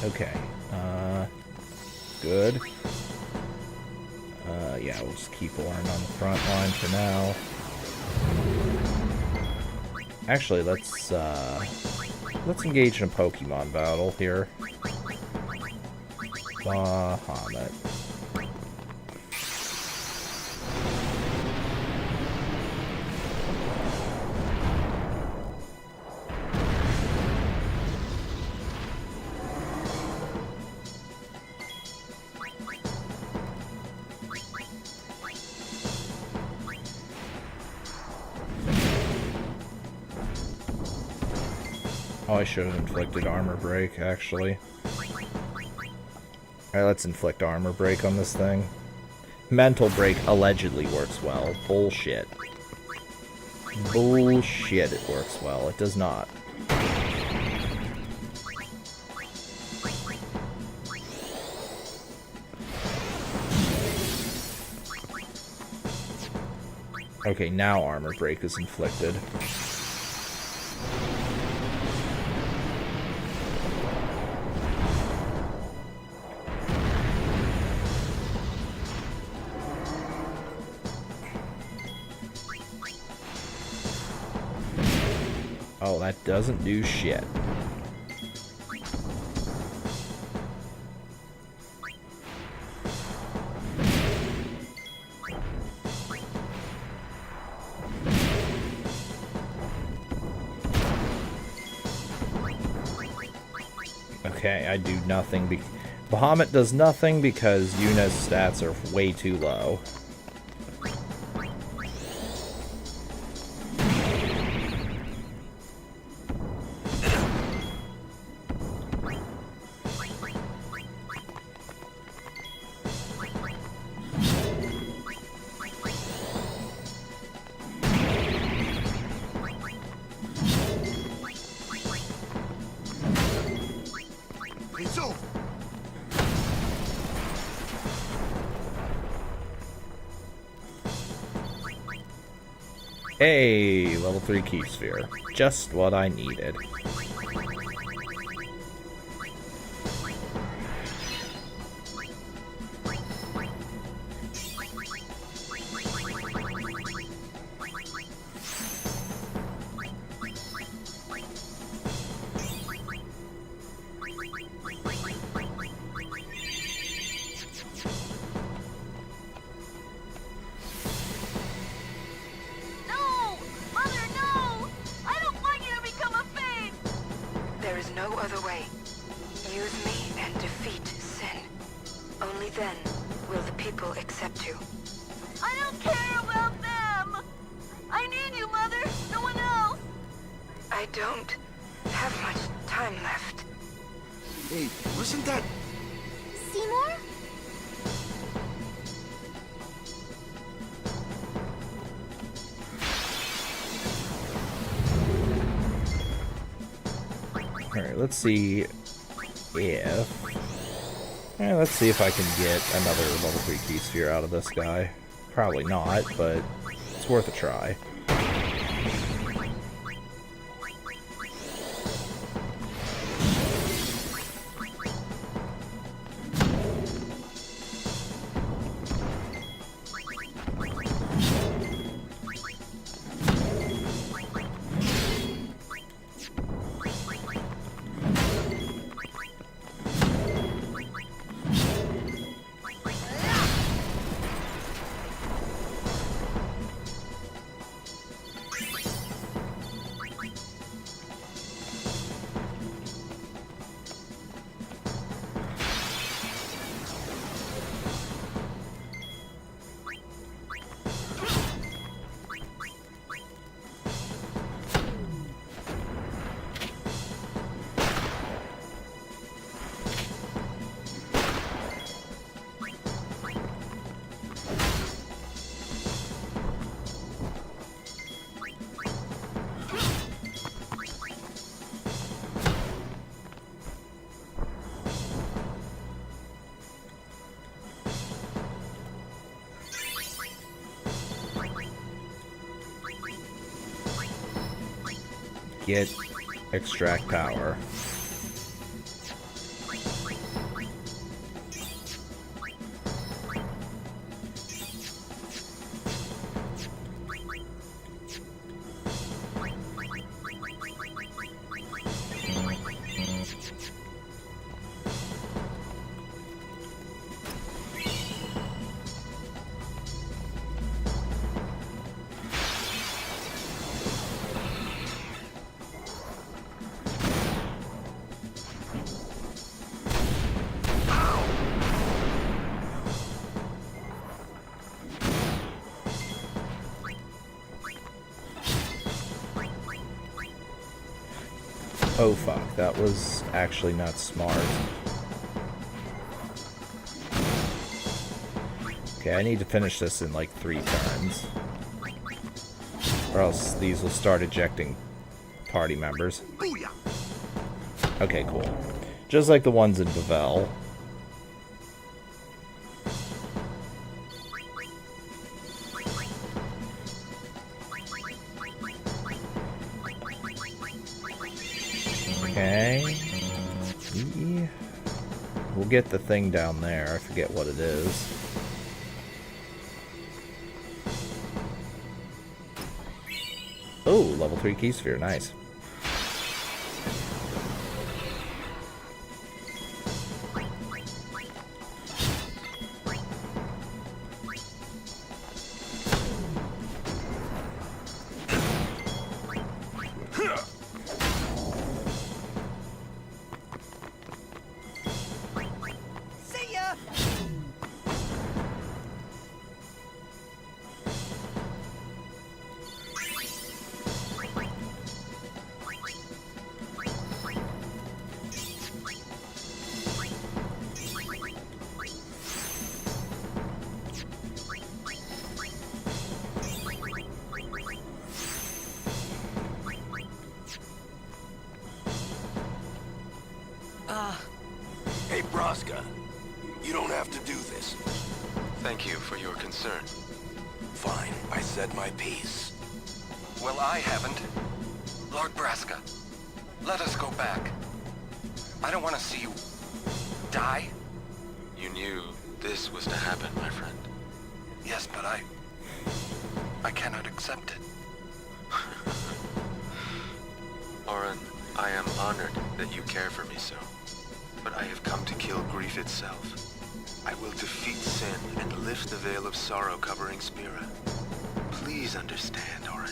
Okay, good. Yeah, we'll just keep Auron on the front line for now. Actually, let's engage in a Pokemon battle here. Bahamut. Oh, I should have inflicted armor break, actually. Alright, let's inflict armor break on this thing. Mental break allegedly works well. Bullshit. Bullshit, it works well. It does not. Okay, now armor break is inflicted. Oh, that doesn't do shit. Okay, I do nothing. Bahamut does nothing because Yuna's stats are way too low. Hey, level 3 key sphere. Just what I needed. Let's see if... let's see if I can get another level 3 key sphere out of this guy. Probably not, but it's worth a try. Get extract power. Oh fuck, that was actually not smart. Okay, I need to finish this in like 3 turns. Or else these will start ejecting party members. Okay, cool. Just like the ones in Bevelle. Okay. We'll get the thing down there. I forget what it is. Oh, level 3 key sphere. Nice. Braska. You don't have to do this. Thank you for your concern. Fine, I said my piece. Well, I haven't. Lord Braska, let us go back. I don't want to see you die. You knew this was to happen, my friend. Yes, but I cannot accept it. Oren, I am honored that you care for me so. But I have come to kill grief itself. I will defeat sin and lift the veil of sorrow covering Spira. Please understand, Oren.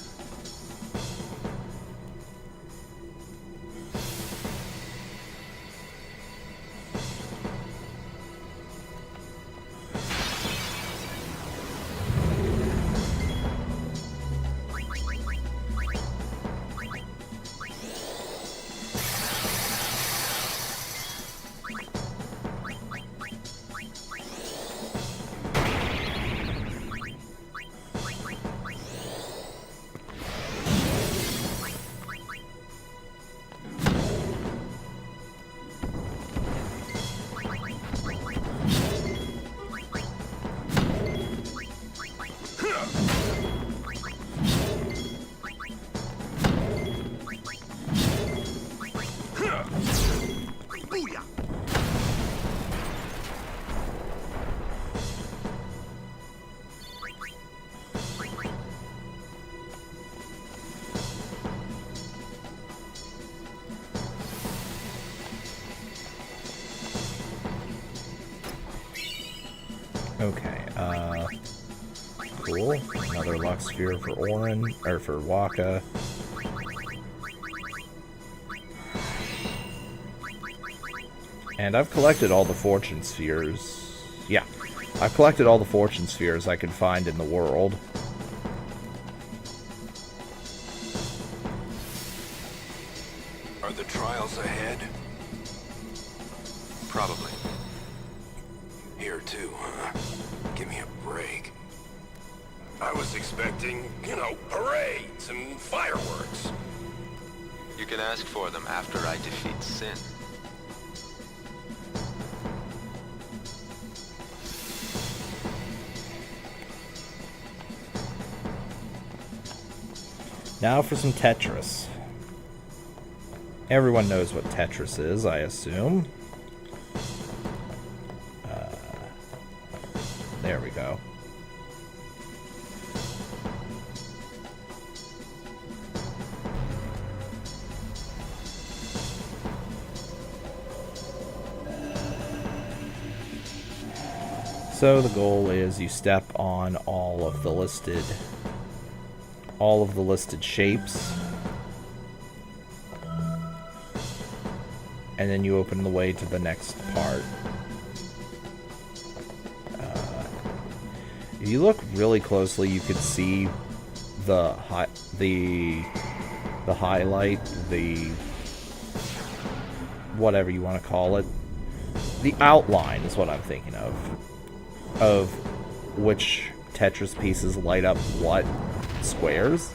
Okay, cool. Another luck sphere for Oren, or for Wakka. And I've collected all the fortune spheres. Yeah, I've collected all the fortune spheres I can find in the world. Are the trials ahead? Probably. Here too, huh? Give me a break. I was expecting, you know, parades and fireworks. You can ask for them after I defeat sin. Now for some Tetris. Everyone knows what Tetris is, I assume. There we go. So the goal is you step on all of the listed shapes, and then you open the way to the next part. If you look really closely, you can see the highlight, the whatever you want to call it. The outline is what I'm thinking of which Tetris pieces light up what squares.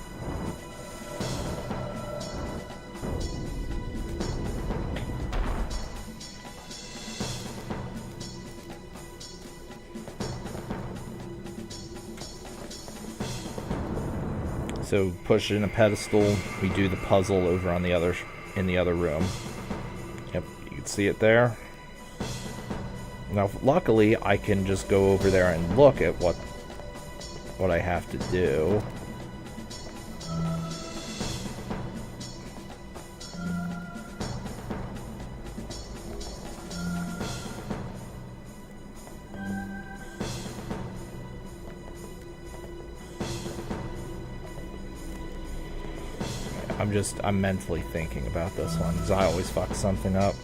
So push in a pedestal, we do the puzzle over on in the other room. Yep, you can see it there. Now luckily I can just go over there and look at what I have to do. I'm mentally thinking about this one, because I always fuck something up.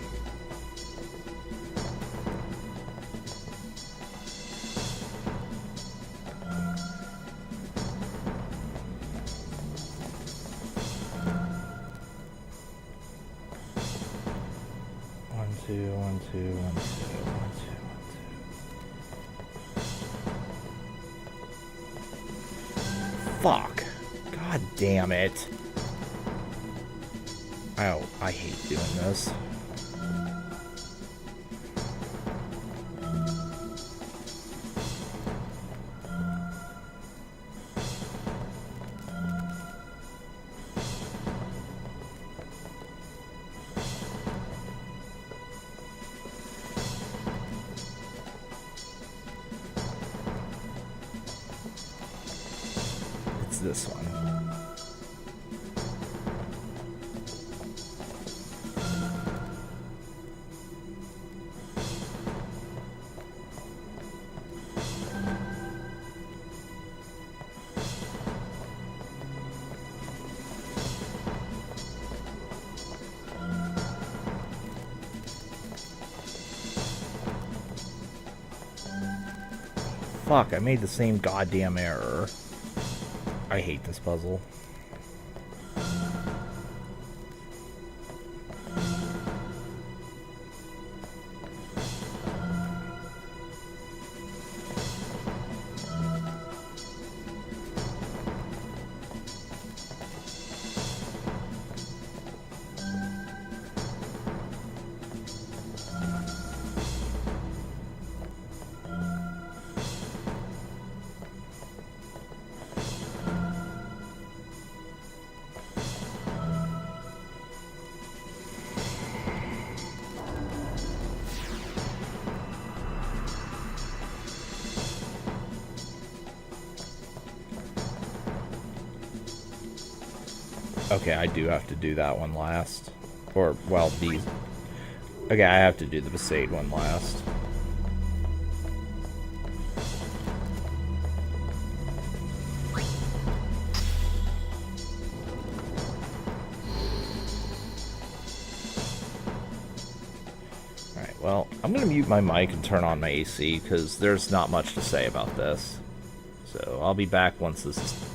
One, two, one, two, one, two, one, two, one, two. Fuck. God damn it. Oh, I hate doing this. this one. Fuck, I made the same goddamn error. I hate this puzzle. Okay, I do have to do that one last. Or, well, these... Okay, I have to do the Besaid one last. Alright, well, I'm gonna mute my mic and turn on my AC, because there's not much to say about this. So, I'll be back once this is...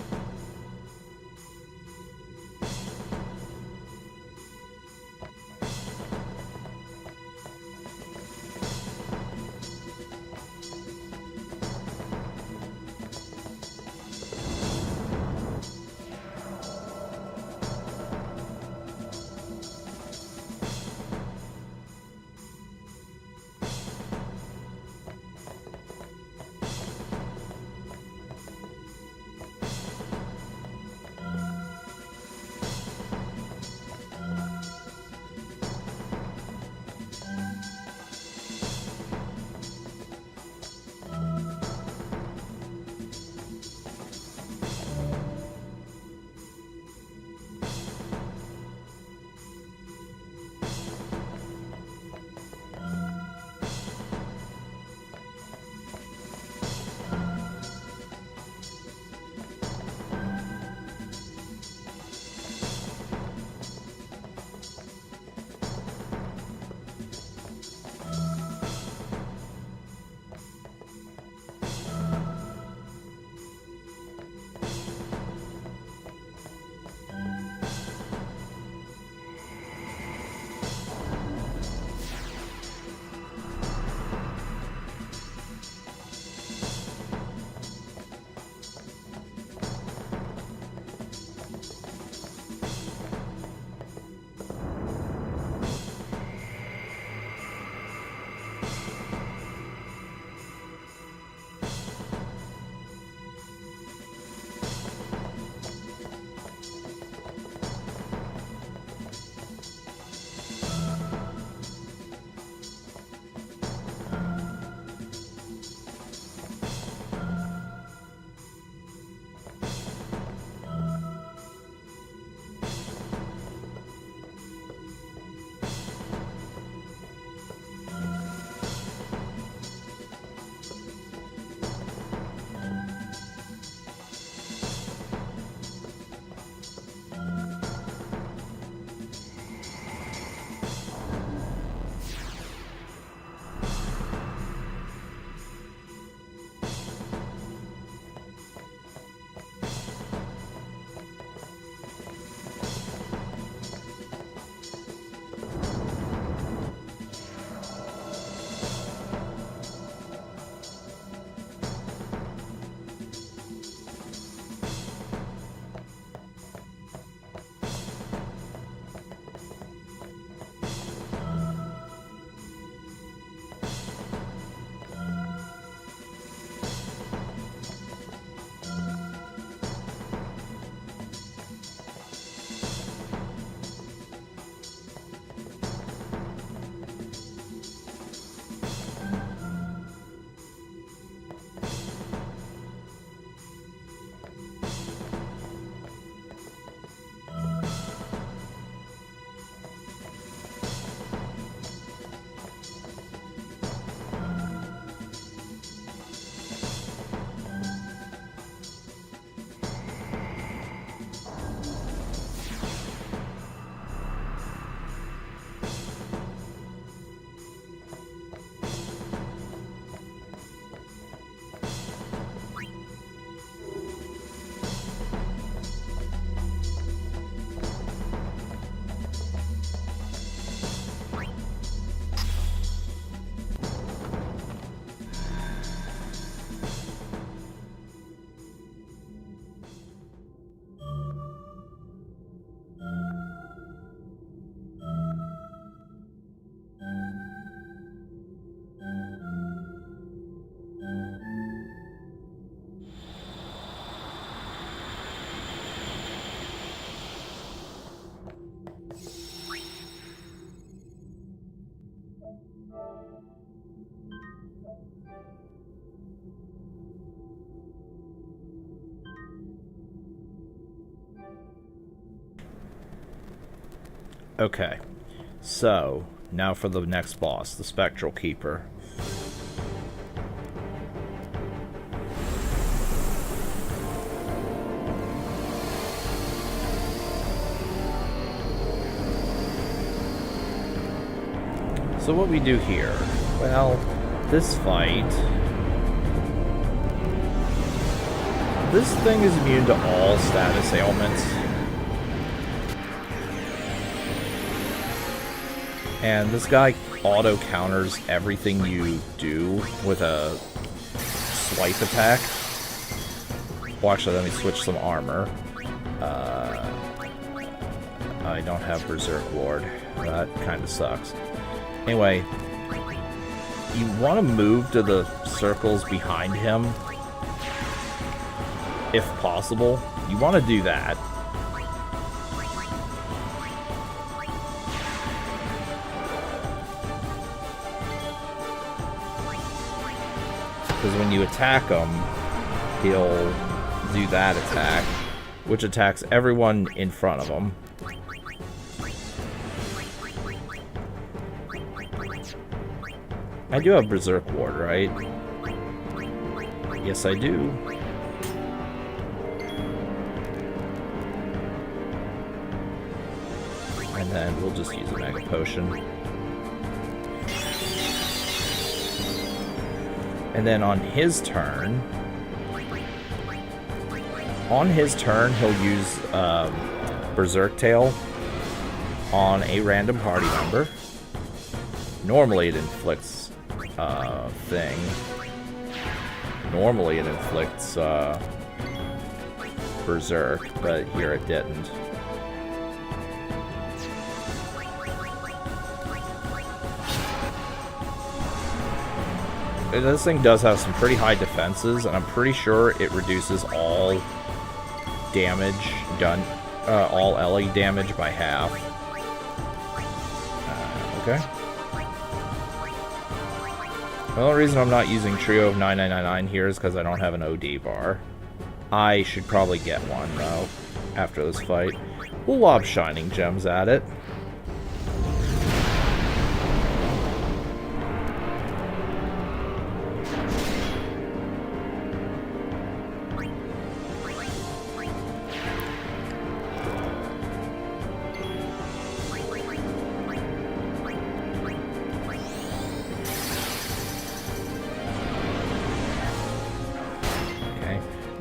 Okay, so now for the next boss, the Spectral Keeper. So what we do here, well, this fight, this thing is immune to all status ailments. And this guy auto-counters everything you do with a swipe attack. Well, actually, let me switch some armor. I don't have Berserk Ward. That kind of sucks. Anyway, you want to move to the circles behind him, if possible. You want to do that. Because when you attack him, he'll do that attack, which attacks everyone in front of him. I do have Berserk Ward, right? Yes, I do. And then we'll just use a Mega Potion. And then on his turn, he'll use Berserk Tail on a random party member. Normally it inflicts thing. Normally it inflicts Berserk, but here it didn't. This thing does have some pretty high defenses, and I'm pretty sure it reduces all damage done, all LE damage by half. Okay. The only reason I'm not using Trio of 9999 here is because I don't have an OD bar. I should probably get one, though, after this fight. We'll lob Shining Gems at it.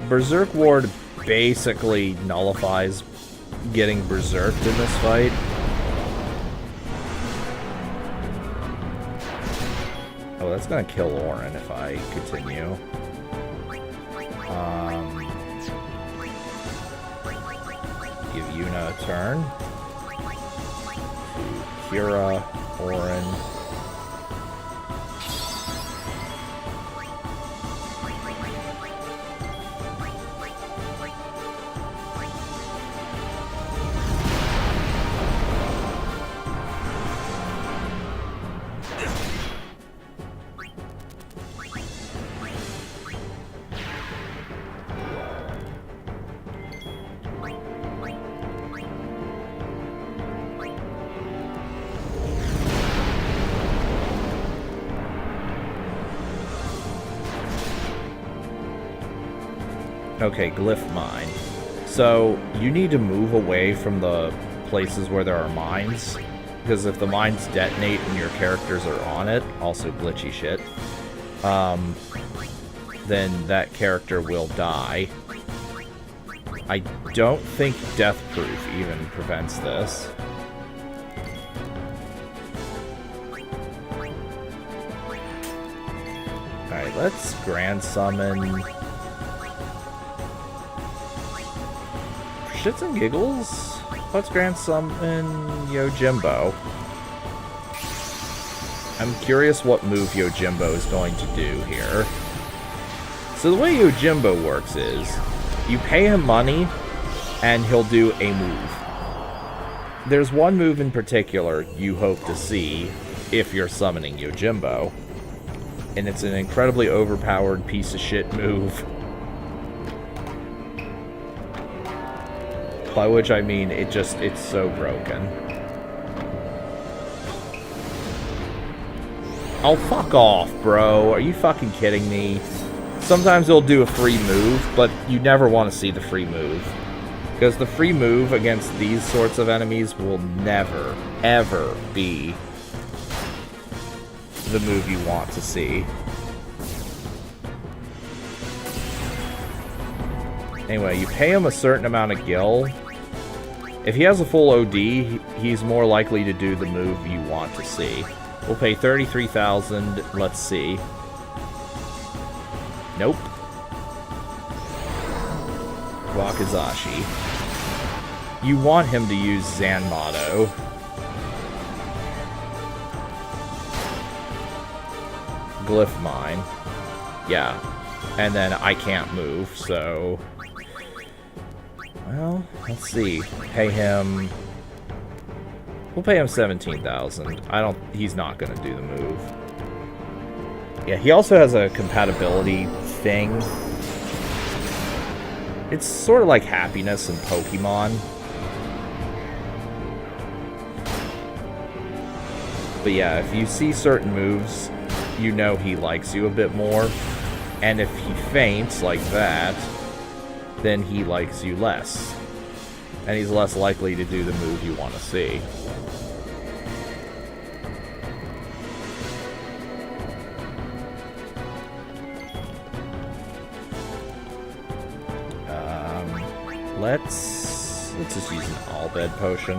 Berserk Ward basically nullifies getting berserked in this fight. Oh, that's gonna kill Orin if I continue. Give Yuna a turn. Kira, Orin. Okay, Glyph Mine. So, you need to move away from the places where there are mines, because if the mines detonate and your characters are on it, also glitchy shit, then that character will die. I don't think Death Proof even prevents this. Alright, let's Grand Summon... Shits and giggles, let's Grand Summon Yojimbo. I'm curious what move Yojimbo is going to do here. So the way Yojimbo works is, you pay him money, and he'll do a move. There's one move in particular you hope to see if you're summoning Yojimbo. And it's an incredibly overpowered piece of shit move. By which I mean, it's so broken. Oh, fuck off, bro. Are you fucking kidding me? Sometimes it'll do a free move, but you never want to see the free move. Because the free move against these sorts of enemies will never, ever be the move you want to see. Anyway, you pay him a certain amount of gil. If he has a full OD, he's more likely to do the move you want to see. We'll pay 33,000. Let's see. Nope. Wakizashi. You want him to use Zanmato. Glyph Mine. Yeah. And then I can't move, so... Well, let's see. Pay him... We'll pay him 17,000. He's not gonna do the move. Yeah, he also has a compatibility thing. It's sort of like happiness in Pokemon. But yeah, if you see certain moves, you know he likes you a bit more. And if he faints like that, then he likes you less. And he's less likely to do the move you want to see. Let's just use an All-Bed potion.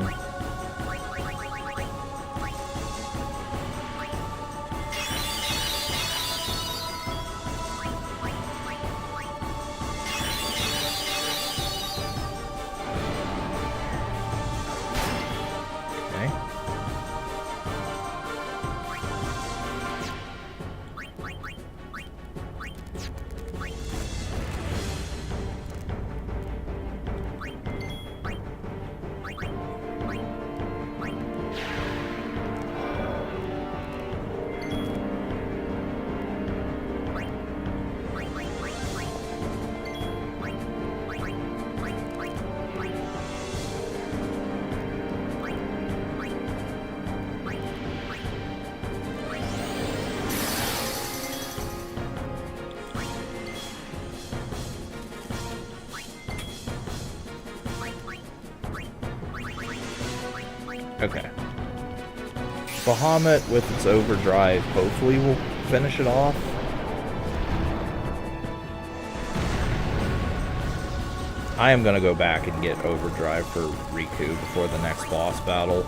Okay. Bahamut with its overdrive hopefully will finish it off. I am gonna go back and get overdrive for Riku before the next boss battle.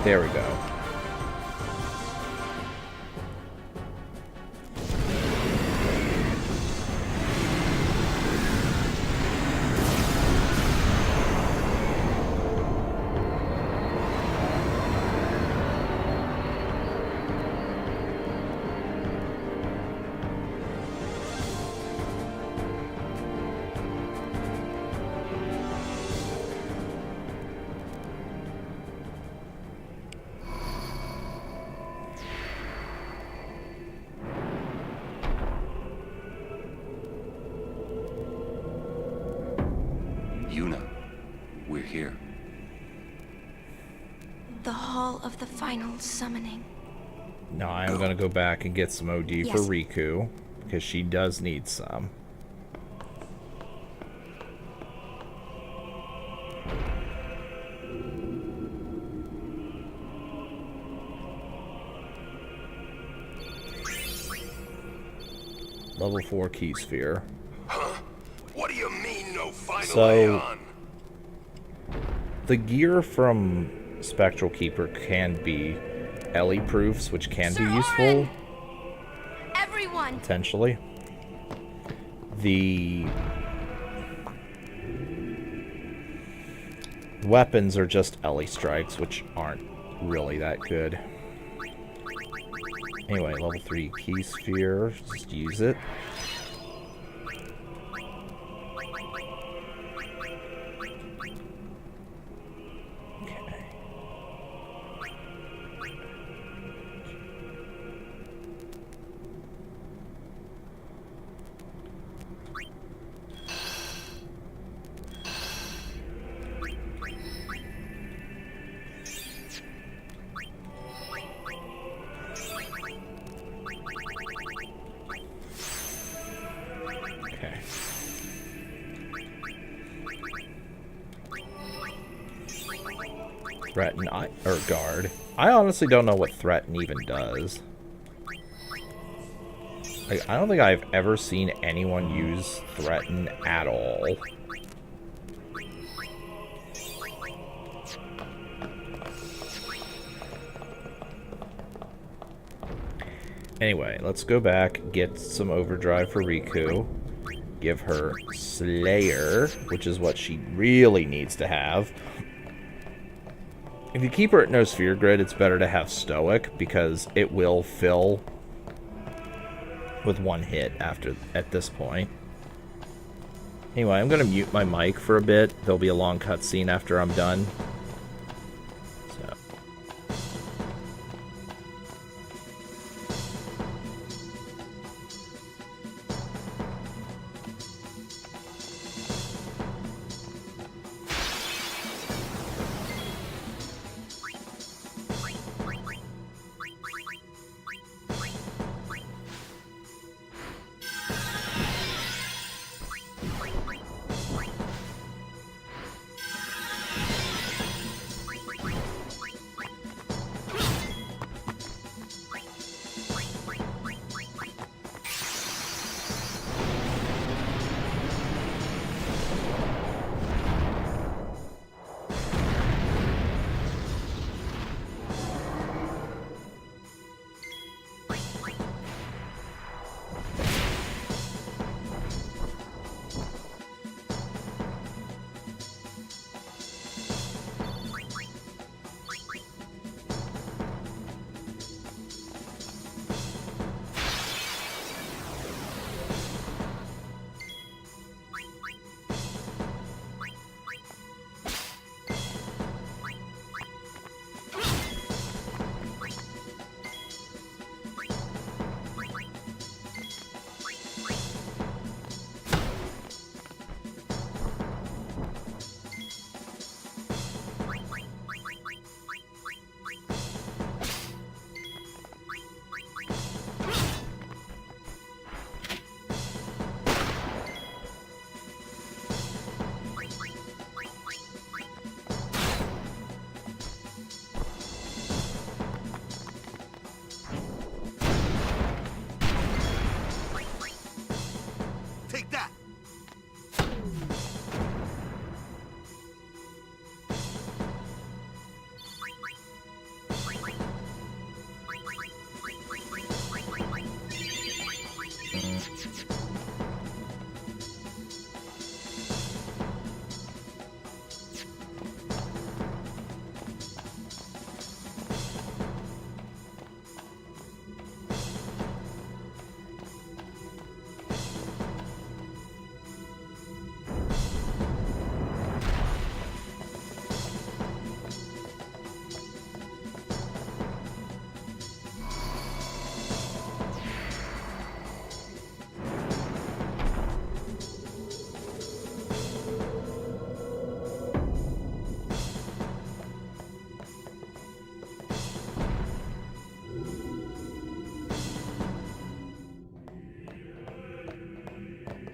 There we go. Yuna, we're here. The Hall of the Final Summoning. Now I am gonna go back and get some OD for Riku, because she does need some. Level 4 Key Sphere. Huh? What do you mean, no final So, Aeon? the gear from Spectral Keeper can be Ellie proofs, which can be useful. Everyone! Potentially. The weapons are just Ellie strikes, which aren't really that good. Anyway, level 3 key sphere. Just use it. Threaten or guard. I honestly don't know what threaten even does. Like, I don't think I've ever seen anyone use threaten at all. Anyway, let's go back, get some overdrive for Riku. Give her Slayer, which is what she really needs to have. If you keep her at no sphere grid, it's better to have Stoic, because it will fill with one hit at this point. Anyway, I'm going to mute my mic for a bit. There'll be a long cutscene after I'm done.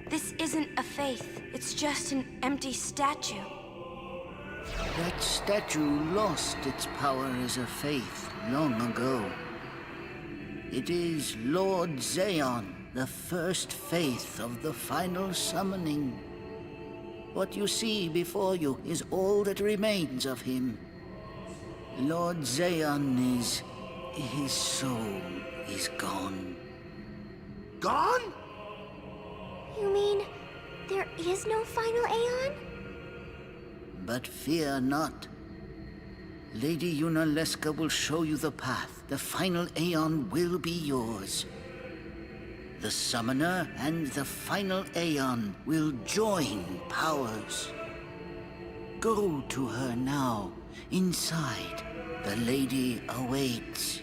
This isn't a faith. It's just an empty statue. That statue lost its power as a faith long ago. It is Lord Zaon, the first faith of the final summoning. What you see before you is all that remains of him. Lord Zaon is... his soul is gone. Gone? You mean there is no final Aeon? But fear not. Lady Yunalesca will show you the path. The final Aeon will be yours. The Summoner and the final Aeon will join powers. Go to her now. Inside, the lady awaits.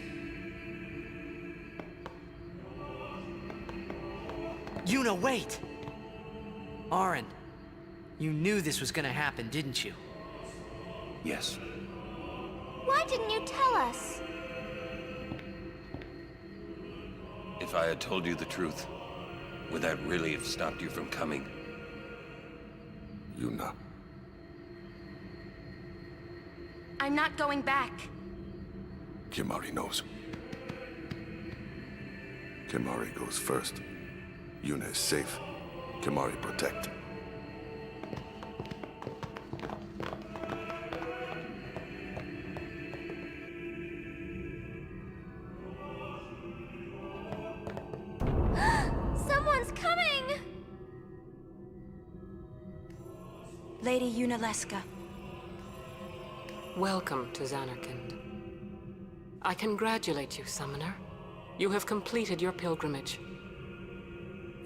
Yuna, wait! Auron, you knew this was gonna happen, didn't you? Yes. Why didn't you tell us? If I had told you the truth, would that really have stopped you from coming? Yuna. I'm not going back. Kimahri knows. Kimahri goes first. Yuna is safe. Kimahri protect. Someone's coming! Lady Yunalesca. Welcome to Zanarkand. I congratulate you, Summoner. You have completed your pilgrimage.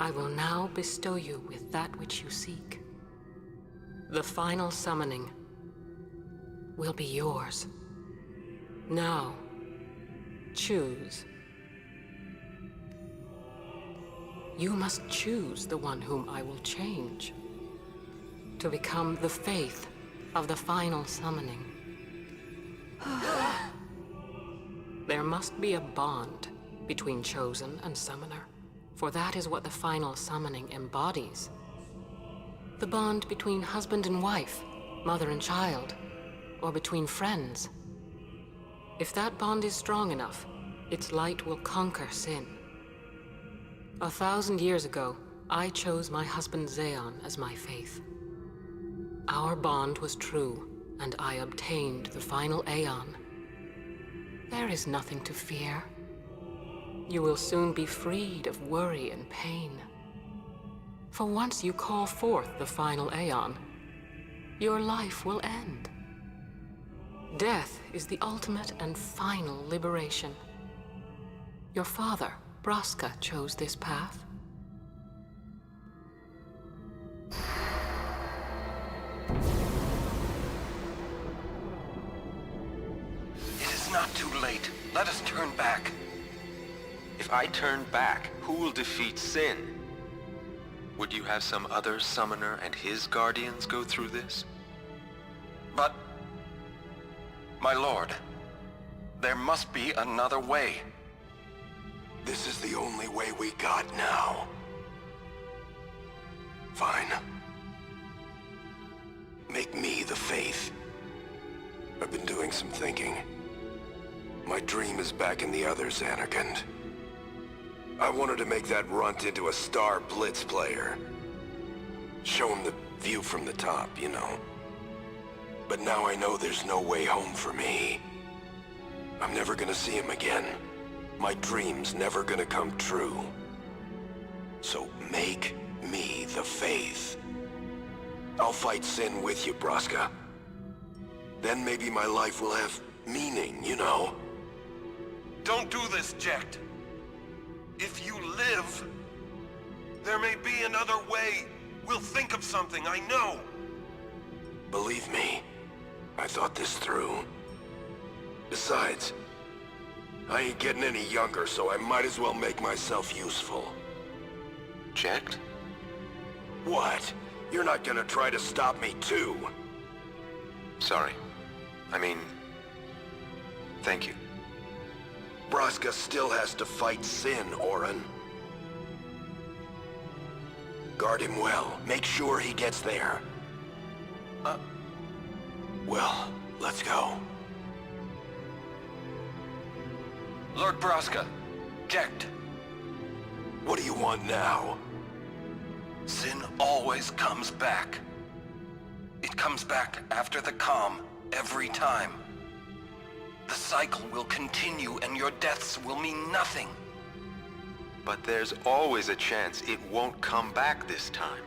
I will now bestow you with that which you seek. The final summoning will be yours. Now, choose. You must choose the one whom I will change to become the faith of the final summoning. There must be a bond between Chosen and Summoner, for that is what the final summoning embodies. The bond between husband and wife, mother and child, or between friends. If that bond is strong enough, its light will conquer sin. 1,000 years ago, I chose my husband Zeon as my faith. Our bond was true, and I obtained the final Aeon. There is nothing to fear. You will soon be freed of worry and pain. For once you call forth the final Aeon, your life will end. Death is the ultimate and final liberation. Your father, Braska, chose this path. It is not too late. Let us turn back. If I turn back, who will defeat Sin? Would you have some other summoner and his guardians go through this? But... my lord, there must be another way. This is the only way we got now. Fine. Make me the faith. I've been doing some thinking. My dream is back in the other Zanarkand. I wanted to make that runt into a star blitz player. Show him the view from the top, you know. But now I know there's no way home for me. I'm never gonna see him again. My dream's never gonna come true. So make me the faith. I'll fight Sin with you, Braska. Then maybe my life will have meaning, you know? Don't do this, Jecht. If you live, there may be another way. We'll think of something, I know. Believe me, I thought this through. Besides, I ain't getting any younger, so I might as well make myself useful. Jecht? What? You're not gonna try to stop me too? Sorry. I mean... thank you. Braska still has to fight Sin, Auron. Guard him well. Make sure he gets there. Well, let's go. Lord Braska, Jecht. What do you want now? Sin always comes back. It comes back after the calm, every time. The cycle will continue and your deaths will mean nothing. But there's always a chance it won't come back this time.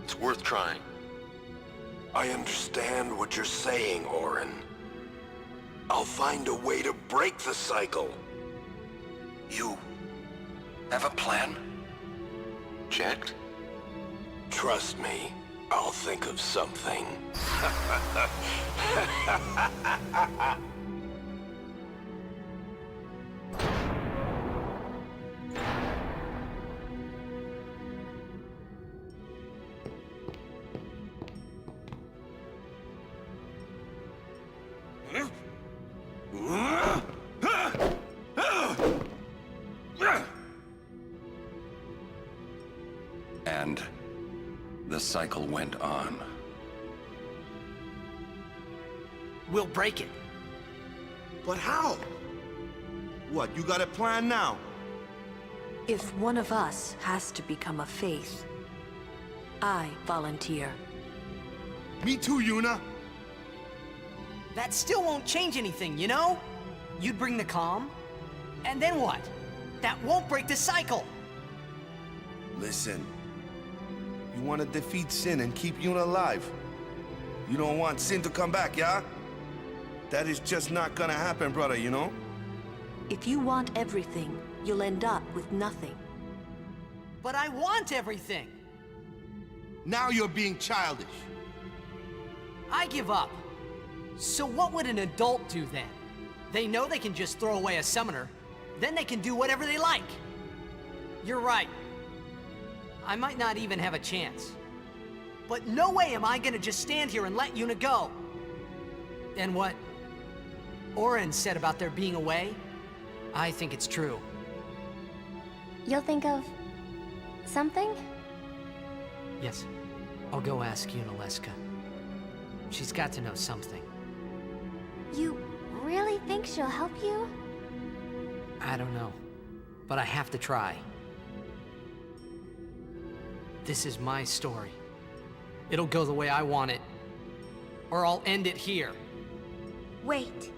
It's worth trying. I understand what you're saying, Auron. I'll find a way to break the cycle. You have a plan? Jecht? Trust me, I'll think of something. And the cycle went on. We'll break it. But how? What, you got a plan now? If one of us has to become a faith, I volunteer. Me too, Yuna. That still won't change anything, you know? You'd bring the calm, and then what? That won't break the cycle! Listen. You want to defeat Sin and keep Yuna alive. You don't want Sin to come back, yeah? That is just not gonna happen, brother, you know? If you want everything, you'll end up with nothing. But I want everything! Now you're being childish. I give up. So what would an adult do then? They know they can just throw away a summoner, then they can do whatever they like. You're right. I might not even have a chance. But no way am I gonna just stand here and let Yuna go. And what Auron said about there being a way, I think it's true. You'll think of something? Yes, I'll go ask Yunalesca. She's got to know something. You really think she'll help you? I don't know, but I have to try. This is my story. It'll go the way I want it, or I'll end it here. Wait.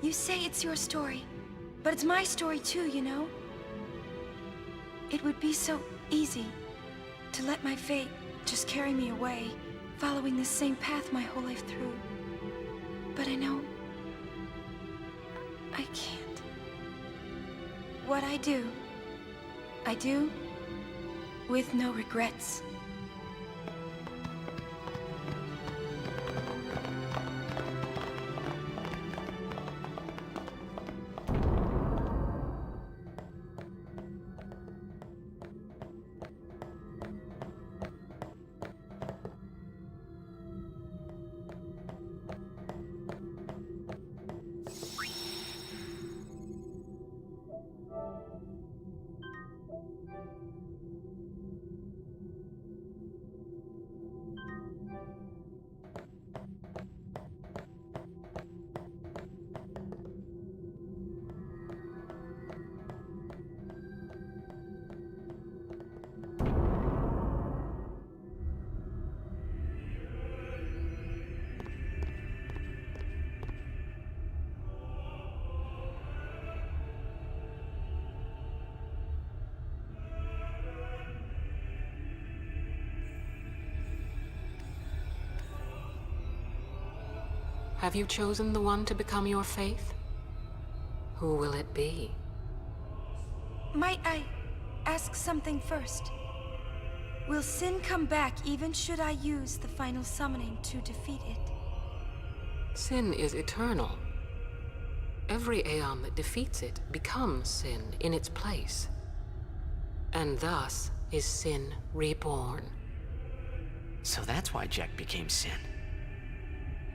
You say it's your story, but it's my story too, you know? It would be so easy to let my fate just carry me away, following the same path my whole life through. But I know I can't. What I do with no regrets. Have you chosen the one to become your faith? Who will it be? Might I ask something first? Will Sin come back even should I use the final summoning to defeat it? Sin is eternal. Every Aeon that defeats it becomes Sin in its place. And thus is Sin reborn. So that's why Jecht became Sin.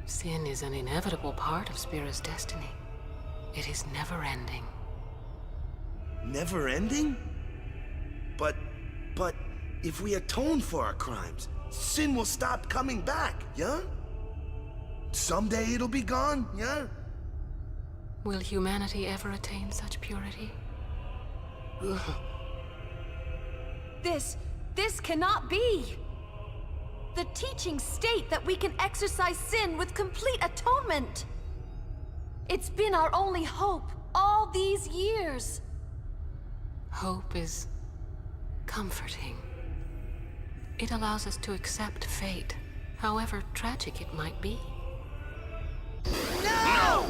Sin is an inevitable part of Spira's destiny. It is never-ending. Never-ending? But if we atone for our crimes, Sin will stop coming back, yeah? Someday it'll be gone, yeah? Will humanity ever attain such purity? This cannot be! The teachings state that we can exorcise sin with complete atonement! It's been our only hope all these years! Hope is comforting. It allows us to accept fate, however tragic it might be. No!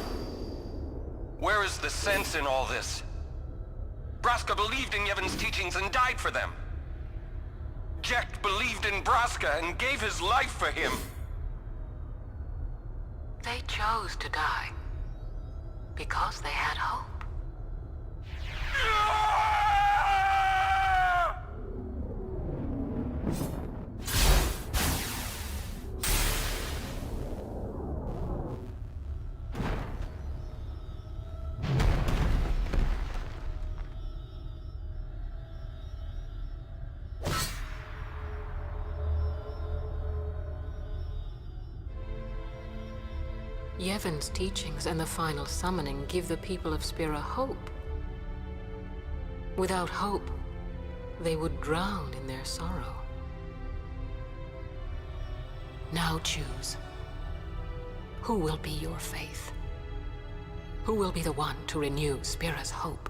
Where is the sense in all this? Braska believed in Yevon's teachings and died for them. Jecht believed in Braska and gave his life for him. They chose to die because they had hope. Yevon's teachings and the final summoning give the people of Spira hope. Without hope, they would drown in their sorrow. Now choose. Who will be your faith? Who will be the one to renew Spira's hope?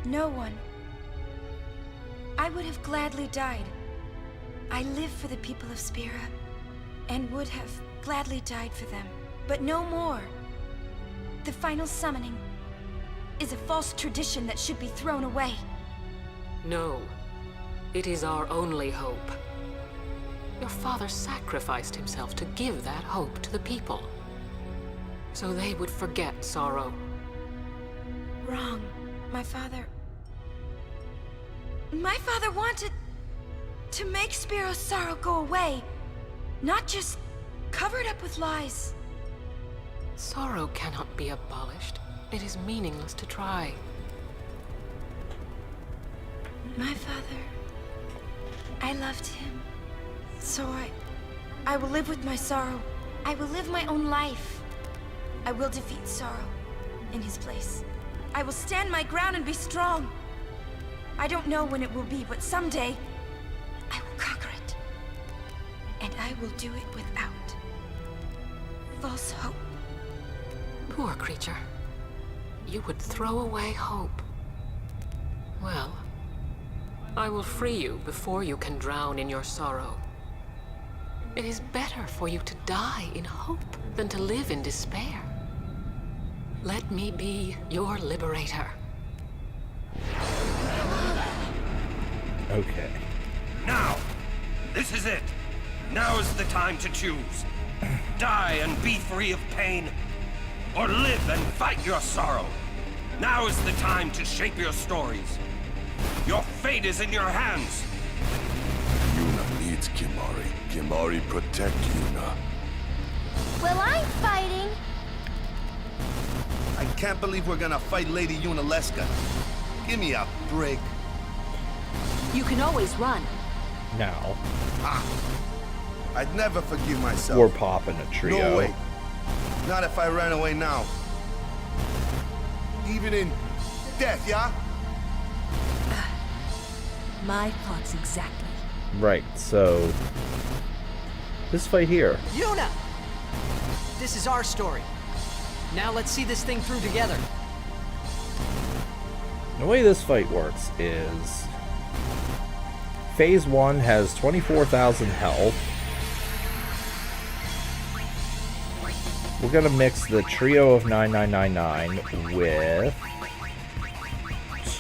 No one. I would have gladly died. I live for the people of Spira, and would have gladly died for them, but no more. The final summoning is a false tradition that should be thrown away. No, it is our only hope. Your father sacrificed himself to give that hope to the people, so they would forget sorrow. Wrong. My father wanted to make Spiro's sorrow go away, not just cover it up with lies. Sorrow cannot be abolished. It is meaningless to try. My father, I loved him. So I will live with my sorrow. I will live my own life. I will defeat sorrow in his place. I will stand my ground and be strong. I don't know when it will be, but someday I will conquer it. And I will do it without false hope. Poor creature. You would throw away hope. Well, I will free you before you can drown in your sorrow. It is better for you to die in hope than to live in despair. Let me be your liberator. Okay. Now! This is it! Now is the time to choose. Die and be free of pain, or live and fight your sorrow. Now is the time to shape your stories. Your fate is in your hands. Yuna needs Kimahri. Kimahri protect Yuna. Well, I'm fighting. I can't believe we're gonna fight Lady Yunalesca. Give me a break. You can always run. Now. I'd never forgive myself. We're popping a trio. No way. Not if I ran away now. Even in death, yeah? My thoughts exactly. Right, so this fight here. Yuna! This is our story. Now let's see this thing through together. The way this fight works is Phase 1 has 24,000 health. We're gonna mix the trio of 9999 with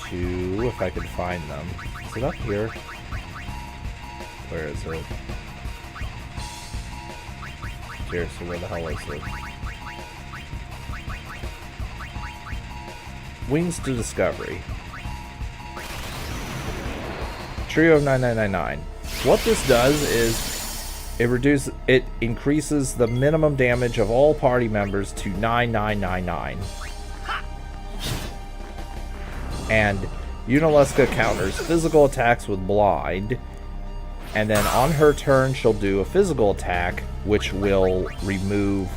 two, if I can find them. Is it up here? Where is it? Seriously, where the hell is it? Wings to Discovery. Trio of 9999. What this does is it increases the minimum damage of all party members to 9999. And Yunalesca counters physical attacks with Blind, and then on her turn she'll do a physical attack which will remove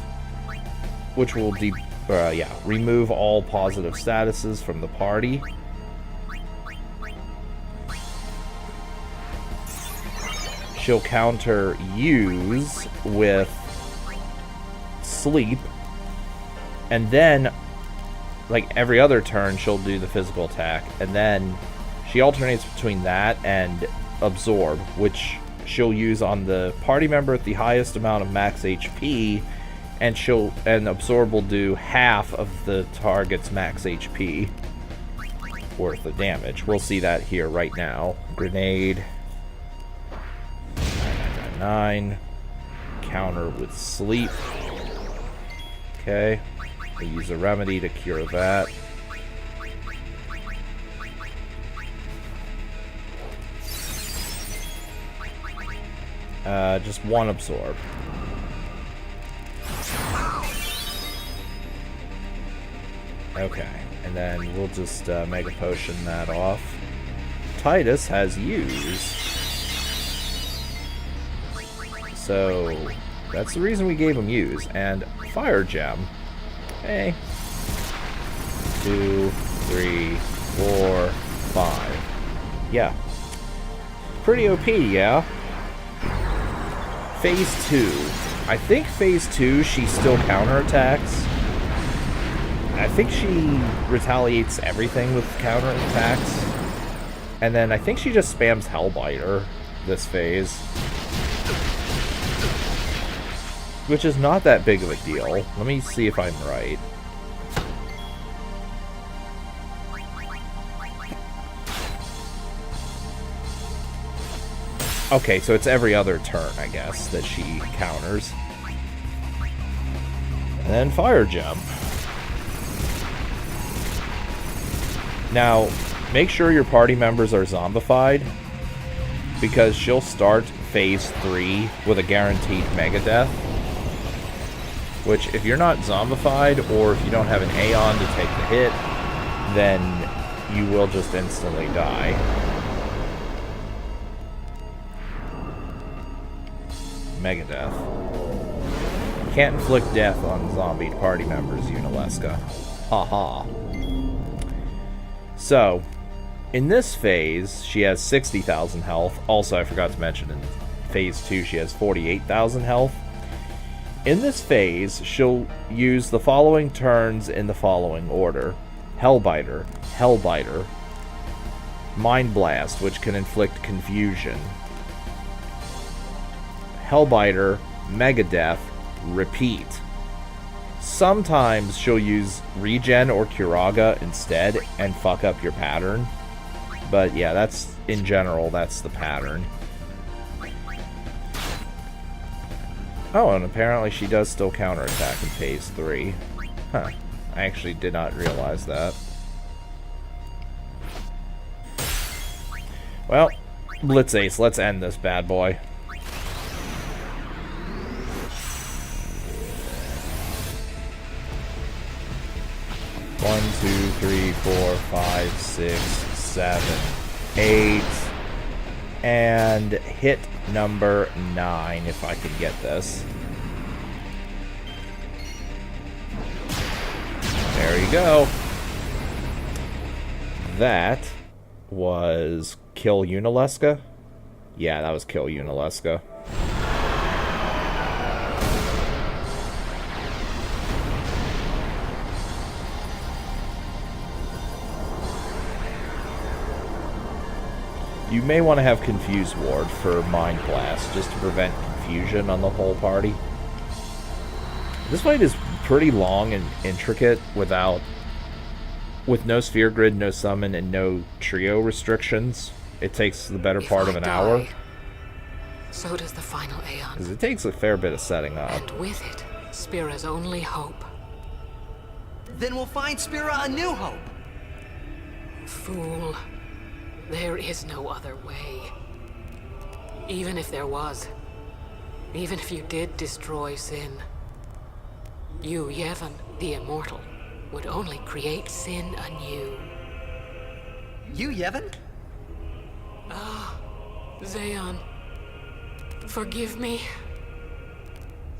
remove all positive statuses from the party. She'll counter Use with Sleep, and then like every other turn, she'll do the physical attack, and then she alternates between that and absorb, which she'll use on the party member at the highest amount of max HP, and absorb will do half of the target's max HP worth of damage. We'll see that here right now. Grenade. 9. Counter with sleep. Okay. We'll use a remedy to cure that. Just one absorb. Okay, and then we'll just Mega Potion that off. Titus has used. So, that's the reason we gave him use. And Fire Gem. Hey. 2, 3, 4, 5. Yeah. Pretty OP, yeah? Phase 2. I think Phase 2, she still counterattacks. I think she retaliates everything with counterattacks. And then I think she just spams Hellbiter this phase. Which is not that big of a deal. Let me see if I'm right. Okay, so it's every other turn, I guess, that she counters. And then Fire Jump. Now, make sure your party members are zombified, because she'll start Phase 3 with a guaranteed Mega Death. Which, if you're not zombified, or if you don't have an Aeon to take the hit, then you will just instantly die. Mega Death. Can't inflict death on zombied party members, Yunalesca. Haha. So, in this phase, she has 60,000 health. Also, I forgot to mention, in Phase 2, she has 48,000 health. In this phase, she'll use the following turns in the following order. Hellbiter, Hellbiter, Mind Blast, which can inflict confusion. Hellbiter, Mega Death, repeat. Sometimes she'll use Regen or Curaga instead and fuck up your pattern. But yeah, that's, in general, that's the pattern. Oh, and apparently she does still counterattack in Phase 3. Huh. I actually did not realize that. Well, Blitz Ace, let's end this bad boy. One, 2, 3, 4, 5, 6, 7, 8. And hit number 9, if I can get this. There you go. That was kill Yunalesca? Yeah, that was kill Yunalesca. You may want to have Confuse Ward for Mind Blast, just to prevent confusion on the whole party. This fight is pretty long and intricate with no Sphere Grid, no Summon, and no Trio restrictions. It takes the better part of an hour. So does the final Aeon. Because it takes a fair bit of setting up. And with it, Spira's only hope. Then we'll find Spira a new hope. Fool. There is no other way. Even if there was, even if you did destroy Sin, you, Yevon, the Immortal, would only create Sin anew. You, Yevon? Ah, Zeon. Forgive me.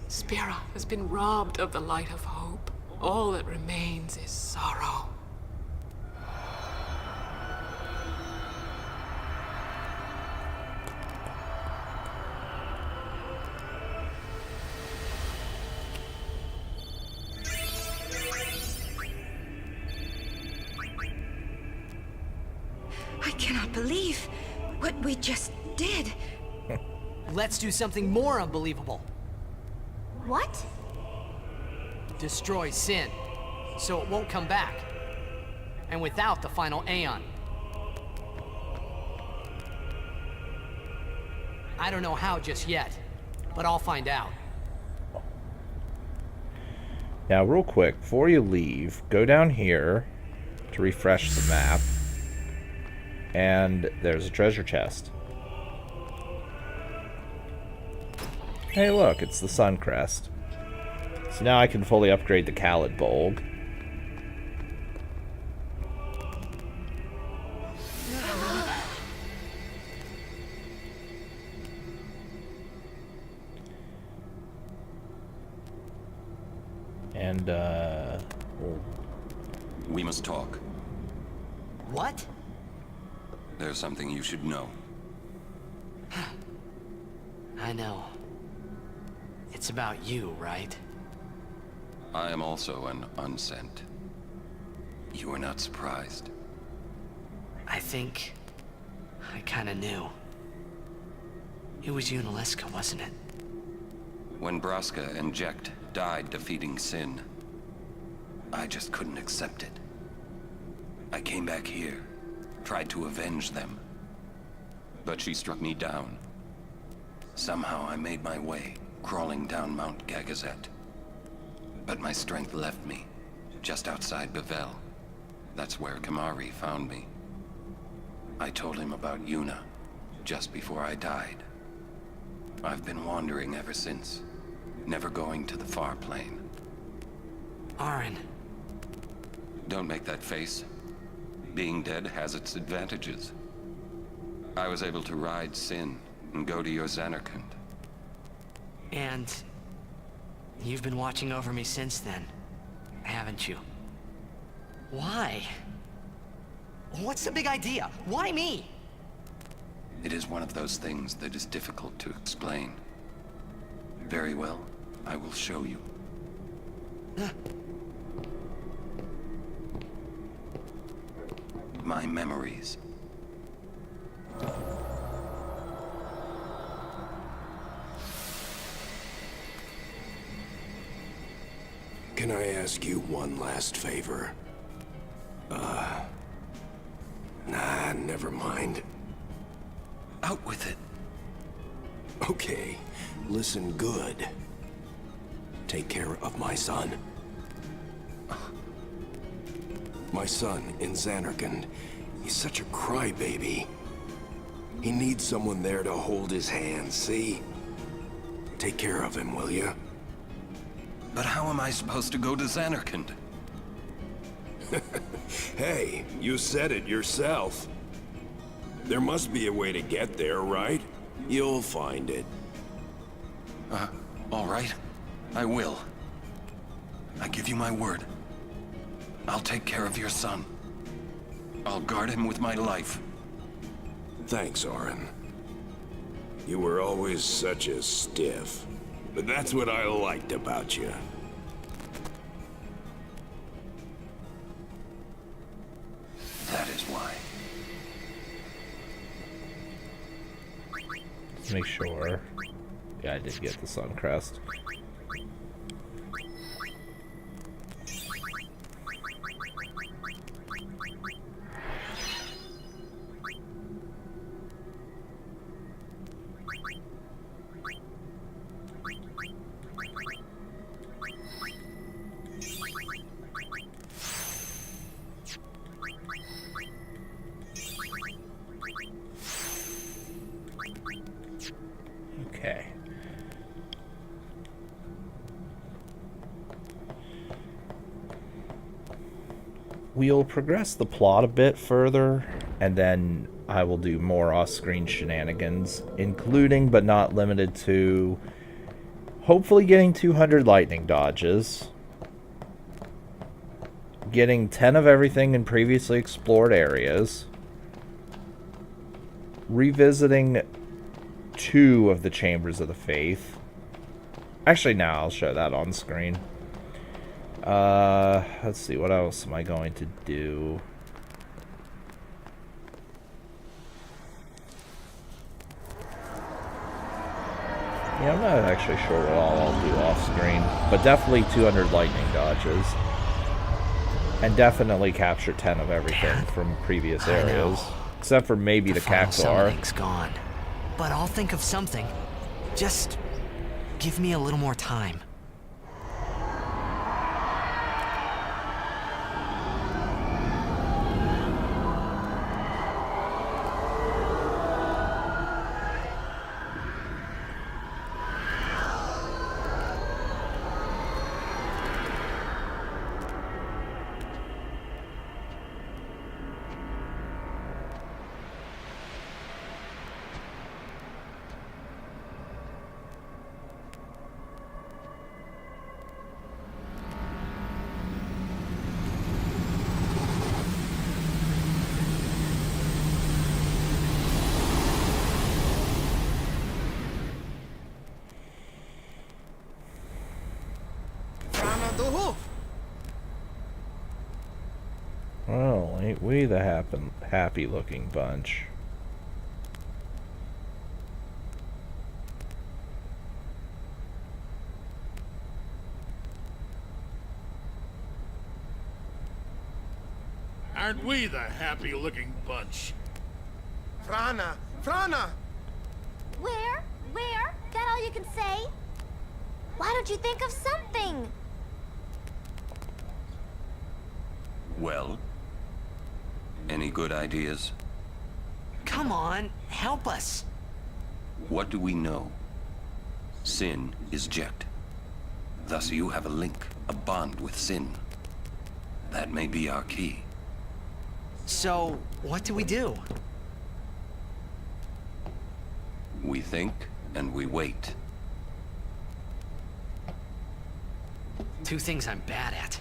Spira has been robbed of the light of hope. All that remains is sorrow. What we just did. Let's do something more unbelievable. What? Destroy Sin, so it won't come back. And without the final Aeon. I don't know how just yet, but I'll find out. Now, real quick, before you leave, go down here to refresh the map. And there's a treasure chest. Hey, look, it's the Suncrest. So now I can fully upgrade the Khalid Bolg. And, we must talk. What? There's something you should know. I know. It's about you, right? I am also an unsent. You are not surprised. I think I kinda knew. It was Yunalesca, wasn't it? When Braska and Jecht died defeating Sin, I just couldn't accept it. I came back here, tried to avenge them. But she struck me down. Somehow I made my way, crawling down Mount Gagazet. But my strength left me, just outside Bavel. That's where Kimahri found me. I told him about Yuna, just before I died. I've been wandering ever since, never going to the far plane. Auron. Don't make that face. Being dead has its advantages. I was able to ride Sin and go to your Zanarkand. And you've been watching over me since then, haven't you? Why? What's the big idea? Why me? It is one of those things that is difficult to explain. Very well, I will show you. My memories. Can I ask you one last favor? Nah, never mind. Out with it. Okay, listen good. Take care of my son. My son in Zanarkand. He's such a crybaby. He needs someone there to hold his hand, see? Take care of him, will you? But how am I supposed to go to Zanarkand? Hey, you said it yourself. There must be a way to get there, right? You'll find it. All right. I will. I give you my word. I'll take care of your son. I'll guard him with my life. Thanks, Auron. You were always such a stiff. But that's what I liked about you. That is why. let's make sure. Yeah, I did get the Suncrest. Okay. We'll progress the plot a bit further, and then I will do more off-screen shenanigans, including but not limited to hopefully getting 200 lightning dodges, getting 10 of everything in previously explored areas, revisiting 2 of the Chambers of the Faith. Actually, now I'll show that on screen. Let's see, what else am I going to do? Yeah, I'm not actually sure what all I'll do off screen, but definitely 200 lightning dodges. And definitely capture 10 of everything from previous areas. Except for maybe the Cactuar. Summoning's gone. But I'll think of something. Just give me a little more time. Well, ain't we the happy-looking bunch? Aren't we the happy-looking bunch? Frana! Frana! Where? Where? That all you can say? Why don't you think of something? Well? Any good ideas? Come on, help us. What do we know? Sin is Jecht. Thus you have a link, a bond with Sin. That may be our key. So, what do we do? We think, and we wait. Two things I'm bad at.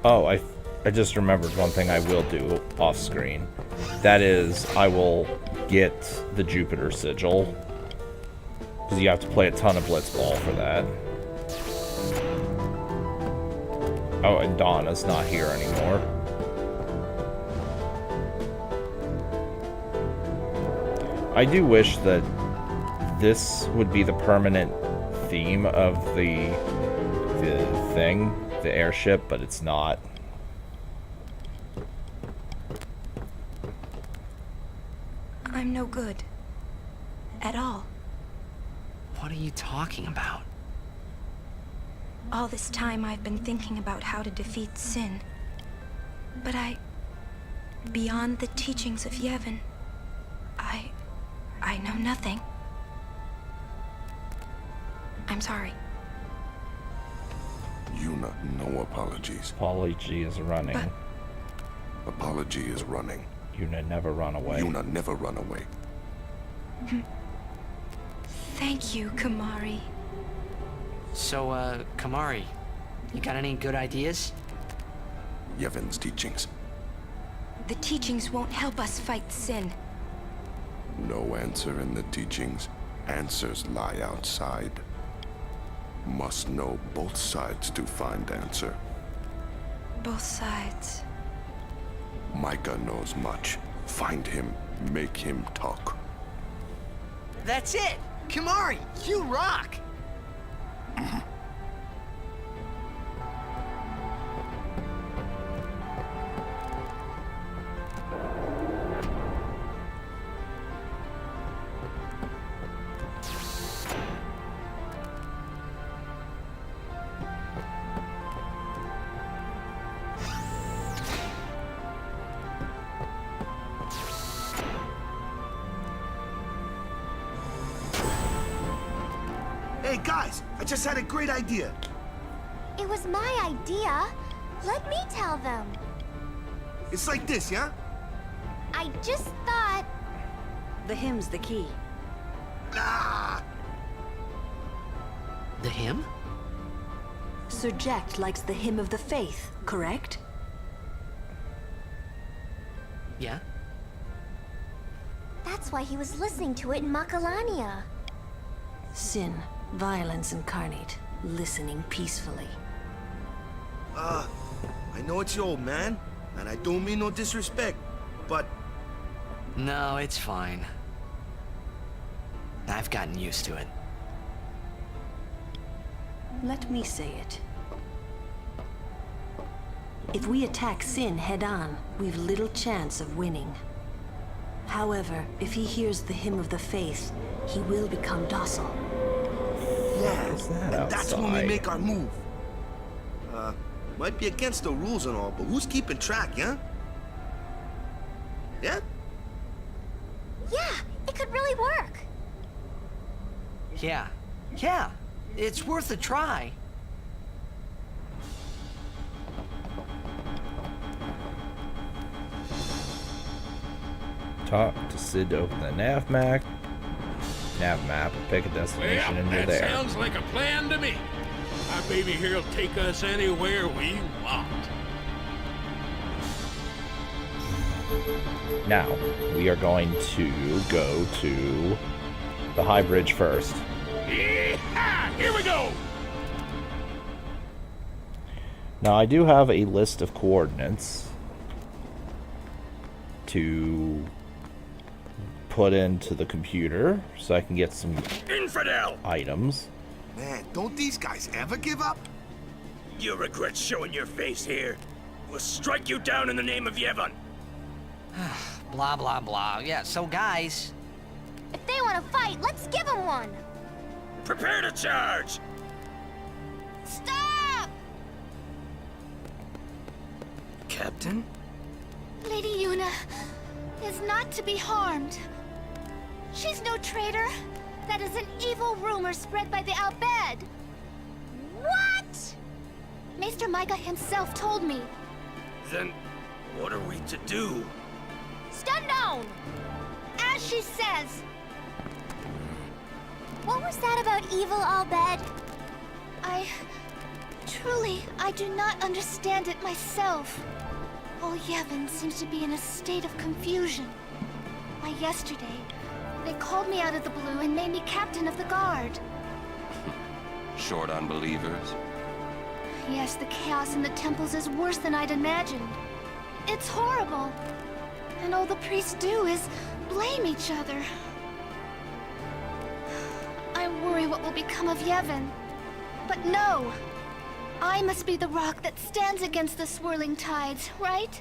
Oh, I just remembered one thing I will do off screen. That is, I will get the Jupiter Sigil. Because you have to play a ton of Blitzball for that. Oh, and Donna's not here anymore. I do wish that this would be the permanent theme of the thing, the airship, but it's not. I'm no good. At all. What are you talking about? All this time I've been thinking about how to defeat Sin. But beyond the teachings of Yevon, I know nothing. I'm sorry. Yuna, no apologies. Apology is running. But... Apology is running. Yuna never run away. Yuna never run away. Thank you, Kimahri. So, Kimahri, you got any good ideas? Yevon's teachings. The teachings won't help us fight Sin. No answer in the teachings. Answers lie outside. Must know both sides to find answer. Both sides. Micah knows much. Find him. Make him talk. That's it! Kimahri, you rock! Hey guys, I just had a great idea. It was my idea. Let me tell them. It's like this, yeah? I just thought... The hymn's the key. Ah! The hymn? Sir Jack likes the hymn of the faith, correct? Yeah? That's why he was listening to it in Macalania. Sin, violence incarnate, listening peacefully. I know it's your old man, and I don't mean no disrespect, but... No, it's fine. I've gotten used to it. Let me say it. If we attack Sin head-on, we've little chance of winning. However, if he hears the hymn of the faith, he will become docile. Yeah, and that's when we make our move. Might be against the rules and all, but who's keeping track, yeah? Yeah? Yeah, it could really work. Yeah. It's worth a try. Talk to Sid to open the nav map. Nav map, pick a destination, and you're that there. Sounds like a plan to me. Our baby here'll take us anywhere we want. Now, we are going to go to the High Bridge first. Yeehaw! Here we go! Now, I do have a list of coordinates to put into the computer so I can get some Infidel! items. Man, don't these guys ever give up? You'll regret showing your face here. We'll strike you down in the name of Yevon. Blah, blah, blah. Yeah, so guys... If they want to fight, let's give them one. Prepare to charge! Stop! Captain? Lady Yuna is not to be harmed. She's no traitor. That is an evil rumor spread by the Al Bhed. What? Maester Micah himself told me. Then, what are we to do? Stand down! As she says. What was that about evil Al Bhed? I do not understand it myself. All Yevon seems to be in a state of confusion. Why, yesterday, they called me out of the blue and made me captain of the guard. Short on believers? Yes, the chaos in the temples is worse than I'd imagined. It's horrible. And all the priests do is blame each other. I worry what will become of Yevon. But no! I must be the rock that stands against the swirling tides, right?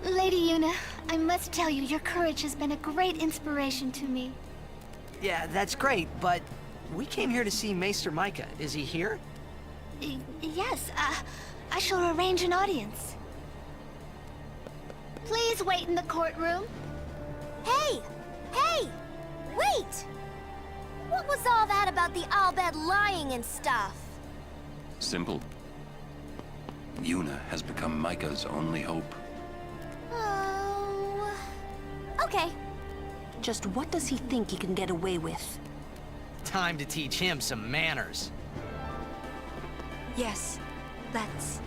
Lady Yuna, I must tell you, your courage has been a great inspiration to me. Yeah, that's great, but we came here to see Maester Micah. Is he here? Yes, I shall arrange an audience. Please wait in the courtroom. Hey! Hey! Wait! What was all that about the Al Bhed lying and stuff? Simple. Yuna has become Micah's only hope. Oh... Okay. Just what does he think he can get away with? Time to teach him some manners. Yes, let's.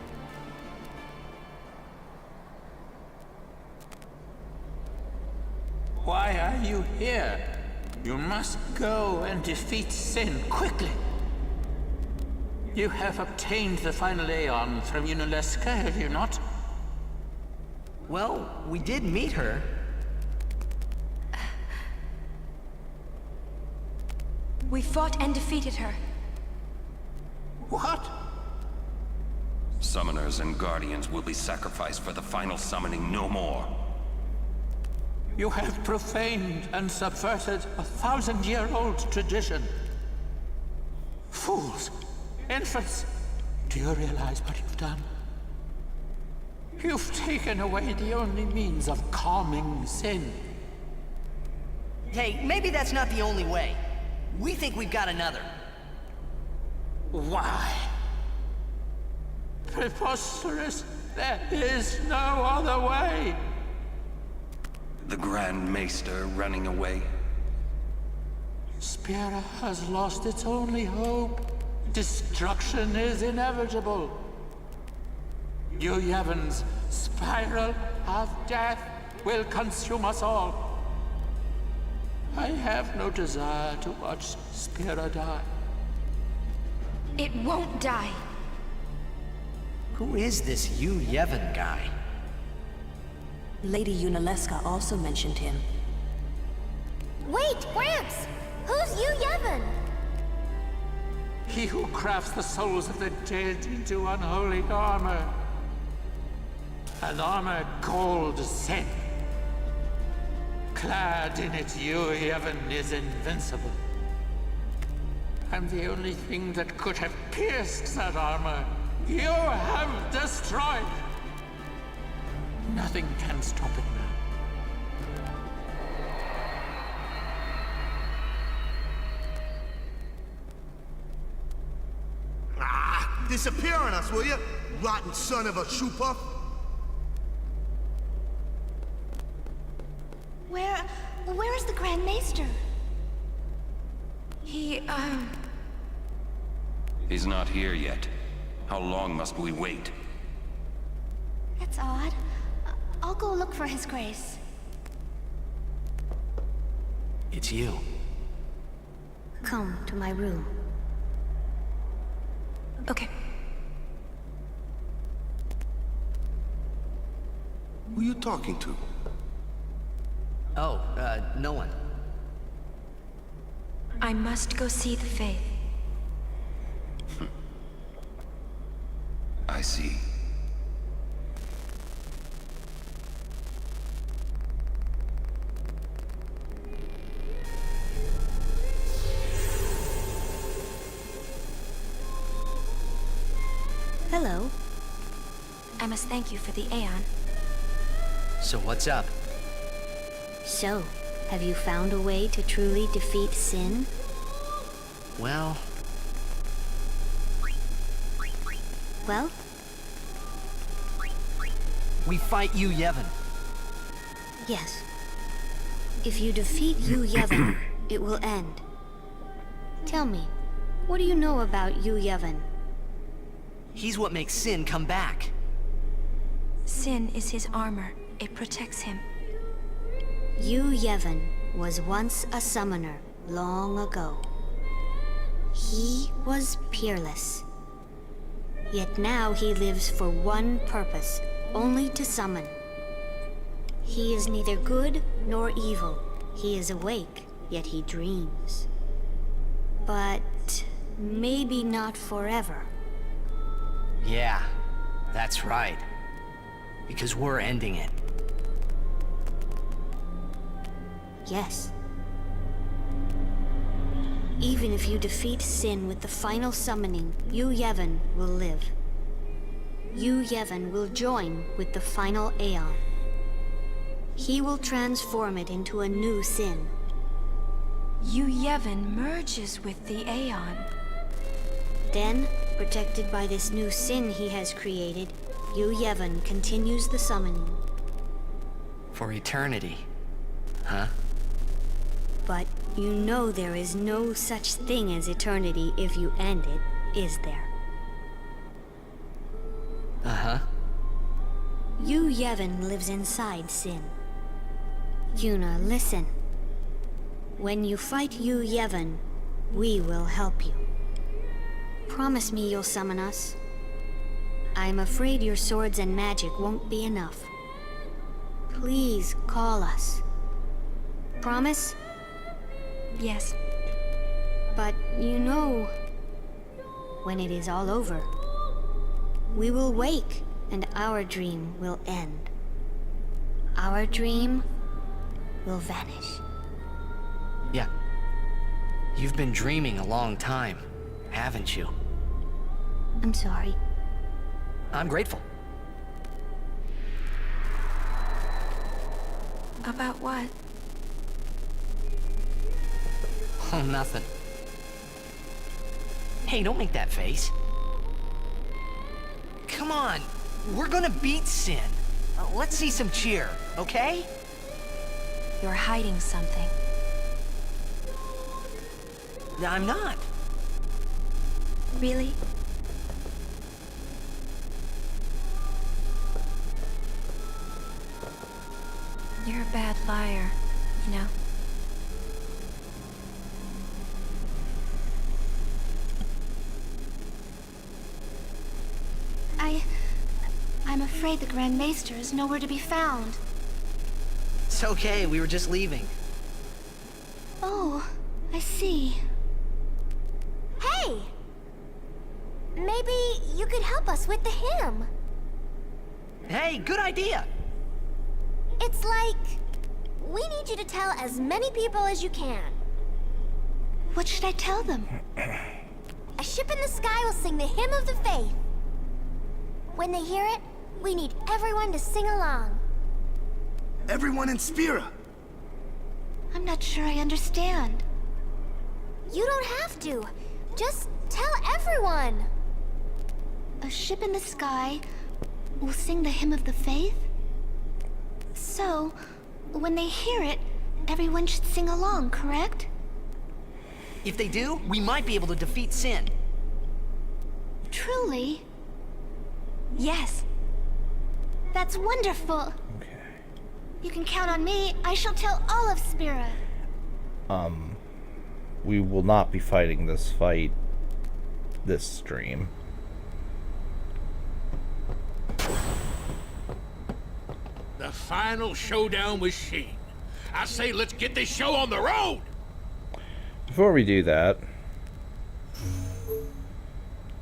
Why are you here? You must go and defeat Sin quickly. You have obtained the final Aeon from Yunalesca, have you not? Well, we did meet her. We fought and defeated her. What? Summoners and Guardians will be sacrificed for the final summoning no more. You have profaned and subverted a 1,000-year-old tradition. Fools! Infants! Do you realize what you've done? You've taken away the only means of calming Sin. Hey, maybe that's not the only way. We think we've got another. Why? Preposterous! There is no other way! The Grand Maester running away? Spira has lost its only hope. Destruction is inevitable. Yu Yevon's spiral of death will consume us all. I have no desire to watch Spira die. It won't die. Who is this Yu Yevon guy? Lady Yunalesca also mentioned him. Wait, Gramps! Who's Yu Yevon? He who crafts the souls of the dead into unholy armor. An armor called Sin. Clad in it, Yu Yevon is invincible. And the only thing that could have pierced that armor, you have destroyed. Nothing can stop it now. Disappear on us, will you? Rotten son of a shoe puff. Where is the Grand Maester? He's not here yet. How long must we wait? That's odd. I'll go look for His Grace. It's you. Come to my room. Okay. Who are you talking to? Oh, no one. I must go see the Faith. I see. Hello. I must thank you for the Aeon. So what's up? So, have you found a way to truly defeat Sin? Well... Well? We fight Yu Yevon. Yes. If you defeat Yu Yevon, it will end. Tell me, what do you know about Yu Yevon? He's what makes Sin come back. Sin is his armor. It protects him. Yu Yevon was once a summoner, long ago. He was peerless. Yet now he lives for one purpose, only to summon. He is neither good nor evil. He is awake, yet he dreams. But maybe not forever. Yeah, that's right. Because we're ending it. Yes. Even if you defeat Sin with the final summoning, Yu Yevon will live. Yu Yevon will join with the final Aeon. He will transform it into a new Sin. Yu Yevon merges with the Aeon. Then, protected by this new Sin he has created, Yu Yevon continues the summoning. For eternity. Huh? But you know there is no such thing as eternity if you end it, is there? Uh-huh. Yu Yevon lives inside Sin. Yuna, listen. When you fight Yu Yevon, we will help you. Promise me you'll summon us. I'm afraid your swords and magic won't be enough. Please call us. Promise? Yes. But you know, when it is all over, we will wake and our dream will end. Our dream will vanish. Yeah. You've been dreaming a long time, haven't you? I'm sorry. I'm grateful. About what? Oh, nothing. Hey, don't make that face. Come on, we're gonna beat Sin. Let's see some cheer, okay? You're hiding something. I'm not. Really? You're a bad liar, you know? I'm afraid the Grand Maester is nowhere to be found. It's okay, we were just leaving. Oh, I see. Hey! Maybe you could help us with the hymn. Hey, good idea! It's like, we need you to tell as many people as you can. What should I tell them? A ship in the sky will sing the hymn of the faith. When they hear it, we need everyone to sing along. Everyone in Spira! I'm not sure I understand. You don't have to. Just tell everyone. A ship in the sky will sing the hymn of the faith? So, when they hear it, everyone should sing along, correct? If they do, we might be able to defeat Sin. Truly? Yes. That's wonderful. Okay. You can count on me. I shall tell all of Spira. We will not be fighting this fight this stream. The final showdown with Sheen. I say let's get this show on the road! Before we do that,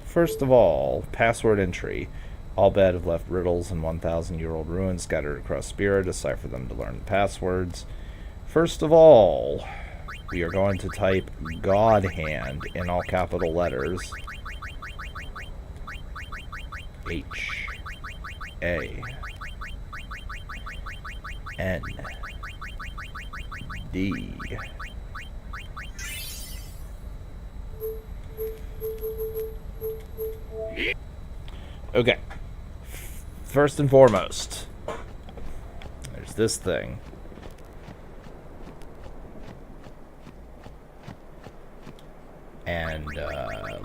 first of all, password entry. All bad have left riddles in 1,000-year-old ruins scattered across Spira. Decipher them to learn the passwords. First of all, we are going to type God Hand in all capital letters. H A N D. Okay. First and foremost, there's this thing. And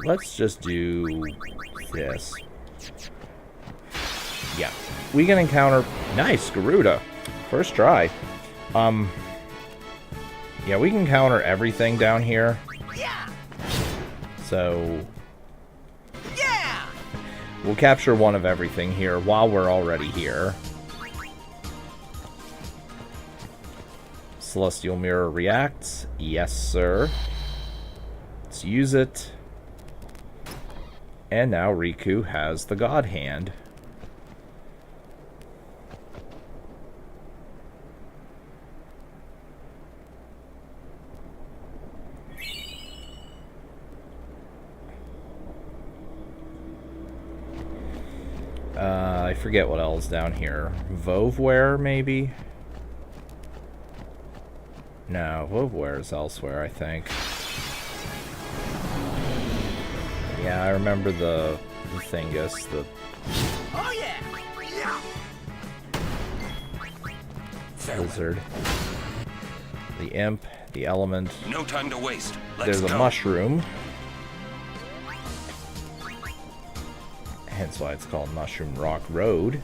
let's just do this. Yeah, we can encounter. Nice, Garuda. First try. Yeah, we can counter everything down here. Yeah. So yeah. We'll capture one of everything here while we're already here. Celestial Mirror reacts. Yes, sir. Let's use it. And now Riku has the God Hand. I forget what else down here. Voveware, maybe? No, Voveware is elsewhere, I think. Yeah, I remember the Thingus, the... Oh yeah! Yeah! Lizard. The Imp, the Element. No time to waste. Let's There's a go. Mushroom. Hence why it's called Mushroom Rock Road.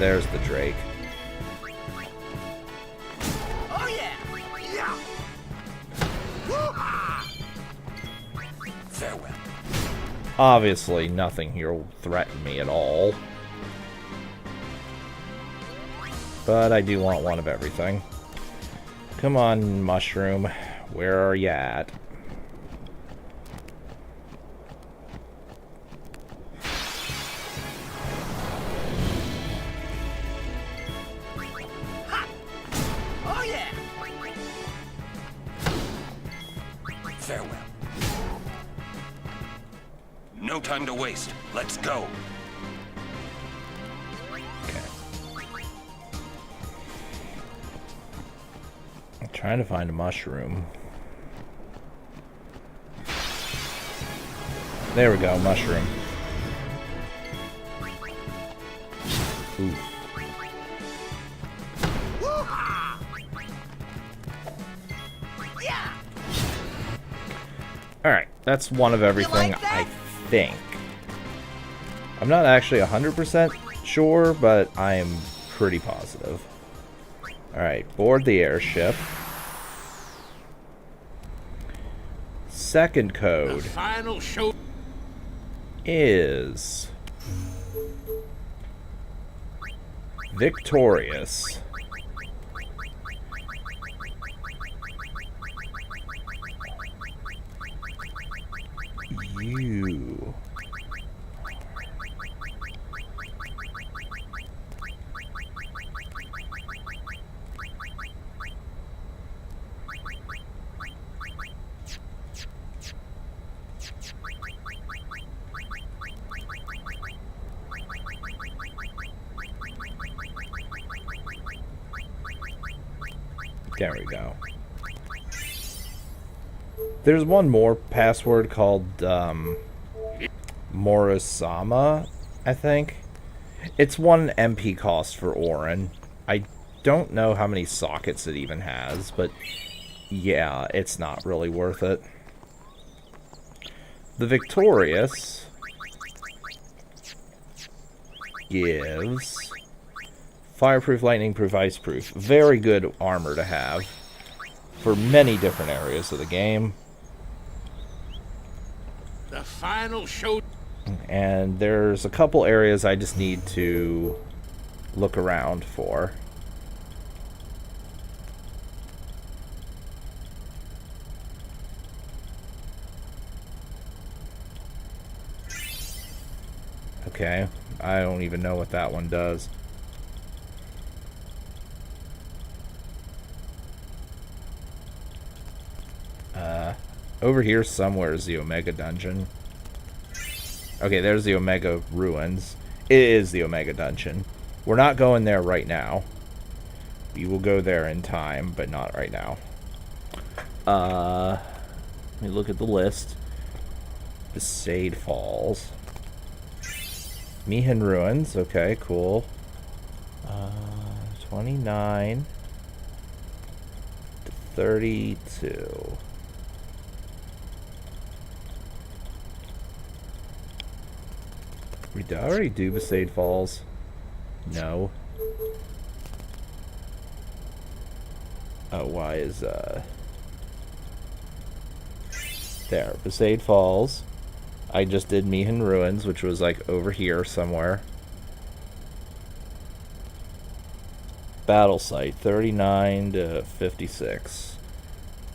there's the Drake. Oh yeah! Yeah! Woo-ha! Farewell. Obviously, nothing here will threaten me at all. But I do want one of everything. Come on, mushroom. Where are you at? Oh yeah! Farewell. No time to waste. Let's go. I'm trying to find a mushroom. There we go, mushroom. Ooh. Yeah! Alright, that's one of everything, I think. I'm not actually 100% sure, but I am pretty positive. Alright, board the airship. Second code Final show. is victorious. You. There we go. There's one more password called Morisama, I think. It's 1 MP cost for Auron. I don't know how many sockets it even has, but yeah, it's not really worth it. The Victorious gives fireproof, lightning-proof, ice-proof. Very good armor to have for many different areas of the game. The final show. And there's a couple areas I just need to look around for. Okay, I don't even know what that one does. Over here somewhere is the Omega Dungeon. Okay, there's the Omega Ruins. It is the Omega Dungeon. We're not going there right now. We will go there in time, but not right now. Let me look at the list. Besaid Falls. Mihin Ruins. Okay, cool. 29 to 32. We already do Besaid Falls. No. Oh, why is, there. Besaid Falls. I just did Mihin Ruins, which was, like, over here somewhere. Battle Site, 39 to 56.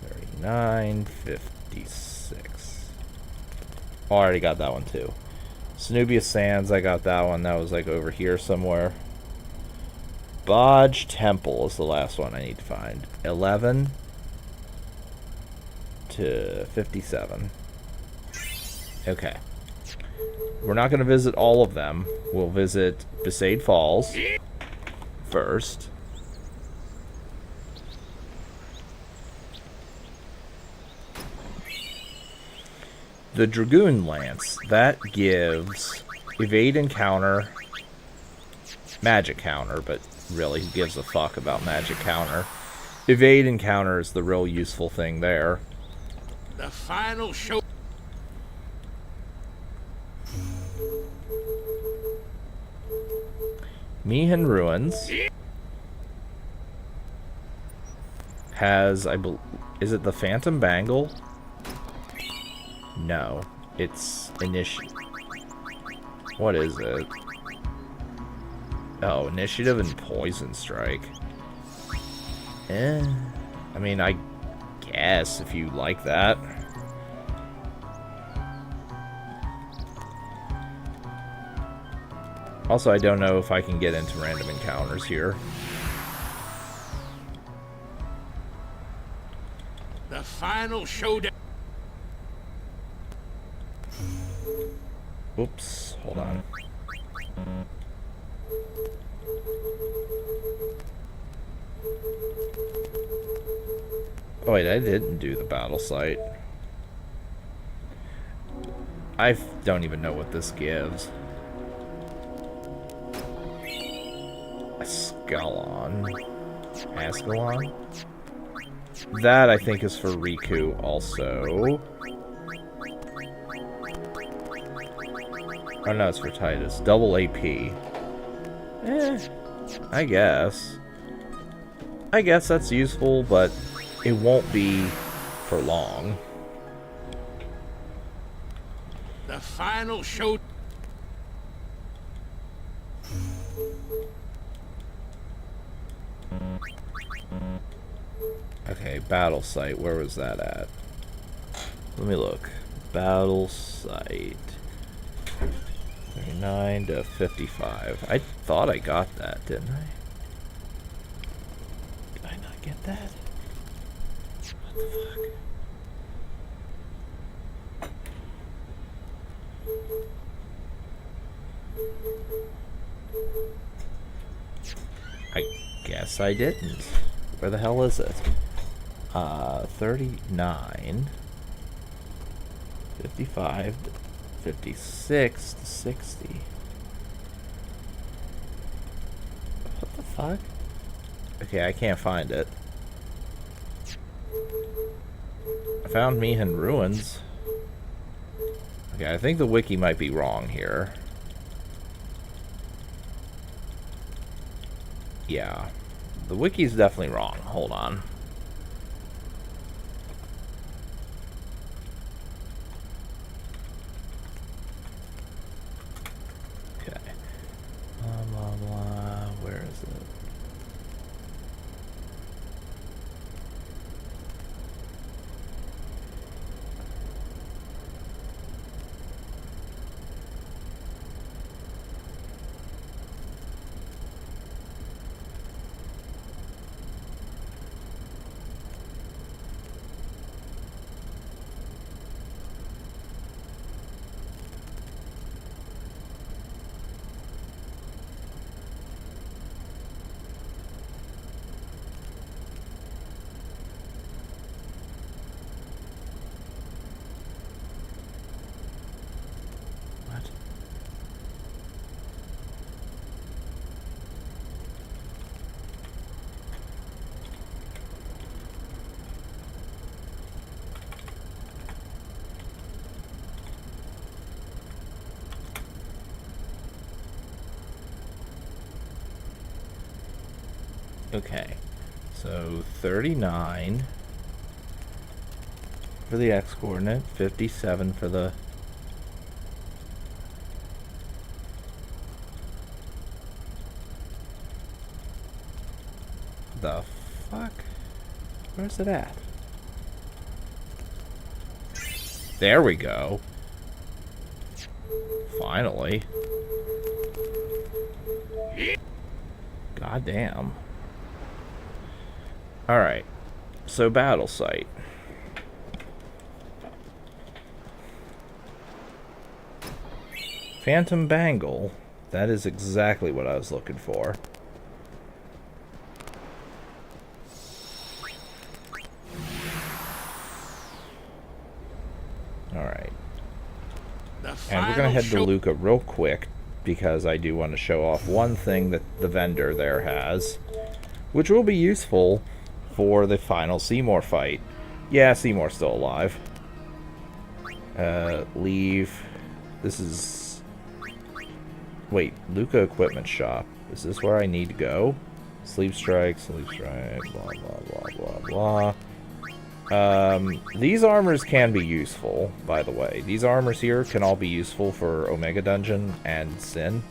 39, 56. Oh, I already got that one, too. Snubius Sands, I got that one. That was like over here somewhere. Bodge Temple is the last one I need to find. 11 to 57. Okay. We're not going to visit all of them. We'll visit Besaid Falls first. The Dragoon Lance, that gives evade encounter, magic counter, but really who gives a fuck about magic counter? Evade encounter is the real useful thing there. The final show. Mihin Ruins has, is it the Phantom Bangle? No, it's what is it? Oh, Initiative and Poison Strike. I mean, I guess if you like that. Also, I don't know if I can get into random encounters here. The final showdown. Oops, hold on. Oh wait, I didn't do the battle site. I don't even know what this gives. Ascalon? That, I think, is for Riku also. Oh no, it's for Titus. Double AP. I guess. I guess that's useful, but it won't be for long. The final show. Okay, battle site. Where was that at? Let me look. Battle site. 39 to 55. I thought I got that, didn't I? Did I not get that? What the fuck? I guess I didn't. Where the hell is it? 39, 55, 56 to 60. What the fuck? Okay, I can't find it. I found Mihin Ruins. Okay, I think the wiki might be wrong here. Yeah. The wiki's definitely wrong. Hold on. Okay. Blah, blah, blah. Where is it? Okay, so 39 for the X coordinate, 57 for the fuck? Where's it at? There we go. Finally. God damn. Alright, so battle site. Phantom Bangle. That is exactly what I was looking for. Alright. And we're going to head to Luca real quick, because I do want to show off one thing that the vendor there has, which will be useful for the final Seymour fight. Yeah, Seymour's still alive. Leave. This is... Wait, Luca Equipment Shop. Is this where I need to go? Sleep strike, blah, blah, blah, blah, blah. These armors can be useful, by the way. These armors here can all be useful for Omega Dungeon and Sin.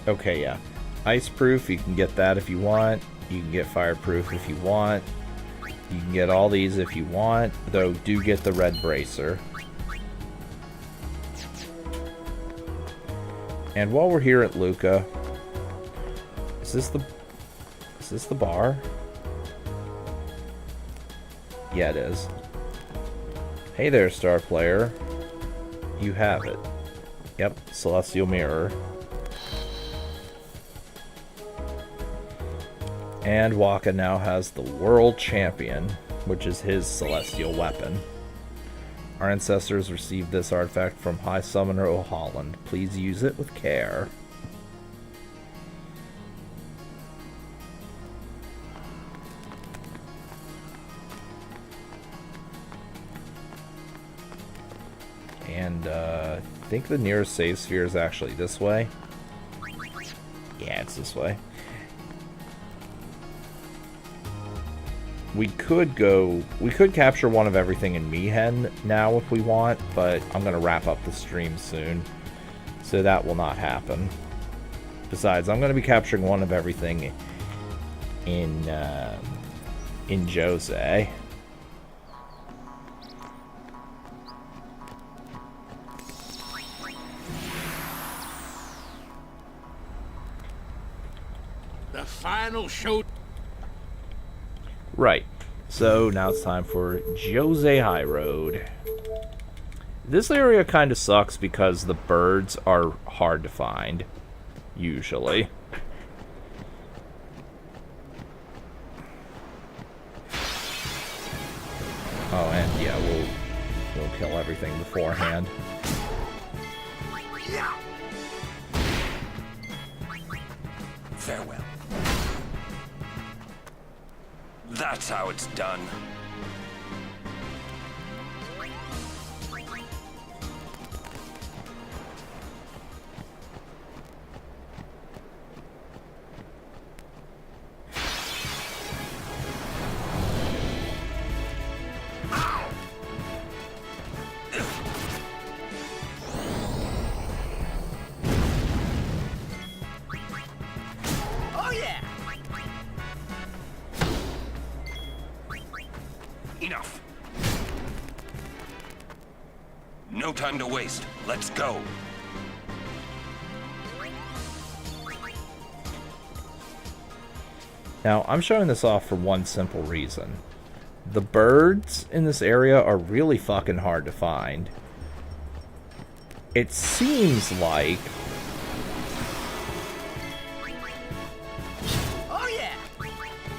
Okay, yeah. Iceproof, you can get that if you want. You can get fireproof if you want. You can get all these if you want, though do get the red bracer. And while we're here at Luca, is this the bar? Yeah, it is. Hey there, star player. You have it. Yep, Celestial Mirror. And Wakka now has the World Champion, which is his celestial weapon. Our ancestors received this artifact from High Summoner O'Holland. Please use it with care. And I think the nearest save sphere is actually this way. Yeah, it's this way. We could capture one of everything in Mi'ihen now if we want, but I'm going to wrap up the stream soon, so that will not happen. Besides, I'm going to be capturing one of everything in Djose. The final show. Right. So now it's time for Djose High Road. This area kind of sucks because the birds are hard to find, usually. Oh, and yeah, we'll kill everything beforehand. Farewell. That's how it's done. Oh yeah! Enough. No time to waste. Let's go. Now, I'm showing this off for one simple reason. The birds in this area are really fucking hard to find. It seems like... Oh yeah!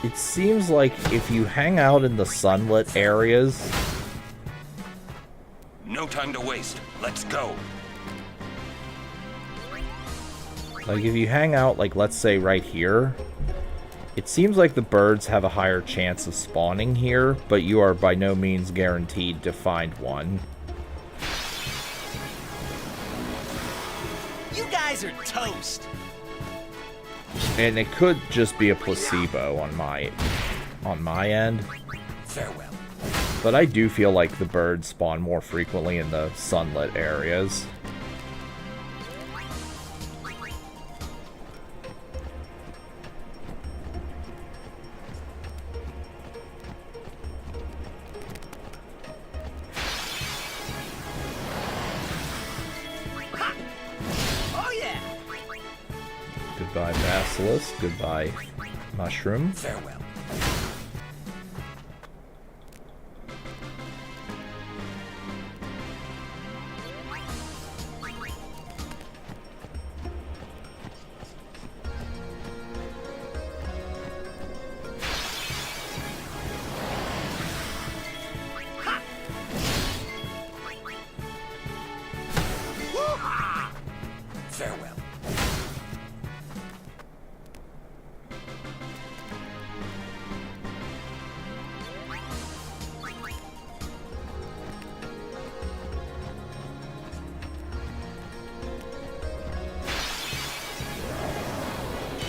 It seems like if you hang out in the sunlit areas... No time to waste. Let's go. Like, if you hang out, like, let's say right here... It seems like the birds have a higher chance of spawning here, but you are by no means guaranteed to find one. You guys are toast! And it could just be a placebo on my end. Farewell. But I do feel like the birds spawn more frequently in the sunlit areas. Goodbye, Basilisk. Goodbye, Mushroom. Farewell.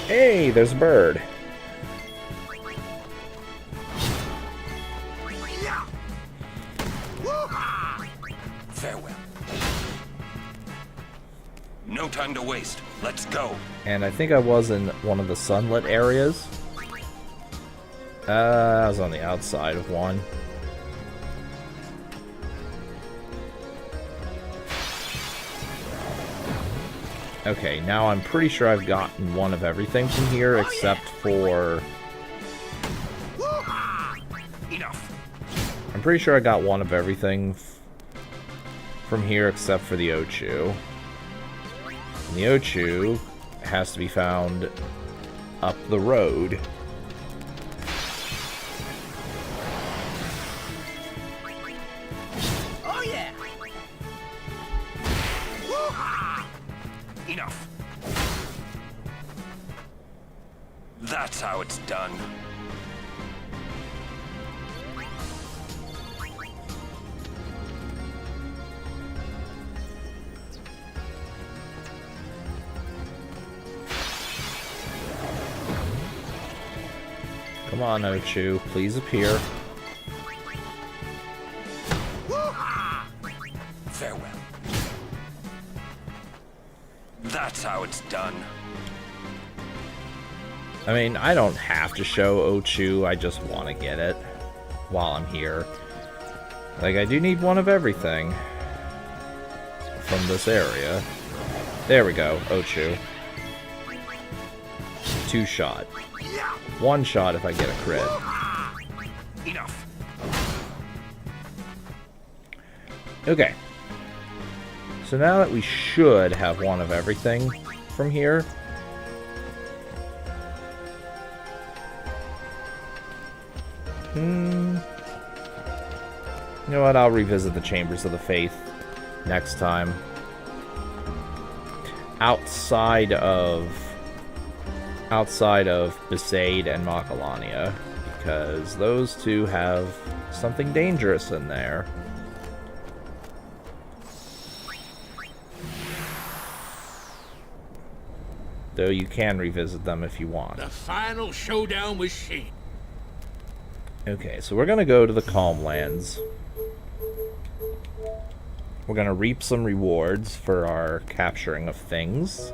Hey, there's a bird. Farewell. No time to waste. Let's go. And I think I was in one of the sunlit areas. I was on the outside of one. Okay, now I'm pretty sure I've gotten one of everything from here except for... Enough. I'm pretty sure I got one of everything from here except for the Ochu. And the Ochu has to be found up the road. Oh yeah. Enough. That's how it's done. Come on, Ochu, please appear. Farewell. That's how it's done. I mean, I don't have to show Ochu, I just want to get it while I'm here. Like, I do need one of everything from this area. There we go, Ochu. 2 shot. 1 shot if I get a crit. Enough. Okay. So now that we should have one of everything from here. You know what? I'll revisit the Chambers of the Faith next time. Outside of Besaid and Macalania, because those two have something dangerous in there. Though you can revisit them if you want. The final showdown with Sheen. Okay, so we're gonna go to the Calm Lands. We're gonna reap some rewards for our capturing of things.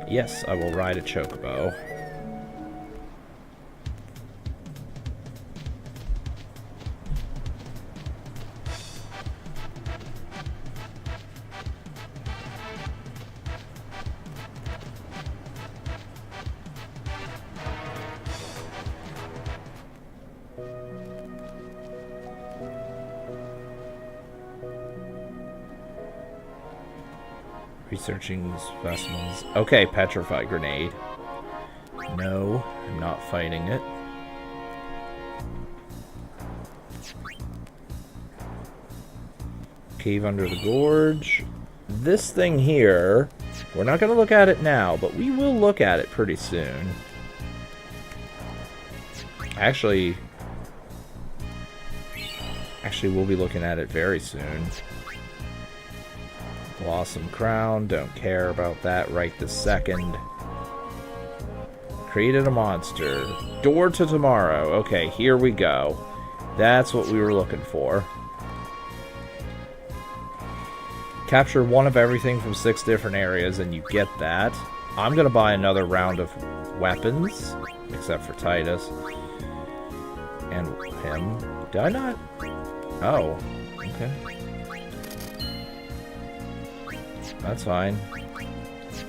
Yes, I will ride a chocobo. Researching specimens. Okay, petrified grenade. No, I'm not fighting it. Cave under the gorge. This thing here, we're not going to look at it now, but we will look at it pretty soon. Actually, we'll be looking at it very soon. Blossom Crown, don't care about that right this second. Created a monster. Door to Tomorrow. Okay, here we go. That's what we were looking for. Capture one of everything from 6 different areas and you get that. I'm gonna buy another round of weapons, except for Titus. And him. Did I not? Oh, okay. That's fine.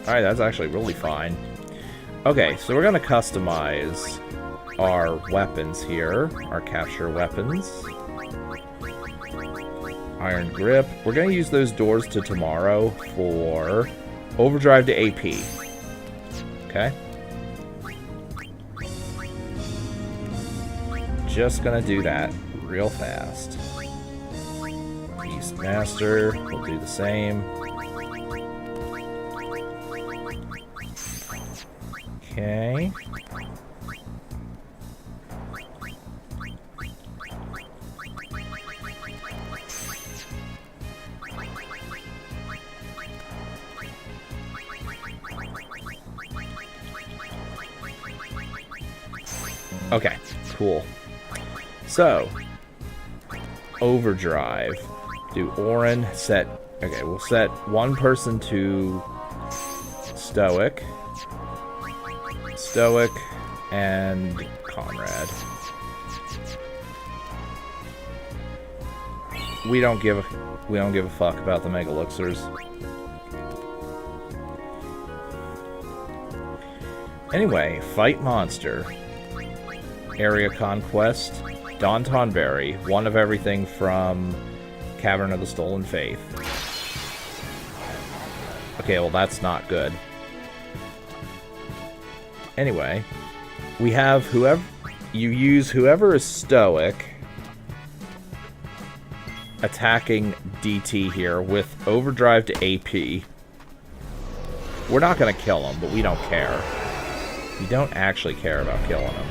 Alright, that's actually really fine. Okay, so we're going to customize our weapons here. Our capture weapons. Iron Grip. We're going to use those Doors to Tomorrow for Overdrive to AP. Okay. Just going to do that real fast. Beastmaster. We'll do the same. Okay. Okay, cool. So, overdrive. Do Orin set... Okay, we'll set one person to Stoic. Stoic and Comrade. We don't give a fuck about the Megalixirs. Anyway, fight monster. Area conquest. Don Tonberry. One of everything from Cavern of the Stolen Faith. Okay, well that's not good. Anyway, we have whoever... You use whoever is Stoic attacking DT here with overdrive to AP. We're not going to kill him, but we don't care. We don't actually care about killing him.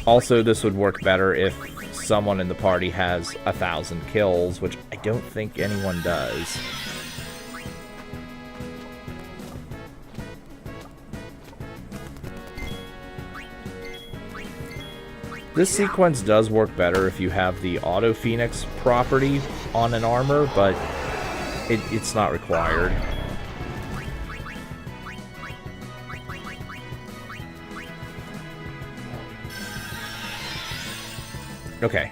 Also, this would work better if someone in the party has 1,000 kills, which I don't think anyone does. This sequence does work better if you have the Auto Phoenix property on an armor, but it's not required. Okay.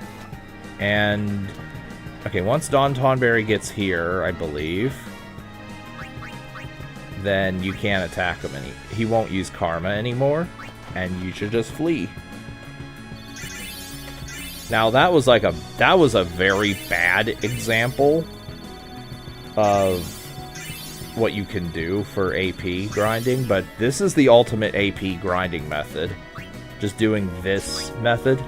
And... Okay, once Don Tonberry gets here, I believe, then you can't attack him he won't use Karma anymore, and you should just flee. Now that was a very bad example of what you can do for AP grinding, but this is the ultimate AP grinding method. Just doing this method.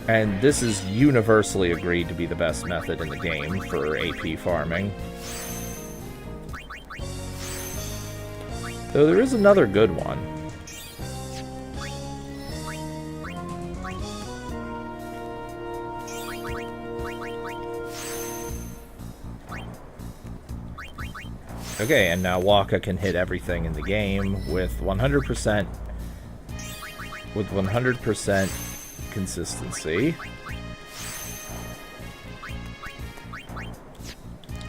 And this is universally agreed to be the best method in the game for AP farming. Though there is another good one. Okay, and now Wakka can hit everything in the game with 100% consistency.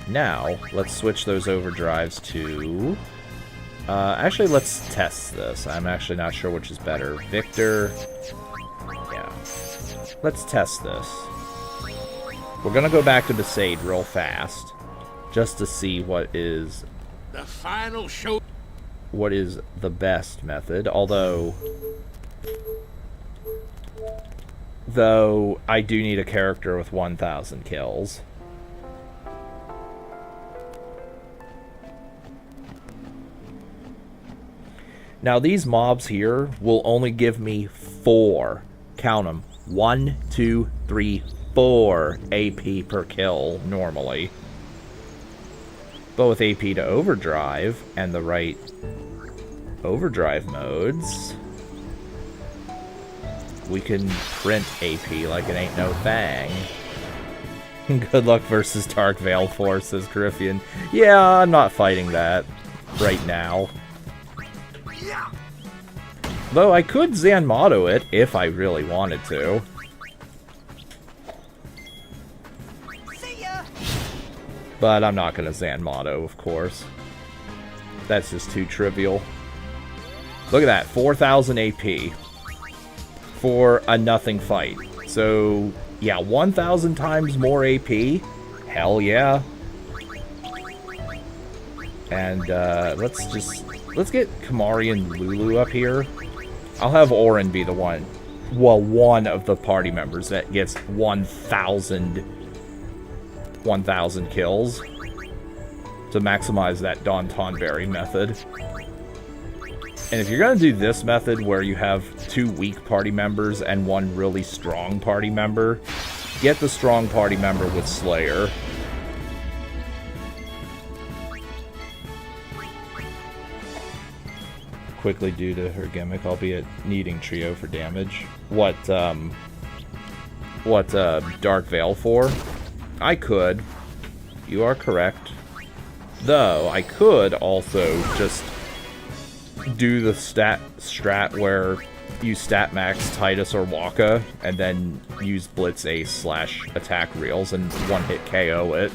Now, let's switch those overdrives to... actually, let's test this. I'm actually not sure which is better. Victor... Yeah. Let's test this. We're gonna go back to Besaid real fast, just to see what is... The final show... What is the best method, although... Though, I do need a character with 1,000 kills. Now, these mobs here will only give me 4. Count them. 1, 2, 3, 4 AP per kill, normally. But with AP to overdrive, and the right overdrive modes... we can print AP like it ain't no thing. Good luck versus Dark Veil Force, says Griffian. Yeah, I'm not fighting that right now. Though I could Zanmato it if I really wanted to. But I'm not going to Zanmato, of course. That's just too trivial. Look at that, 4,000 AP. For a nothing fight. So, yeah, 1,000 times more AP? Hell yeah. And, let's get Kimahri and Lulu up here. I'll have Orin be the one. Well, one of the party members that gets 1,000 kills. To maximize that Don Tonberry method. And if you're going to do this method where you have 2 weak party members and 1 really strong party member, get the strong party member with Slayer. Quickly due to her gimmick, albeit needing Trio for damage. What Dark Veil for? I could. You are correct. Though, I could also just do the strat where you stat max Titus or Waka, and then use Blitz Ace / attack reels and one-hit KO it.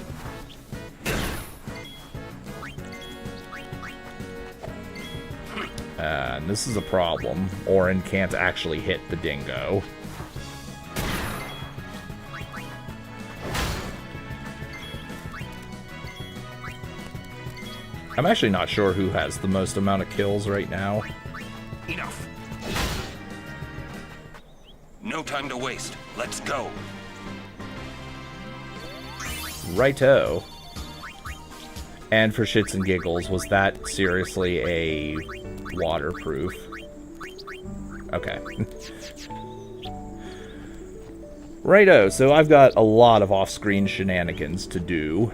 And this is a problem. Auron can't actually hit the dingo. I'm actually not sure who has the most amount of kills right now. Enough. No time to waste. Let's go. Righto. And for shits and giggles, was that seriously a waterproof? Okay. Righto, so I've got a lot of off-screen shenanigans to do.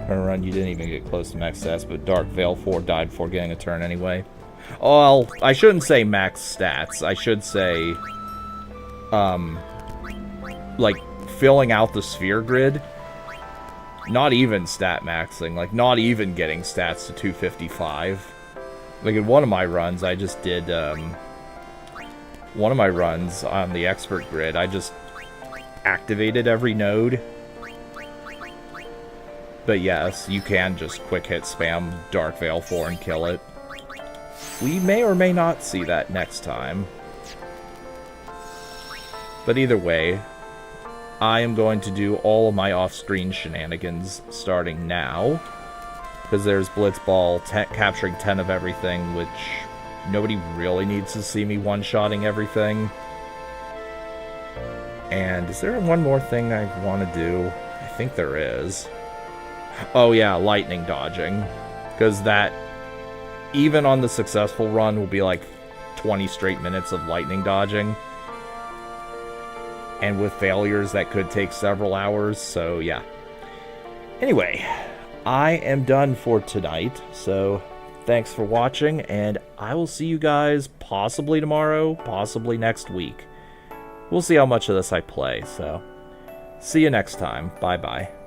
Run, you didn't even get close to max stats, but Dark Veil 4 died before getting a turn anyway. Oh, well, I shouldn't say max stats. I should say, like, filling out the sphere grid. Not even stat maxing. Like, not even getting stats to 255. Like, in one of my runs, I just did, one of my runs on the expert grid, I just activated every node. But yes, you can just quick hit spam Dark Veil 4 and kill it. We may or may not see that next time. But either way, I am going to do all of my off-screen shenanigans starting now. Because there's Blitzball capturing 10 of everything, which nobody really needs to see me one-shotting everything. And is there one more thing I want to do? I think there is. Oh yeah, lightning dodging. Because that, even on the successful run, will be like 20 straight minutes of lightning dodging. And with failures, that could take several hours, so yeah. Anyway, I am done for tonight, so thanks for watching, and I will see you guys possibly tomorrow, possibly next week. We'll see how much of this I play, so see you next time. Bye-bye.